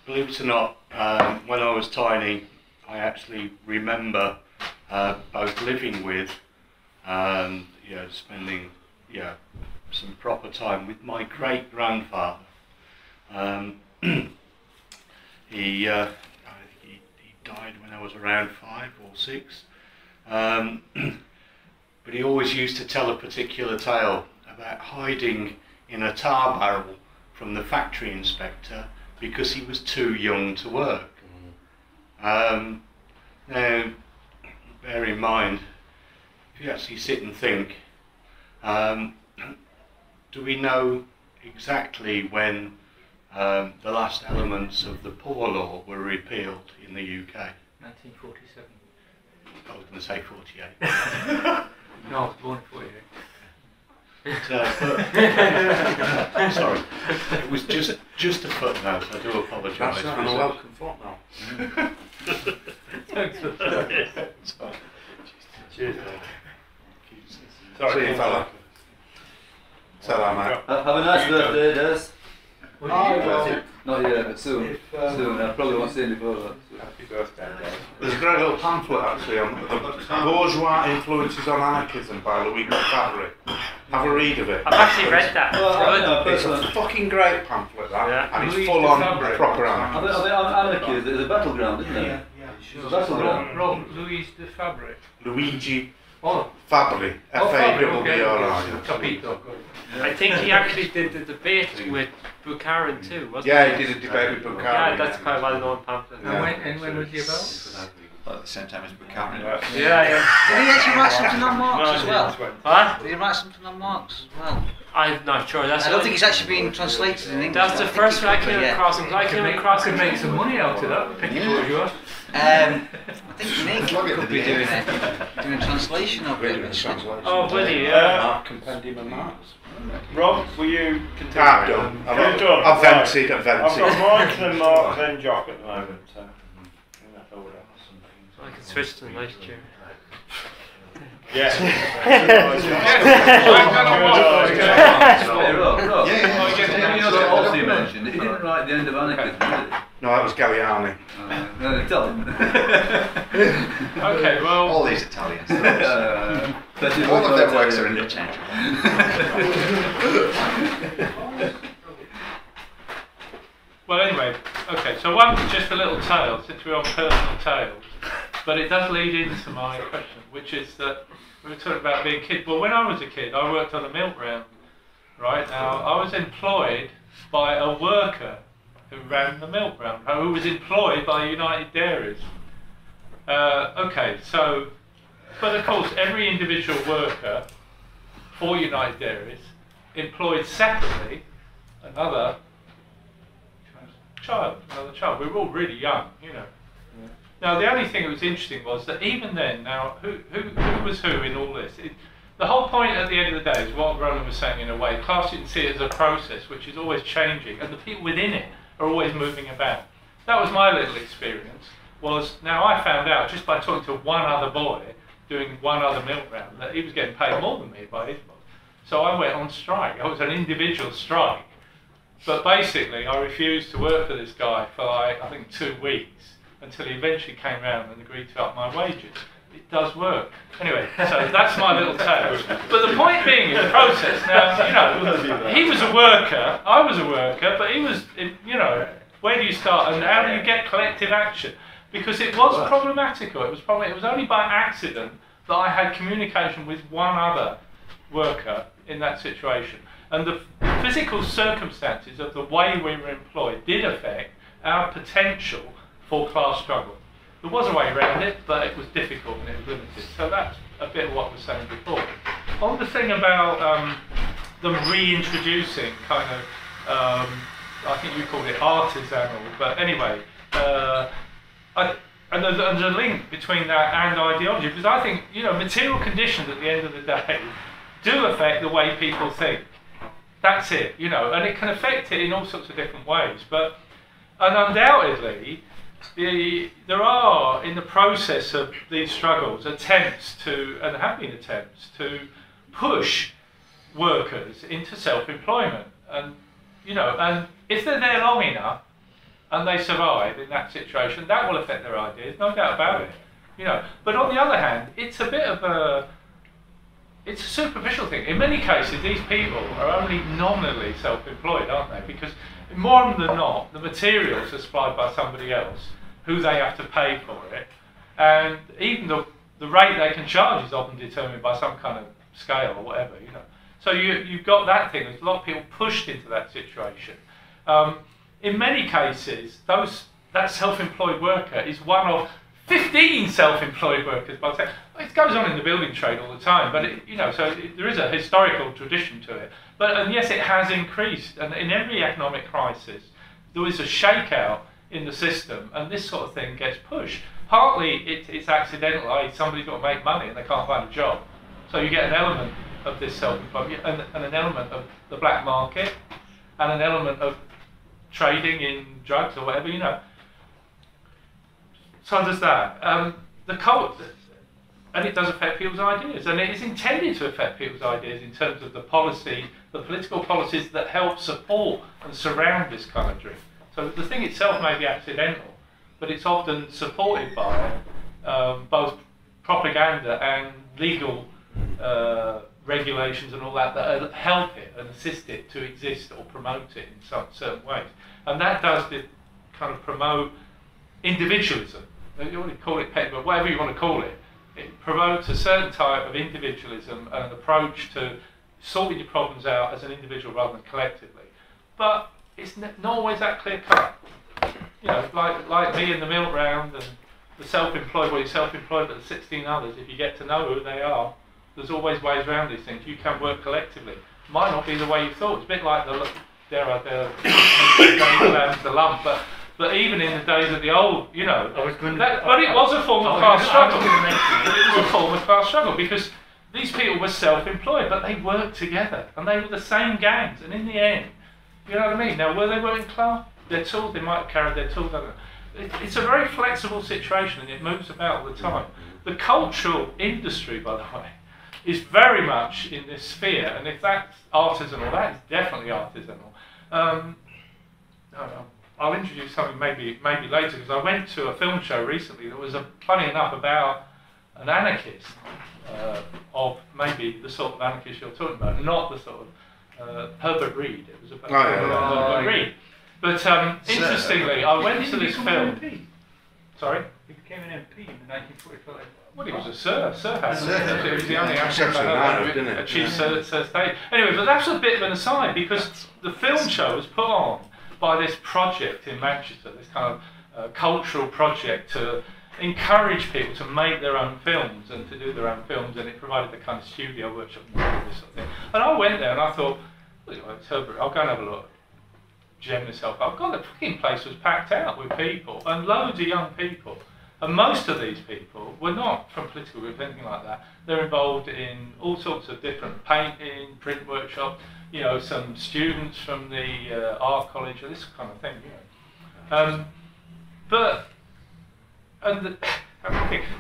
[SPEAKER 3] Believe it or not, when I was tiny, I actually remember both living with and spending some proper time with my great grandfather. He died when I was around 5 or 6. But he always used to tell a particular tale about hiding in a tar barrel from the factory inspector because he was too young to work. Now, bear in mind, if you actually sit and think, do we know exactly when the last elements of the Poor Law were repealed in the UK?
[SPEAKER 10] 1947.
[SPEAKER 3] I was going to say 48.
[SPEAKER 10] No, I was born in 48.
[SPEAKER 3] Sorry, it was just a footnote. I do apologise.
[SPEAKER 1] That's not a welcome footnote.
[SPEAKER 10] Thanks for that.
[SPEAKER 3] Cheers.
[SPEAKER 1] See you, fella. Ta-ra, mate.
[SPEAKER 6] Have a nice birthday, Des.
[SPEAKER 10] Well,
[SPEAKER 6] Not yet, but soon. Soon. I probably won't see him before that.
[SPEAKER 3] Happy birthday, Dave.
[SPEAKER 1] There's a great little pamphlet actually on the bourgeois influences on anarchism by Louis Fabry. Have a read of it.
[SPEAKER 5] I've actually read that.
[SPEAKER 1] It's a fucking great pamphlet, that,
[SPEAKER 5] Yeah.
[SPEAKER 1] and it's
[SPEAKER 10] Louis
[SPEAKER 1] full on
[SPEAKER 10] Fabry.
[SPEAKER 1] proper
[SPEAKER 6] I
[SPEAKER 1] anarchism.
[SPEAKER 6] mean, anarchy is a battleground, isn't it? It's a battleground.
[SPEAKER 10] Louis de Fabre.
[SPEAKER 1] Luigi
[SPEAKER 10] Oh,
[SPEAKER 1] Fabry, F-A-B-B-R-I.
[SPEAKER 10] Capito.
[SPEAKER 5] I think he actually did the debate with Bukharin too, wasn't
[SPEAKER 1] Yeah,
[SPEAKER 5] he?
[SPEAKER 1] he did a debate with Bukharin.
[SPEAKER 5] Yeah, that's quite a well-known pamphlet.
[SPEAKER 10] And when was he about?
[SPEAKER 8] Well, at the same time as Buchanan.
[SPEAKER 5] Yeah.
[SPEAKER 11] Did he actually write something on Marx as well?
[SPEAKER 5] What?
[SPEAKER 11] Did he write something on Marx as well?
[SPEAKER 5] I'm not sure. That's
[SPEAKER 11] I don't think it's actually been translated in English.
[SPEAKER 5] That's the first one I came across. I came across
[SPEAKER 10] could make some money out of that. Petty bourgeois.
[SPEAKER 11] I think Nick could be doing a translation of it.
[SPEAKER 5] Oh, will he? Yeah.
[SPEAKER 1] Mark Compendium of Marx.
[SPEAKER 3] Rob, will you continue?
[SPEAKER 1] I've done. I've vented.
[SPEAKER 3] I've got Mike, then Mark, then Jock at the moment. So in that order.
[SPEAKER 5] I can switch to the nice chair.
[SPEAKER 3] Yeah.
[SPEAKER 6] Also you mentioned, he didn't write the end of anarchism, did he?
[SPEAKER 1] No, that was Galliani.
[SPEAKER 6] No, tell him.
[SPEAKER 10] Okay, well.
[SPEAKER 8] All these Italians.
[SPEAKER 6] All
[SPEAKER 8] All of their works are interchangeable.
[SPEAKER 2] Well, anyway, okay, so one, just a little tale, since we're on personal tales, but it does lead into my question, which is that we were talking about being a kid. Well, when I was a kid, I worked on a milk round, right? Now, I was employed by a worker who ran the milk round, who was employed by United Dairies. Okay, so, but of course, every individual worker for United Dairies employed separately another child. We were all really young, you know. Now, the only thing that was interesting was that even then, now, who was who in all this? The whole point at the end of the day is what Ronan was saying in a way. Class, you can see it as a process which is always changing, and the people within it are always moving about. That was my little experience. Now I found out just by talking to one other boy doing one other milk round that he was getting paid more than me by his boss. So I went on strike. It was an individual strike. But basically, I refused to work for this guy for like, I think 2 weeks until he eventually came round and agreed to up my wages. It does work. Anyway, so that's my little tale. But the point being in the process, now, you know, he was a worker, I was a worker, but he was, you know, where do you start and how do you get collective action? Because it was problematical. It was only by accident that I had communication with one other worker in that situation. And the physical circumstances of the way we were employed did affect our potential for class struggle. There was a way around it, but it was difficult and it was limited. So that's a bit of what I was saying before. On the thing about them reintroducing kind of, I think you called it artisanal, but anyway, and there's a link between that and ideology, because I think, you know, material conditions at the end of the day do affect the way people think. That's it, you know, and it can affect it in all sorts of different ways. But, and undoubtedly, there are, in the process of these struggles, attempts to, and there have been attempts to push workers into self-employment. And, you know, and if they're there long enough and they survive in that situation, that will affect their ideas, no doubt about it. You know, but on the other hand, it's a bit of a, it's a superficial thing. In many cases, these people are only nominally self-employed, aren't they? Because more often than not, the materials are supplied by somebody else, who they have to pay for it, and even the rate they can charge is often determined by some kind of scale or whatever, you know. So you've got that thing. There's a lot of people pushed into that situation. In many cases, that self-employed worker is one of 15 self-employed workers. By the time. It goes on in the building trade all the time, but you know, so there is a historical tradition to it. And yes, it has increased, and in every economic crisis, there is a shakeout in the system, and this sort of thing gets pushed. Partly it's accidental, i.e. somebody's got to make money and they can't find a job. So you get an element of this self-employment and an element of the black market and an element of trading in drugs or whatever, you know. So there's that. The cult, and it does affect people's ideas, and it is intended to affect people's ideas in terms of the policy, the political policies that help support and surround this kind of dream. So the thing itself may be accidental, but it's often supported by both propaganda and legal regulations and all that help it and assist it to exist or promote it in some certain ways. And that does kind of promote individualism. You want to call it petty, but whatever you want to call it. It promotes a certain type of individualism and an approach to sorting your problems out as an individual rather than collectively. But it's not always that clear cut. You know, like me in the milk round and the self-employed, well, you're self-employed, but the 16 others, if you get to know who they are, there's always ways around these things. You can work collectively. It might not be the way you thought. It's a bit like the lump, but even in the days of the old, you know, but it was a form of class struggle. It was a form of class struggle because these people were self-employed, but they worked together and they were the same gangs. And in the end, you know what I mean? Now, were they working class? Their tools, they might have carried their tools. I don't know. It's a very flexible situation and it moves about all the time. The cultural industry, by the way, is very much in this sphere, and if that's artisanal, that is definitely artisanal. I'll introduce something maybe later, because I went to a film show recently that was, funny enough, about an anarchist, of maybe the sort of anarchist you're talking about, not the sort of Herbert Reed. It was about Herbert Reed. But interestingly, I went to this film. Sorry?
[SPEAKER 10] He became an MP in 1945.
[SPEAKER 2] Well, he was a Sir Harry. He was the only actor who achieved Sir state. Anyway, but that's a bit of an aside, because the film show was put on by this project in Manchester, this kind of cultural project to encourage people to make their own films and to do their own films, and it provided the kind of studio workshop and this sort of thing. And I went there and I thought, well, it's Herbert, I'll go and have a look. Gem myself up. God, the fucking place was packed out with people, and loads of young people. And most of these people were not from political groups, anything like that. They're involved in all sorts of different painting, print workshops, you know, some students from the art college, or this kind of thing, you know.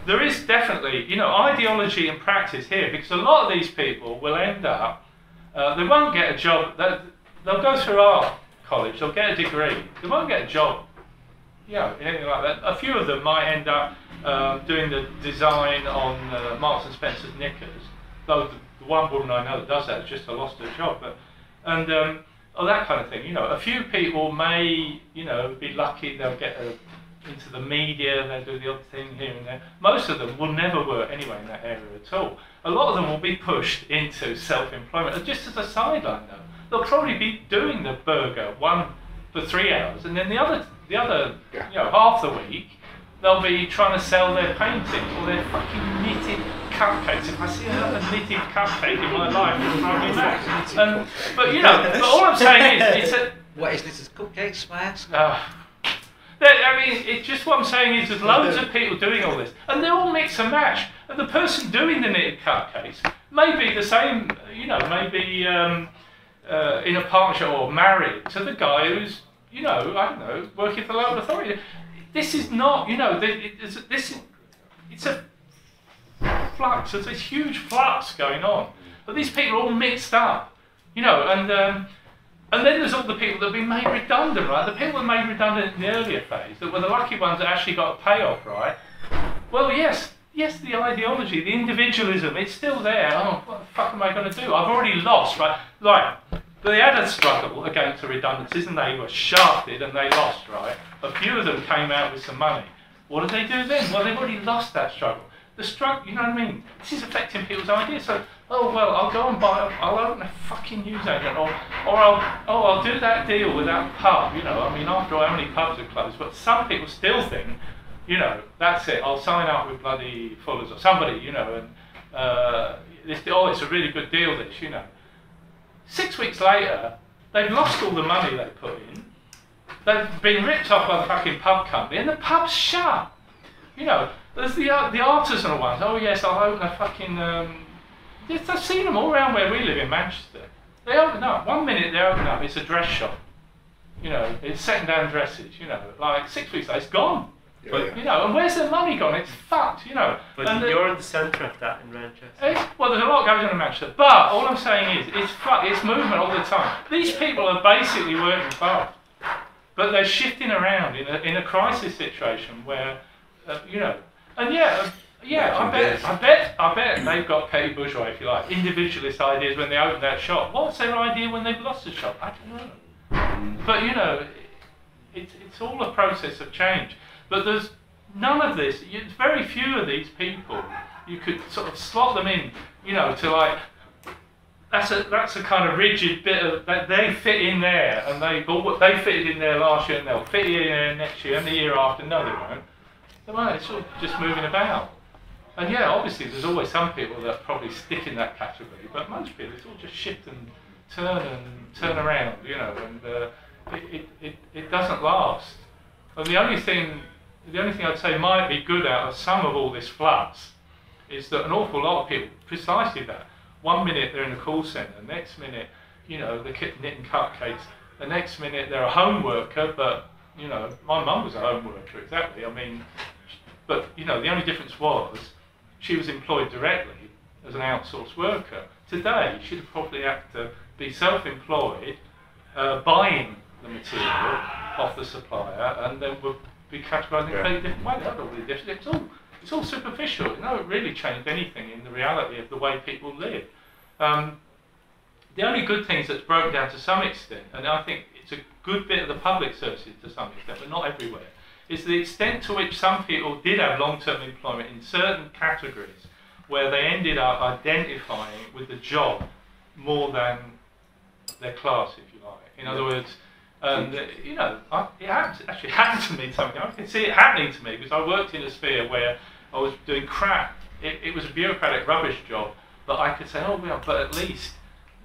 [SPEAKER 2] There is definitely, you know, ideology and practice here, because a lot of these people will end up, they won't get a job, they'll go through art college, they'll get a degree, they won't get a job, you know, anything like that. A few of them might end up doing the design on Marks and Spencer's knickers, though the one woman I know that does that has just lost her job, and that kind of thing, you know. A few people may, you know, be lucky, they'll get into the media, they'll do the odd thing here and there. Most of them will never work anyway in that area at all. A lot of them will be pushed into self-employment, just as a sideline though. They'll probably be doing the burger one for 3 hours, and then the other you know, half the week they'll be trying to sell their paintings or their fucking knitted cupcakes. If I see another knitted cupcake in my life, it'll drive me mad. But you know, but all I'm saying is, it's a...
[SPEAKER 11] What is this? Is cupcake swears?
[SPEAKER 2] I mean, it's just what I'm saying is there's loads of people doing all this, and they're all mix and match. And the person doing the knitted cupcakes may be the same, you know, maybe in a partnership or married to the guy who's, you know, I don't know, working for the local authority. This is not, you know, it's a flux. There's a huge flux going on, but these people are all mixed up, you know, and then there's all the people that have been made redundant, right? The people that were made redundant in the earlier phase, that were the lucky ones that actually got a payoff, right? Well, yes, the ideology, the individualism, it's still there. Oh, what the fuck am I going to do? I've already lost, right? Right. They had a struggle against the redundancies, and they were shafted, and they lost, right? A few of them came out with some money. What did they do then? Well, they've already lost that struggle. The struggle, you know what I mean? This is affecting people's ideas. So, oh well, I'll go and I'll open a fucking newsagent, or I'll do that deal with that pub. You know, I mean, after all, how many pubs are closed? But some people still think, you know, that's it. I'll sign up with bloody Fuller's or somebody, you know, and it's a really good deal. This, you know. 6 weeks later, they've lost all the money they put in. They've been ripped off by the fucking pub company, and the pub's shut. You know, there's the artisanal ones. Oh yes, I'll open a fucking. I've seen them all around where we live in Manchester. They open up. 1 minute they open up, it's a dress shop. You know, it's second-hand dresses. You know, like 6 weeks later, it's gone.
[SPEAKER 5] Yeah,
[SPEAKER 2] but you know, and where's their money gone? It's fucked. You know.
[SPEAKER 5] But and you're in the centre of that in Manchester.
[SPEAKER 2] Well, there's a lot going on in Manchester, but all I'm saying is, it's movement all the time. These people are basically working fast, but they're shifting around in a crisis situation where, you know, and I bet they've got petty bourgeois, if you like, individualist ideas when they open that shop. What's their idea when they've lost the shop? I don't know. But you know, it's all a process of change. But there's none of this. Very few of these people you could sort of slot them in, you know, to like. That's a kind of rigid bit of that they fit in there, and they fitted in there last year, and they'll fit in there next year, and the year after. No, they won't. They won't. It's all just moving about. And yeah, obviously there's always some people that probably stick in that category, but most people, it's all just shift and turn around, you know, and it doesn't last. And the only thing I'd say might be good out of some of all this flux is that an awful lot of people, precisely that, 1 minute they're in a call centre, next minute, you know, they're knitting cupcakes, the next minute they're a home worker, but, you know, my mum was a home worker, exactly, I mean, but, you know, the only difference was she was employed directly as an outsourced worker. Today, she'd probably have to be self-employed, buying the material off the supplier, and then would be categorised in a very different way. That's all really different. It's all superficial. You know, it really changed anything in the reality of the way people live. The only good things that's broken down to some extent, and I think it's a good bit of the public services to some extent, but not everywhere, is the extent to which some people did have long-term employment in certain categories where they ended up identifying with the job more than their class, if you like. In other words, you know, it actually happened to me something. I can see it happening to me because I worked in a sphere where I was doing crap. It was a bureaucratic rubbish job, but I could say, oh well, but at least,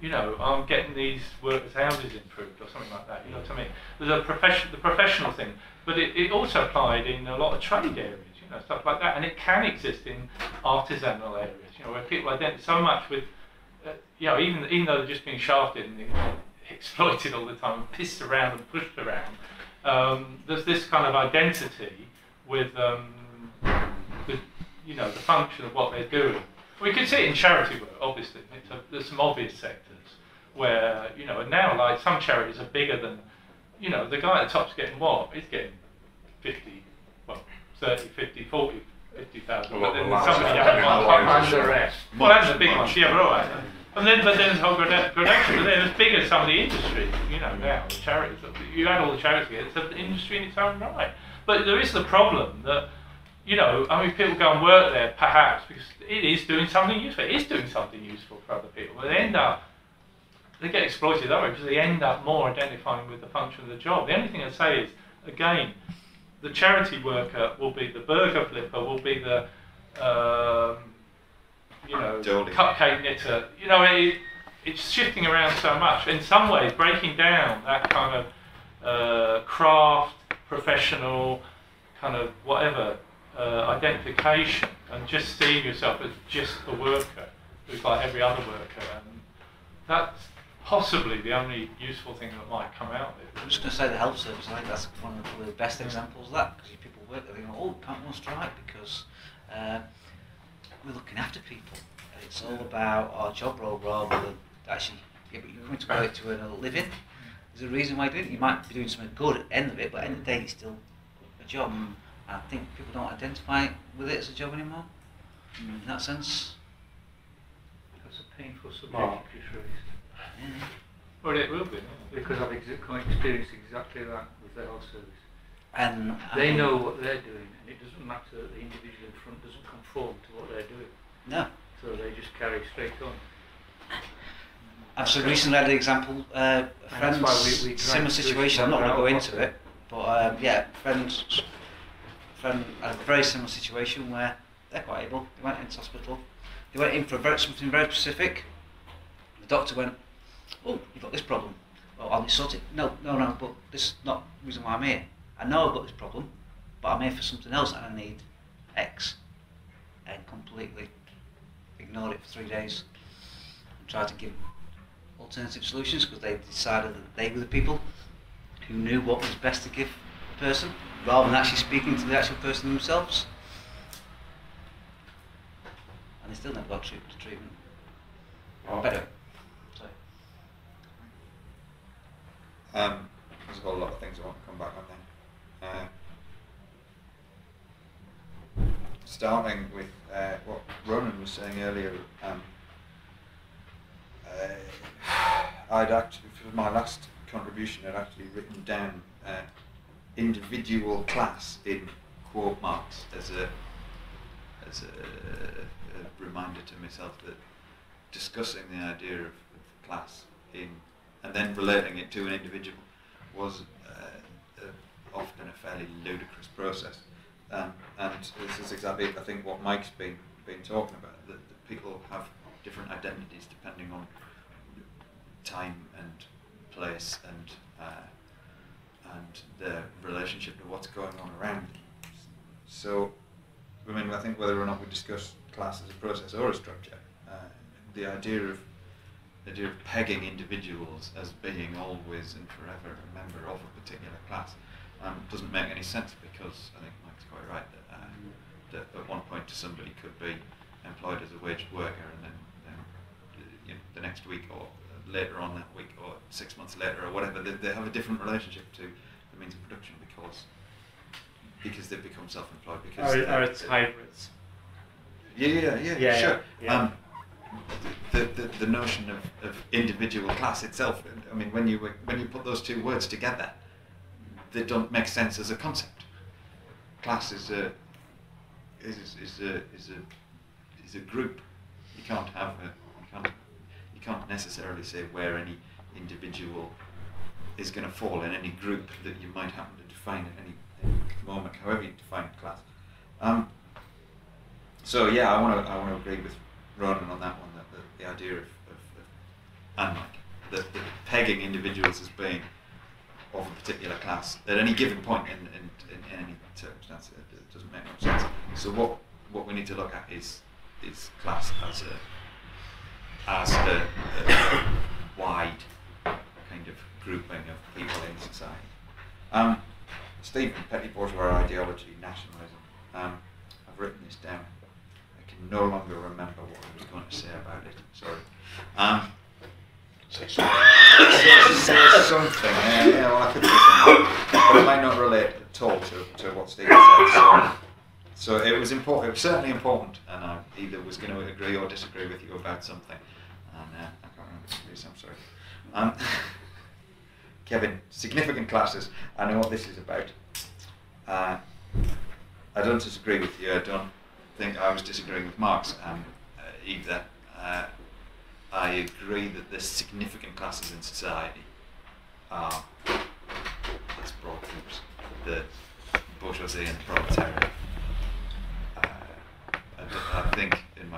[SPEAKER 2] you know, I'm getting these workers' houses improved or something like that. You know what I mean? There's the professional thing, but it also applied in a lot of trade areas. You you know, stuff like that. And it can exist in artisanal areas, you know, where people identify so much with, you know, even though they're just being shafted and exploited all the time, and pissed around and pushed around. There's this kind of identity with you know, the function of what they're doing. We can see it in charity work, obviously. There's some obvious sectors where, you know, and now like some charities are bigger than, you know, the guy at the top's getting what? He's getting 50, well, 30, 50, 40, 50,000. But then somebody else.
[SPEAKER 10] And the rest.
[SPEAKER 2] Well, that's the big ones, yeah, right. But then there's a whole gradation. But then as big as some of the industry, you know, now, the charities. You add all the charities together, it's an industry in its own right. But there is the problem that, you know, I mean, people go and work there perhaps because it is doing something useful. It is doing something useful for other people. But they get exploited that way because they end up more identifying with the function of the job. The only thing I say is, again, the charity worker will be the burger flipper, will be the, you know, cupcake knitter. You know, it's shifting around so much. In some ways, breaking down that kind of craft, professional, kind of whatever, identification, and just seeing yourself as just a worker who's like every other worker, and that's possibly the only useful thing that might come out of it.
[SPEAKER 11] I'm just going to say the health service. I think that's one of the best examples of that, because people work there, they go, "Oh, can't go on strike because we're looking after people." It's all about our job role rather than actually. Yeah, but you're going to work to earn a living. There's a reason why you do it. You might be doing something good at the end of it, but at the end of the day, it's still a job. I think people don't identify with it as a job anymore, in that sense.
[SPEAKER 10] That's a painful subject you raised.
[SPEAKER 11] Yeah.
[SPEAKER 2] Well, it will be.
[SPEAKER 10] Because I've experienced exactly that with the health service.
[SPEAKER 11] And
[SPEAKER 10] they know what they're doing, and it doesn't matter that the individual in front doesn't conform to what they're doing.
[SPEAKER 11] No.
[SPEAKER 10] So they just carry straight on.
[SPEAKER 11] I've so recently had an example, a friend's similar situation. I'm not going to go into it, but yeah, friend had a very similar situation where they're quite able. They went into hospital. They went in for something very specific. The doctor went, "Oh, you've got this problem. Well, I'll sort it." No, but this is not the reason why I'm here. I know I've got this problem, but I'm here for something else and I need X. And completely ignored it for 3 days and tried to give alternative solutions because they decided that they were the people who knew what was best to give the person, rather than actually speaking to the actual person themselves. And they still never got treatment. Better. Sorry.
[SPEAKER 8] There's got a lot of things I want to come back on then. Starting with what Ronan was saying earlier, I'd actually, for my last contribution, I'd actually written down individual class in quote marks as a reminder to myself that discussing the idea of class and then relating it to an individual was often a fairly ludicrous process. And this is exactly, I think, what Mike's been talking about, that people have different identities depending on time and place and their relationship to what's going on around them. So, I mean, I think whether or not we discuss class as a process or a structure, the idea of pegging individuals as being always and forever a member of a particular class doesn't make any sense, because I think Mike's quite right that at one point somebody could be employed as a waged worker and then you know, the next week or later on that week or 6 months later or whatever, they have a different relationship to the means of production because they've become self-employed. Because
[SPEAKER 5] or it's hybrids.
[SPEAKER 8] Yeah, sure.
[SPEAKER 5] Yeah.
[SPEAKER 8] The notion of individual class itself, I mean, when you put those two words together, they don't make sense as a concept. Class is a group. You can't necessarily say where any individual is going to fall in any group that you might happen to define at any moment, however you define class. So yeah, I want to agree with Ronan on that one, that the idea of and Mike, that pegging individuals as being of a particular class at any given point in any circumstance, it doesn't make much sense. So what we need to look at is class as a wide kind of grouping of people in society. Stephen, petty bourgeois ideology, nationalism. I've written this down. I can no longer remember what I was going to say about it. Sorry. Say something. Yeah, well, I could say something, but it might not relate at all to what Stephen said. So it was important. It was certainly important, and I either was going to agree or disagree with you about something. And I can't remember the reason. I'm sorry. Kevin, significant classes. I know what this is about. I don't disagree with you. I don't think I was disagreeing with Marx either. I agree that the significant classes in society are, let's broad groups, the bourgeoisie and the proletariat. I think in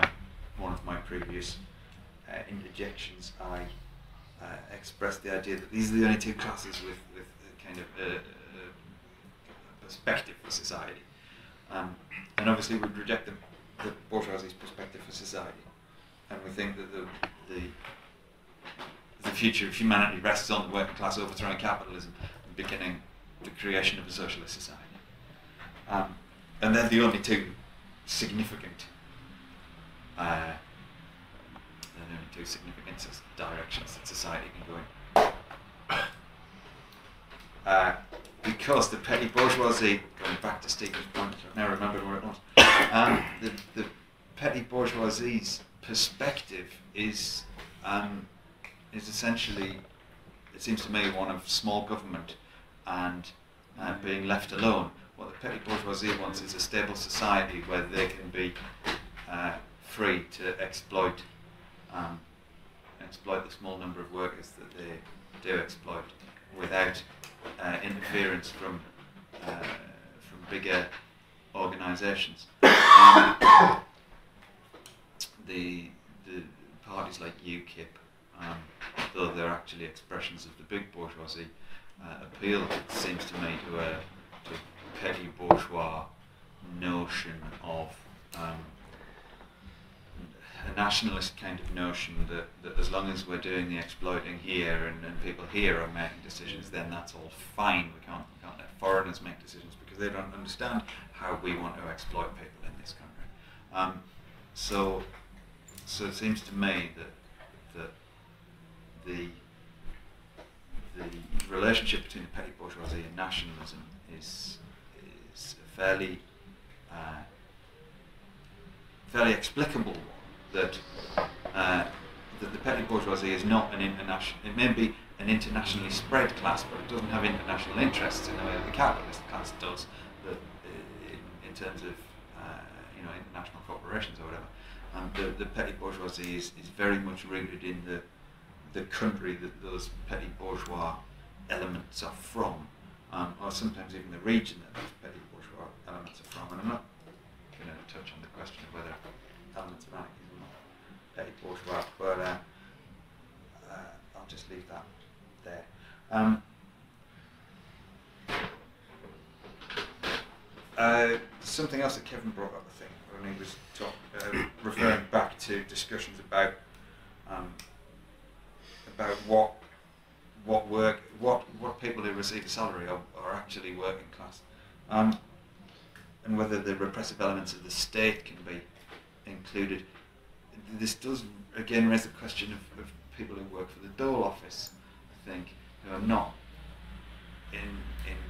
[SPEAKER 8] one of my previous interjections, I expressed the idea that these are the only two classes with kind of a perspective for society, and obviously we'd reject the bourgeoisie's perspective for society, and we think that the future of humanity rests on the working class overthrowing capitalism and beginning the creation of a socialist society, and they're the only two significant directions that society can go in. Because the petty bourgeoisie, going back to Stephen's point, I've now remembered where it was, the petty bourgeoisie's perspective is essentially, it seems to me, one of small government and being left alone. What the petty bourgeoisie wants is a stable society where they can be free to exploit the small number of workers that they do exploit without interference from bigger organisations. The parties like UKIP, though they're actually expressions of the big bourgeoisie, appeal, it seems to me, to a petty bourgeois notion of a nationalist kind of notion that as long as we're doing the exploiting here and people here are making decisions, then that's all fine. We can't let foreigners make decisions because they don't understand how we want to exploit people in this country. So it seems to me that the relationship between the petty bourgeoisie and nationalism is a fairly explicable one. That the petty bourgeoisie is not an international. It may be an internationally spread class, but it doesn't have international interests in the way that the capitalist class does. That in terms of international corporations or whatever, the petty bourgeoisie is very much rooted in the country that those petty bourgeois elements are from, or sometimes even the region that those petty bourgeois elements are from. And I'm not going to touch on the question of whether elements of anarchism petty bourgeois, but I'll just leave that there. Something else that Kevin brought up, I think, when he was referring back to discussions about what people who receive a salary are actually working class, and whether the repressive elements of the state can be included. This does again raise the question of people who work for the dole office, I think, who are not in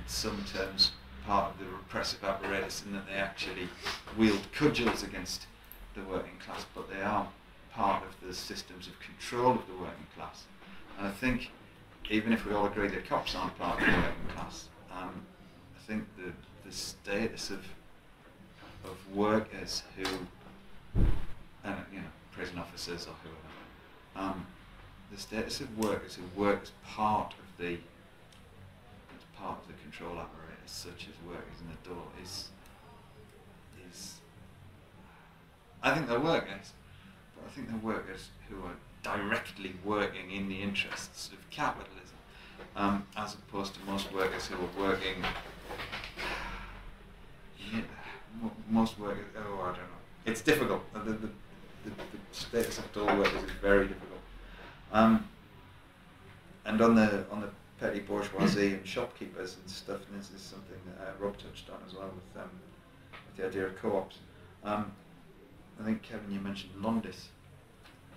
[SPEAKER 8] some terms part of the repressive apparatus, in that they actually wield cudgels against the working class, but they are part of the systems of control of the working class. And I think, even if we all agree that cops aren't part of the working class, I think the status of workers who, prison officers or whoever, the status of workers who work as part of the control apparatus, such as workers in the door, is I think they're workers, but I think they're workers who are directly working in the interests of capitalism, as opposed to most workers who are working most workers. Oh, I don't know. It's difficult. The status of dull workers is very difficult. And on the petty bourgeoisie and shopkeepers and stuff, and this is something that Rob touched on as well with the idea of co-ops. I think, Kevin, you mentioned Londis,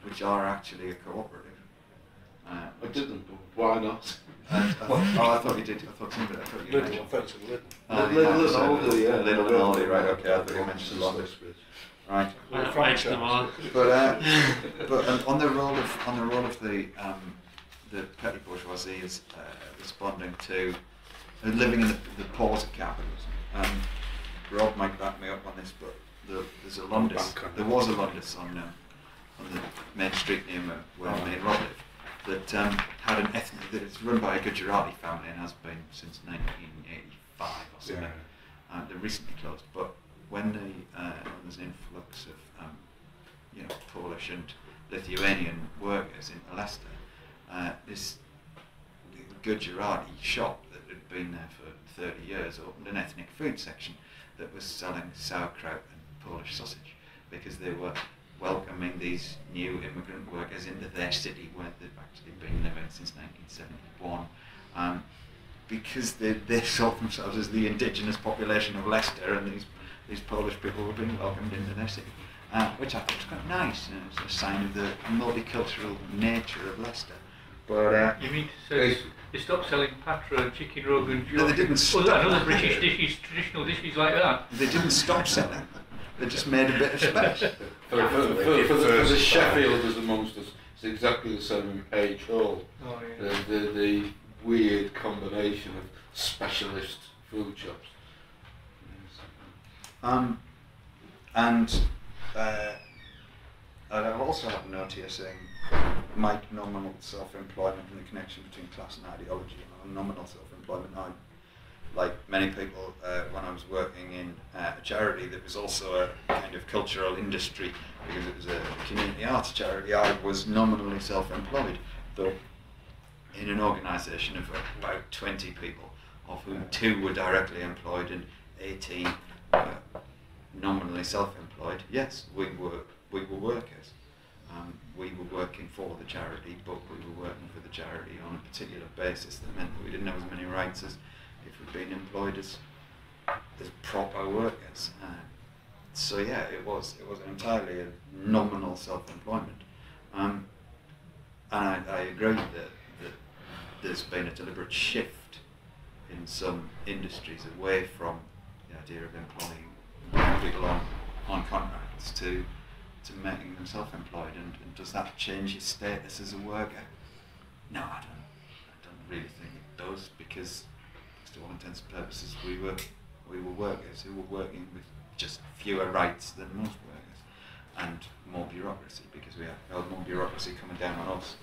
[SPEAKER 8] which are actually a cooperative.
[SPEAKER 7] I didn't, but why not?
[SPEAKER 8] I thought you did. I thought you mentioned.
[SPEAKER 7] Lidl,
[SPEAKER 8] Lidl and Aldi, right? Okay, I thought you mentioned Londis. Right.
[SPEAKER 5] I mentioned them all.
[SPEAKER 8] But on the role of the petty bourgeoisie is responding to living in the pores of capitalism. Rob might back me up on this, but there's a Londis. There was a Londis on the main street near where me and Rob live that had an ethnic. That it's run by a Gujarati family and has been since 1985 or something. They recently closed, but when there's an influx of Polish and Lithuanian workers into Leicester, this Gujarati shop that had been there for 30 years opened an ethnic food section that was selling sauerkraut and Polish sausage because they were welcoming these new immigrant workers into their city where they've actually been living since 1971. Because they saw themselves as the indigenous population of Leicester, and these Polish people were being welcomed into their city, which I thought was quite nice. And it's a sign of the multicultural nature of Leicester. But
[SPEAKER 10] you mean to say they stopped selling patra and chicken rogan josh?
[SPEAKER 8] No, they didn't stop.
[SPEAKER 10] And other British dishes, traditional dishes like that?
[SPEAKER 8] They didn't stop selling. They just made a bit of space.
[SPEAKER 7] For the Sheffielders amongst us, it's exactly the same in Page Hall.
[SPEAKER 10] Oh, yeah.
[SPEAKER 7] The weird combination of specialist food shops.
[SPEAKER 8] And I also have a note here saying Mike, nominal self-employment and the connection between class and ideology. Nominal self-employment, like many people, when I was working in a charity that was also a kind of cultural industry, because it was a community arts charity, I was nominally self-employed, though in an organisation of about 20 people, of whom 2 were directly employed and 18 were nominally self-employed. Yes, we were workers. We were working for the charity, but we were working for the charity on a particular basis that meant that we didn't have as many rights as if we'd been employed as proper workers. So yeah, it was entirely a nominal self-employment. And I agree that there's been a deliberate shift in some industries away from the idea of employing people on contracts to making them self-employed, and does that change your status as a worker? No, I don't really think it does, because to all intents and purposes we were workers who were working with just fewer rights than most workers, and more bureaucracy, because we had more bureaucracy coming down on us.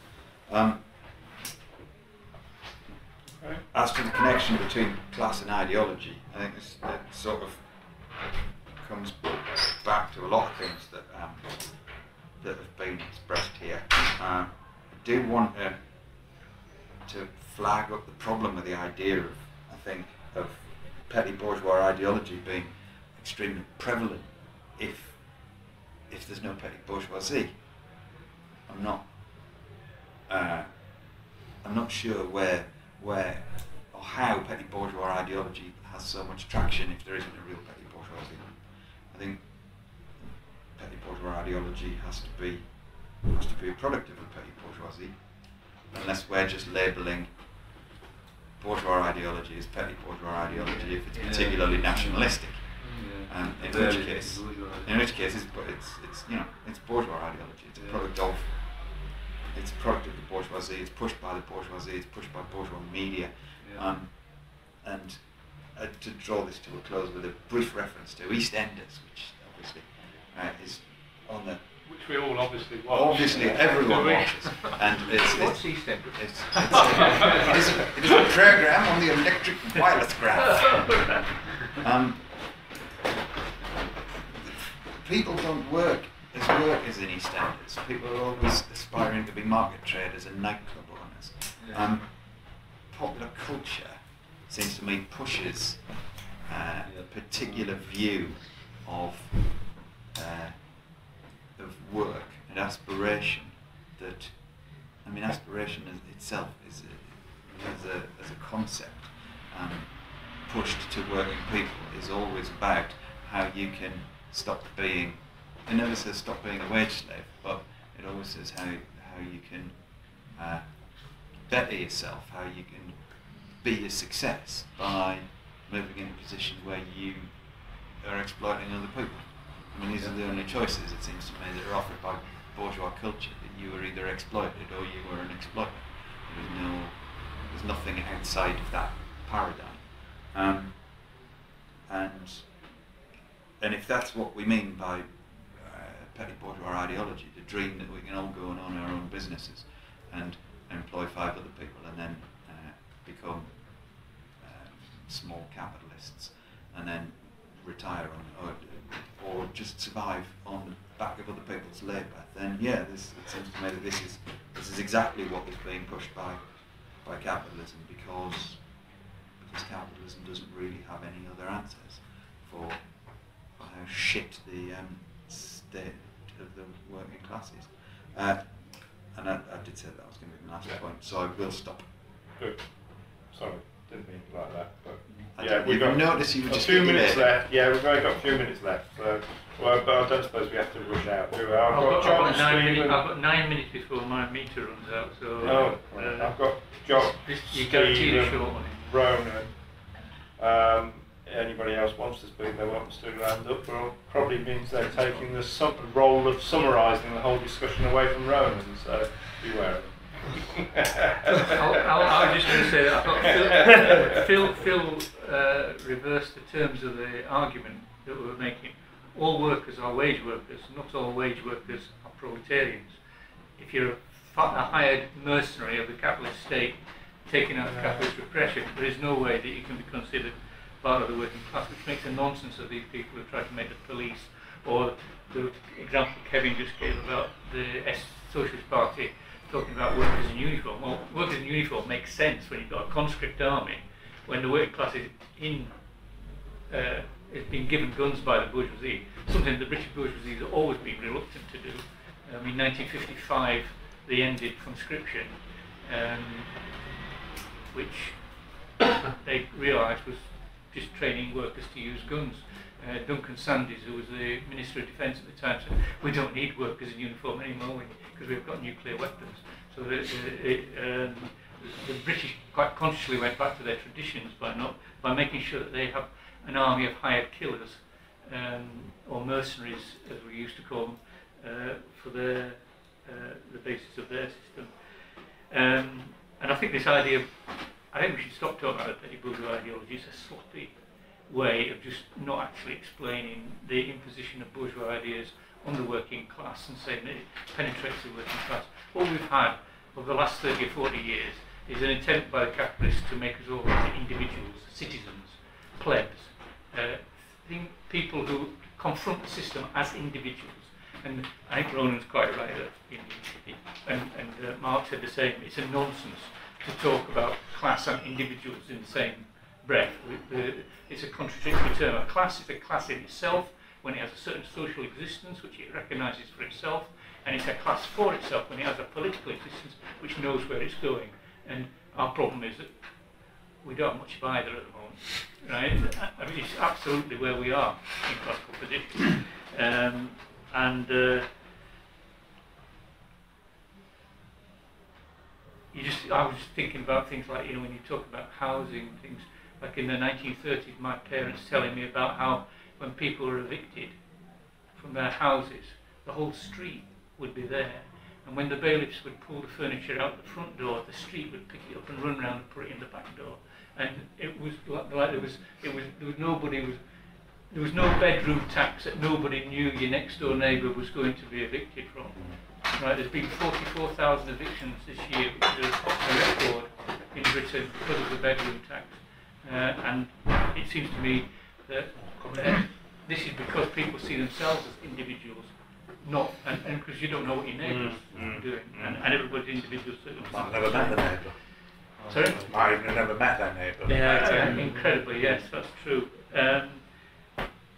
[SPEAKER 8] As to the connection between class and ideology, I think it sort of comes back to a lot of things that have been expressed here. I do want to flag up the problem with the idea of, I think, of petty bourgeois ideology being extremely prevalent if there's no petty bourgeoisie. I'm not sure where or how petty bourgeois ideology has so much traction if there isn't a real petty bourgeoisie. I think petty bourgeois ideology has to be a product of a petty bourgeoisie, unless we're just labelling bourgeois ideology as petty bourgeois ideology if it's particularly nationalistic. In which case it's bourgeois ideology. It's a product of the bourgeoisie. It's pushed by the bourgeoisie. It's pushed by bourgeois media. And to draw this to a close with a brief reference to EastEnders, which obviously is on the.
[SPEAKER 2] Which we all obviously watch.
[SPEAKER 8] Obviously, everyone watches. And
[SPEAKER 10] What's EastEnders?
[SPEAKER 8] It is a program on the electric wireless graph. People don't work as workers in EastEnders. People are always aspiring to be market traders and nightclub owners.
[SPEAKER 10] Yeah.
[SPEAKER 8] Popular culture seems to me pushes a particular view of work and aspiration that, I mean, aspiration itself is as a concept pushed to working people is always about how you can stop being, it never says stop being a wage slave, but it always says how you can better yourself, how you can be a success by moving in a position where you are exploiting other people. I mean, these are the only choices, it seems to me, that are offered by bourgeois culture, that you were either exploited or you were an exploiter. There's nothing outside of that paradigm. And if that's what we mean by petty bourgeois ideology, the dream that we can all go and own our own businesses and employ 5 other people and then become small capitalists and then retire or just survive on the back of other people's labour, then yeah, it seems to me that this is exactly what is being pushed by capitalism, because capitalism doesn't really have any other answers for how shit the state of the working class is. And I did say that was going to be my last point, so I will stop.
[SPEAKER 3] Good. Sorry, didn't mean it like that. But
[SPEAKER 8] yeah, we've got noticed you were just
[SPEAKER 3] a few minutes left. Yeah, we've only got a few minutes left. So, well, but I don't suppose we have to rush out. Do we? I've got
[SPEAKER 10] 9 minutes before my meter runs out. So
[SPEAKER 3] I've got John,
[SPEAKER 10] you guarantee a short one.
[SPEAKER 3] Ronan. Anybody else wants to speak, they want to land up, but probably means they're taking the role of summarising the whole discussion away from Ronan, so beware of them.
[SPEAKER 10] I was just going to say that I thought Phil reversed the terms of the argument that we were making. All workers are wage workers, not all wage workers are proletarians. If you're a hired mercenary of the capitalist state taking out capitalist repression, there is no way that you can be considered part of the working class, which makes a nonsense of these people who try to make the police, or the example Kevin just gave about the Socialist Party talking about workers in uniform. Well, workers in uniform makes sense when you've got a conscript army, when the working class is has been given guns by the bourgeoisie, something the British bourgeoisie has always been reluctant to do. In 1955 they ended conscription, which they realised was just training workers to use guns. Duncan Sandys, who was the Minister of Defence at the time, said, we don't need workers in uniform anymore because we've got nuclear weapons. So the British quite consciously went back to their traditions by making sure that they have an army of hired killers, or mercenaries as we used to call them, for the basis of their system. And I think this idea, I think we should stop talking about the petty bourgeois ideology. It's a sloppy way of just not actually explaining the imposition of bourgeois ideas on the working class and saying that it penetrates the working class. What we've had over the last 30 or 40 years is an attempt by the capitalists to make us all into individuals, citizens, plebs, people who confront the system as individuals. And I think Ronan's quite right, and Mark said the same, it's a nonsense to talk about class and individuals in the same breath. It's a contradictory term. A class is a class in itself when it has a certain social existence which it recognises for itself, and it's a class for itself when it has a political existence which knows where it's going. And our problem is that we don't have much of either at the moment, right? I mean, it's absolutely where we are in classical position. I was just thinking about things like, when you talk about housing, things like in the 1930s, my parents telling me about how when people were evicted from their houses, the whole street would be there. And when the bailiffs would pull the furniture out the front door, the street would pick it up and run around and put it in the back door. And it was like there was no bedroom tax that nobody knew your next door neighbour was going to be evicted from. Right, there's been 44,000 evictions this year, which is a record in Britain because of the bedroom tax. And it seems to me that this is because people see themselves as individuals, not and because you don't know what your neighbours are doing, and everybody's individual circumstances.
[SPEAKER 1] I've never met the neighbour.
[SPEAKER 10] Sorry?
[SPEAKER 1] I've never met their neighbour.
[SPEAKER 10] Yeah, incredibly, yes, that's true.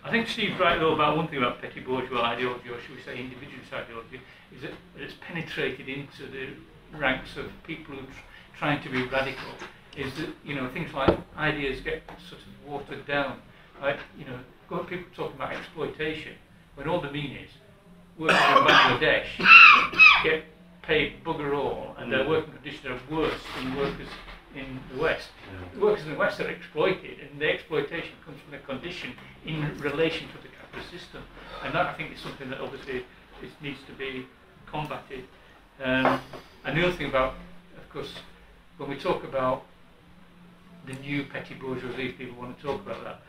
[SPEAKER 10] I think Steve's right though about one thing about petty bourgeois ideology, or should we say individualist ideology, is that it's penetrated into the ranks of people who are trying to be radical. Is that, you know, things like ideas get sort of watered down. Like, you know, people talking about exploitation, when all they mean is workers in Bangladesh get paid bugger all, and their working conditions are worse than workers in the West. The workers in the West are exploited, and the exploitation comes from their condition in relation to the capitalist system. And that, I think, is something that obviously needs to be combated. And the other thing about, of course, when we talk about the new petty bourgeoisie, if people want to talk about that,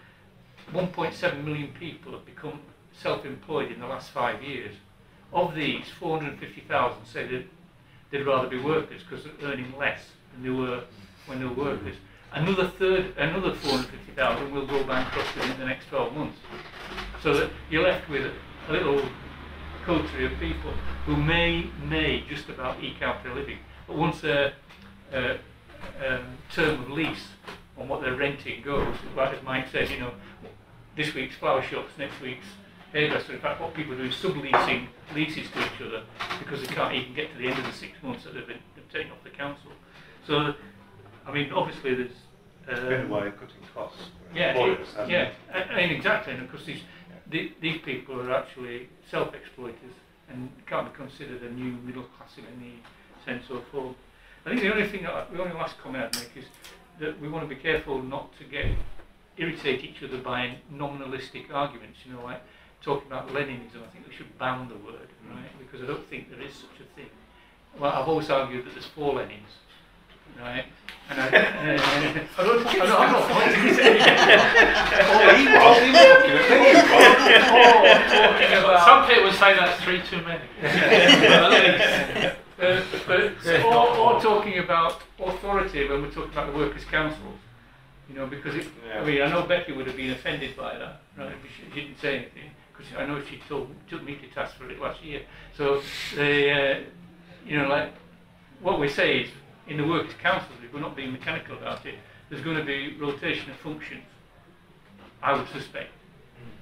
[SPEAKER 10] 1.7 million people have become self-employed in the last 5 years. Of these, 450,000 say that they'd rather be workers because they're earning less than they were when they were workers. Another 450,000 will go bankrupt within the next 12 months. So that you're left with a little coterie of people who may just about eke out their living. But once their term of lease on what they're renting goes, like as Mike said, you know, this week's flower shops, next week's hairdresser. In fact, what people do is subleasing leases to each other because they can't even get to the end of the 6 months that they've taken off the council. So, I mean, obviously there's
[SPEAKER 3] it's been a way of cutting costs.
[SPEAKER 10] I mean, exactly, and of course these people are actually self-exploiters and can't be considered a new middle class in any sense or form. I think the only last comment I'd make is that we want to be careful not to irritate each other by nominalistic arguments, you know, like talking about Leninism. I think we should ban the word, right? Because I don't think there is such a thing. Well, I've always argued that there's 4 Lenins, right? And I'm not pointing at anyone. Some people would say that's 3 too many. Or talking about authority when we're talking about the workers' councils, you know, because I mean, I know Becky would have been offended by that, right? But she didn't say anything because I know she took me to task for it last year. So you know, like what we say is in the workers' councils, if we're not being mechanical about it, there's going to be rotation of functions, I would suspect.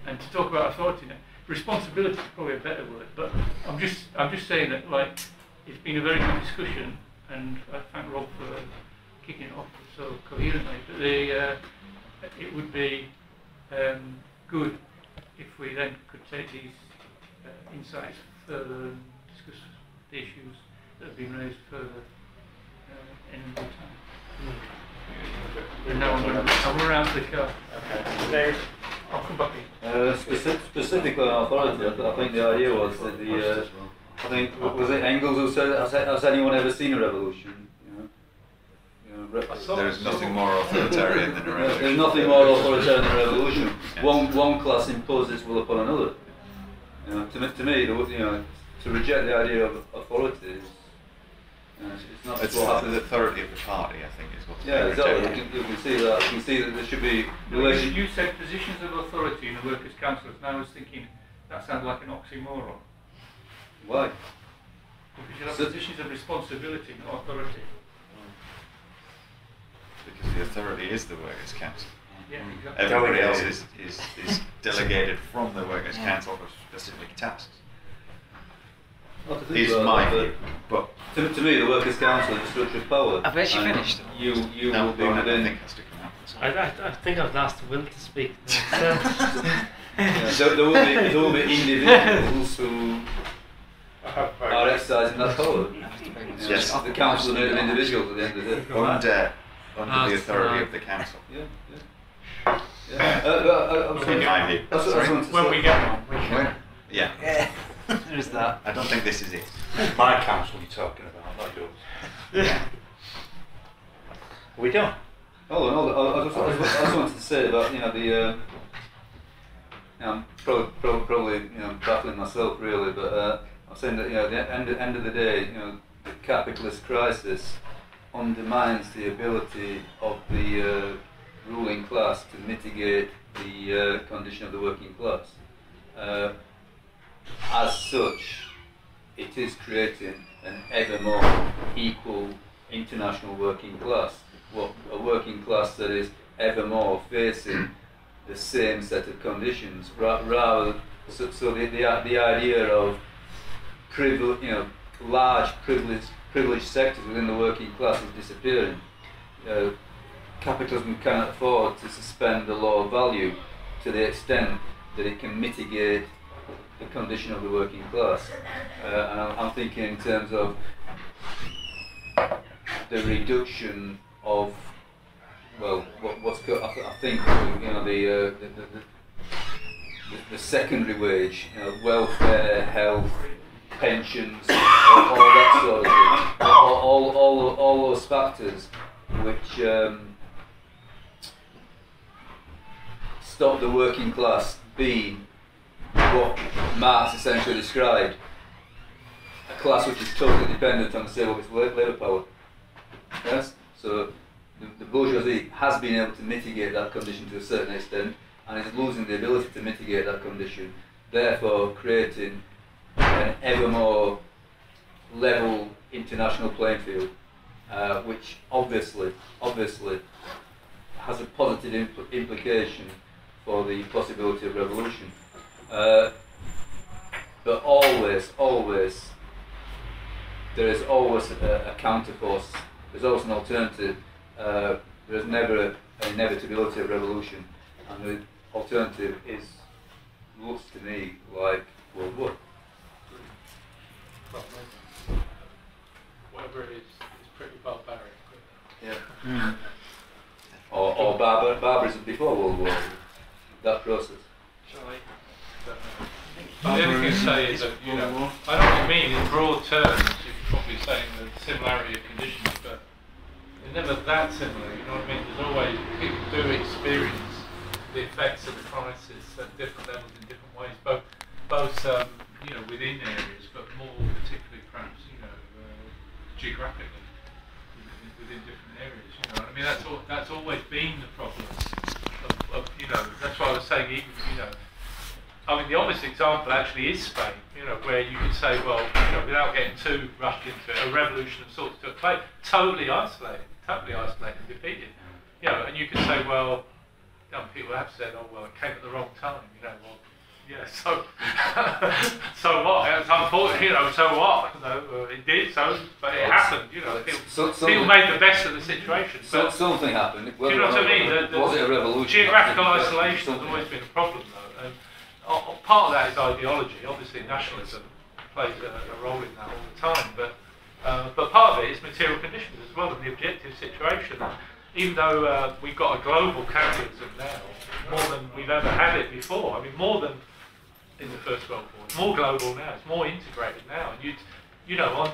[SPEAKER 10] And to talk about authority now, responsibility is probably a better word, but I'm just saying that, like, it's been a very good discussion, and I thank Rob for kicking it off so coherently. But it would be good if we then could take these insights further and discuss the issues that have been raised further in more time. And now I'm around the car. Okay. I'll come back in.
[SPEAKER 6] Specifically on authority, I think the idea was that I think, was it Engels who said, has anyone ever seen a revolution?
[SPEAKER 8] There's nothing more authoritarian than a revolution.
[SPEAKER 6] There's nothing more authoritarian than a revolution. Yes. One class imposes its will upon another. You know, to me, to reject the idea of authority is, it's not.
[SPEAKER 8] It's the authority of the party, I think, is what.
[SPEAKER 6] Yeah, exactly. You can see that. You can see that there should be.
[SPEAKER 10] You said positions of authority in the workers' councils, and I was thinking that sounds like an oxymoron.
[SPEAKER 6] Why?
[SPEAKER 10] Because you have positions of responsibility, not authority.
[SPEAKER 8] Because the authority is the workers' council.
[SPEAKER 10] Yeah, exactly.
[SPEAKER 8] Everybody else is delegated from the workers' council for specific tasks. Is my view, but
[SPEAKER 6] to me, the workers' council is a structure of power.
[SPEAKER 11] I've actually finished.
[SPEAKER 6] You will be within.
[SPEAKER 8] I think has to come out.
[SPEAKER 5] I think I've asked Will to speak.
[SPEAKER 6] There will be individuals who are exercising that power.
[SPEAKER 8] Yes.
[SPEAKER 6] The council are individuals at the end of the day.
[SPEAKER 8] Under the authority of the council.
[SPEAKER 6] In
[SPEAKER 8] my view.
[SPEAKER 10] When we get one.
[SPEAKER 8] Yeah.
[SPEAKER 11] There's that.
[SPEAKER 8] I don't think this is it.
[SPEAKER 3] My council you're talking about, not yours.
[SPEAKER 8] Yeah.
[SPEAKER 3] Are we done?
[SPEAKER 6] I just wanted to say about I'm probably battling myself really, but I'm saying that at the end of the day, the capitalist crisis undermines the ability of the ruling class to mitigate the condition of the working class. As such, it is creating an ever more equal international working class. A working class that is ever more facing the same set of conditions, rather. So the idea of large privileged sectors within the working class is disappearing. Capitalism cannot afford to suspend the law of value to the extent that it can mitigate the condition of the working class. And I'm thinking in terms of the reduction of, well, I think the secondary wage, welfare, health, pensions, all that sort of thing, all those factors which stop the working class being what Marx essentially described, a class which is totally dependent on the sale of its labour power. Yes? So the bourgeoisie has been able to mitigate that condition to a certain extent, and is losing the ability to mitigate that condition, therefore creating an ever more level international playing field, which obviously has a positive implication for the possibility of revolution. But always, there is always a counterforce. There's always an alternative. There's never an inevitability of revolution, and the alternative looks to me like World War.
[SPEAKER 2] Whatever it is, it's pretty barbaric.
[SPEAKER 6] Yeah. Or barbarism before World War. That process.
[SPEAKER 2] The only thing to say is that, I know what you mean in broad terms. You're probably saying the similarity of conditions, but they're never that similar. You know what I mean? There's always, people do experience the effects of the crisis at different levels in different ways, both within areas, but more particularly perhaps geographically within different areas. I mean, that's always been the problem. That's why I was saying, even, I mean, the obvious example actually is Spain, where you could say, well, without getting too rushed into it, a revolution of sorts took place, totally isolated and defeated. And you could say, well, people have said, oh, well, it came at the wrong time, well, yeah, so what? It's unfortunate, so what? It did, but it happened, people made the best of the situation. But
[SPEAKER 6] something happened.
[SPEAKER 2] Do you know what I mean?
[SPEAKER 6] Was it a revolution?
[SPEAKER 2] Geographical isolation has always been a problem, though. And part of that is ideology. Obviously, nationalism plays a role in that all the time. But part of it is material conditions as well, and the objective situation. Even though we've got a global capitalism now, more than we've ever had it before. I mean, more than in the First World War. It's more global now. It's more integrated now. And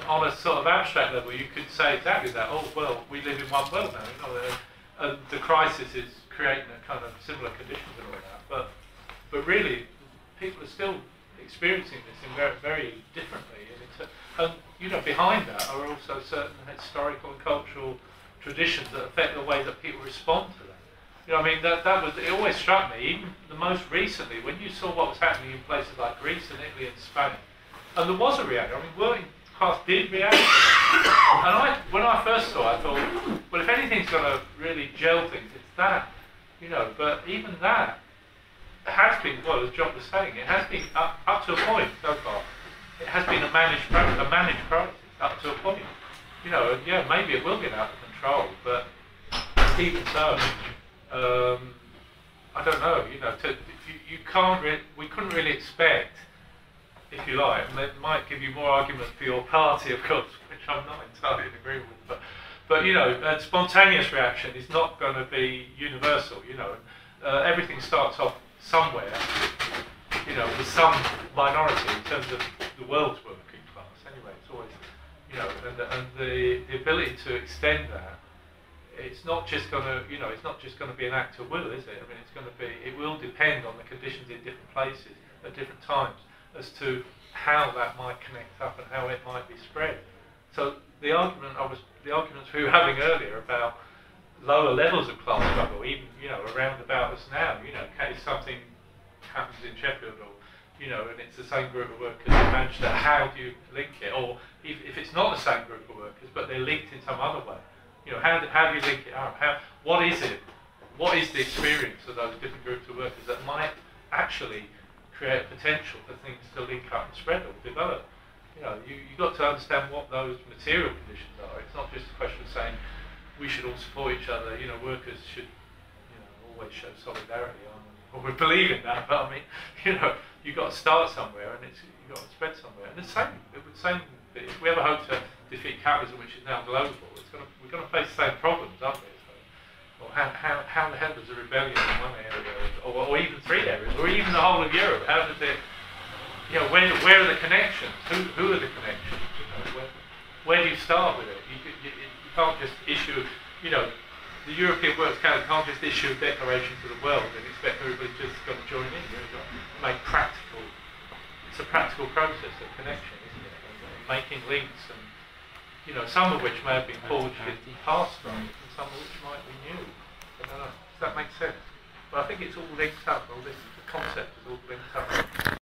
[SPEAKER 2] on a sort of abstract level, you could say exactly that. Oh, well, we live in one world now. And the crisis is creating a kind of similar conditions and all that. But really, people are still experiencing this in very, very differently. And behind that are also certain historical and cultural traditions that affect the way that people respond to that. I mean, it always struck me, even the most recently, when you saw what was happening in places like Greece and Italy and Spain, and there was a reaction. I mean, working class did react to it. And when I first saw it, I thought, well, if anything's going to really gel things, it's that. But even that has been, well, as John was saying, it has been up to a point so far. It has been a managed crisis up to a point. And yeah, maybe it will get out of control, but even so, I don't know. You can't. We couldn't really expect, if you like, and it might give you more argument for your party, of course, which I'm not entirely in agreement with. But a spontaneous reaction is not going to be universal. Everything starts off somewhere. With some minority in terms of the world's working class. Anyway, it's always, and the ability to extend that. It's not just going to, it's not just going to be an act of will, is it? I mean, it will depend on the conditions in different places at different times as to how that might connect up and how it might be spread. So the arguments we were having earlier about lower levels of class struggle, even around about us now, in case something happens in Sheffield, or and it's the same group of workers who manage that. How do you link it? Or if it's not the same group of workers, but they're linked in some other way, how do you link it up? What is it what is the experience of those different groups of workers that might actually create a potential for things to link up and spread or develop. You know, you've got to understand what those material conditions are. It's not just a question of saying we should all support each other. You know, workers should, you know, always show solidarity. Or we believe in that, but I mean, you know, you've got to start somewhere, and you've got to spread somewhere. And the same, if we ever hope to defeat capitalism, which is now global, we're going to face the same problems, aren't we? Or how the hell does a rebellion in one area, or even 3 areas, or even the whole of Europe, how does it, you know, where are the connections? Who are the connections? You know, where do you start with it? You can't just issue, you know, the European Works Council can't just issue a declaration to the world and expect everybody just to join in. You've got to make practical, it's a practical process of connection, isn't it? And making links, and, you know, some of which may have been forged in past strikes, and some of which might be new. I don't know. Does that make sense? But I think it's all linked up. All this, the concept is all linked up.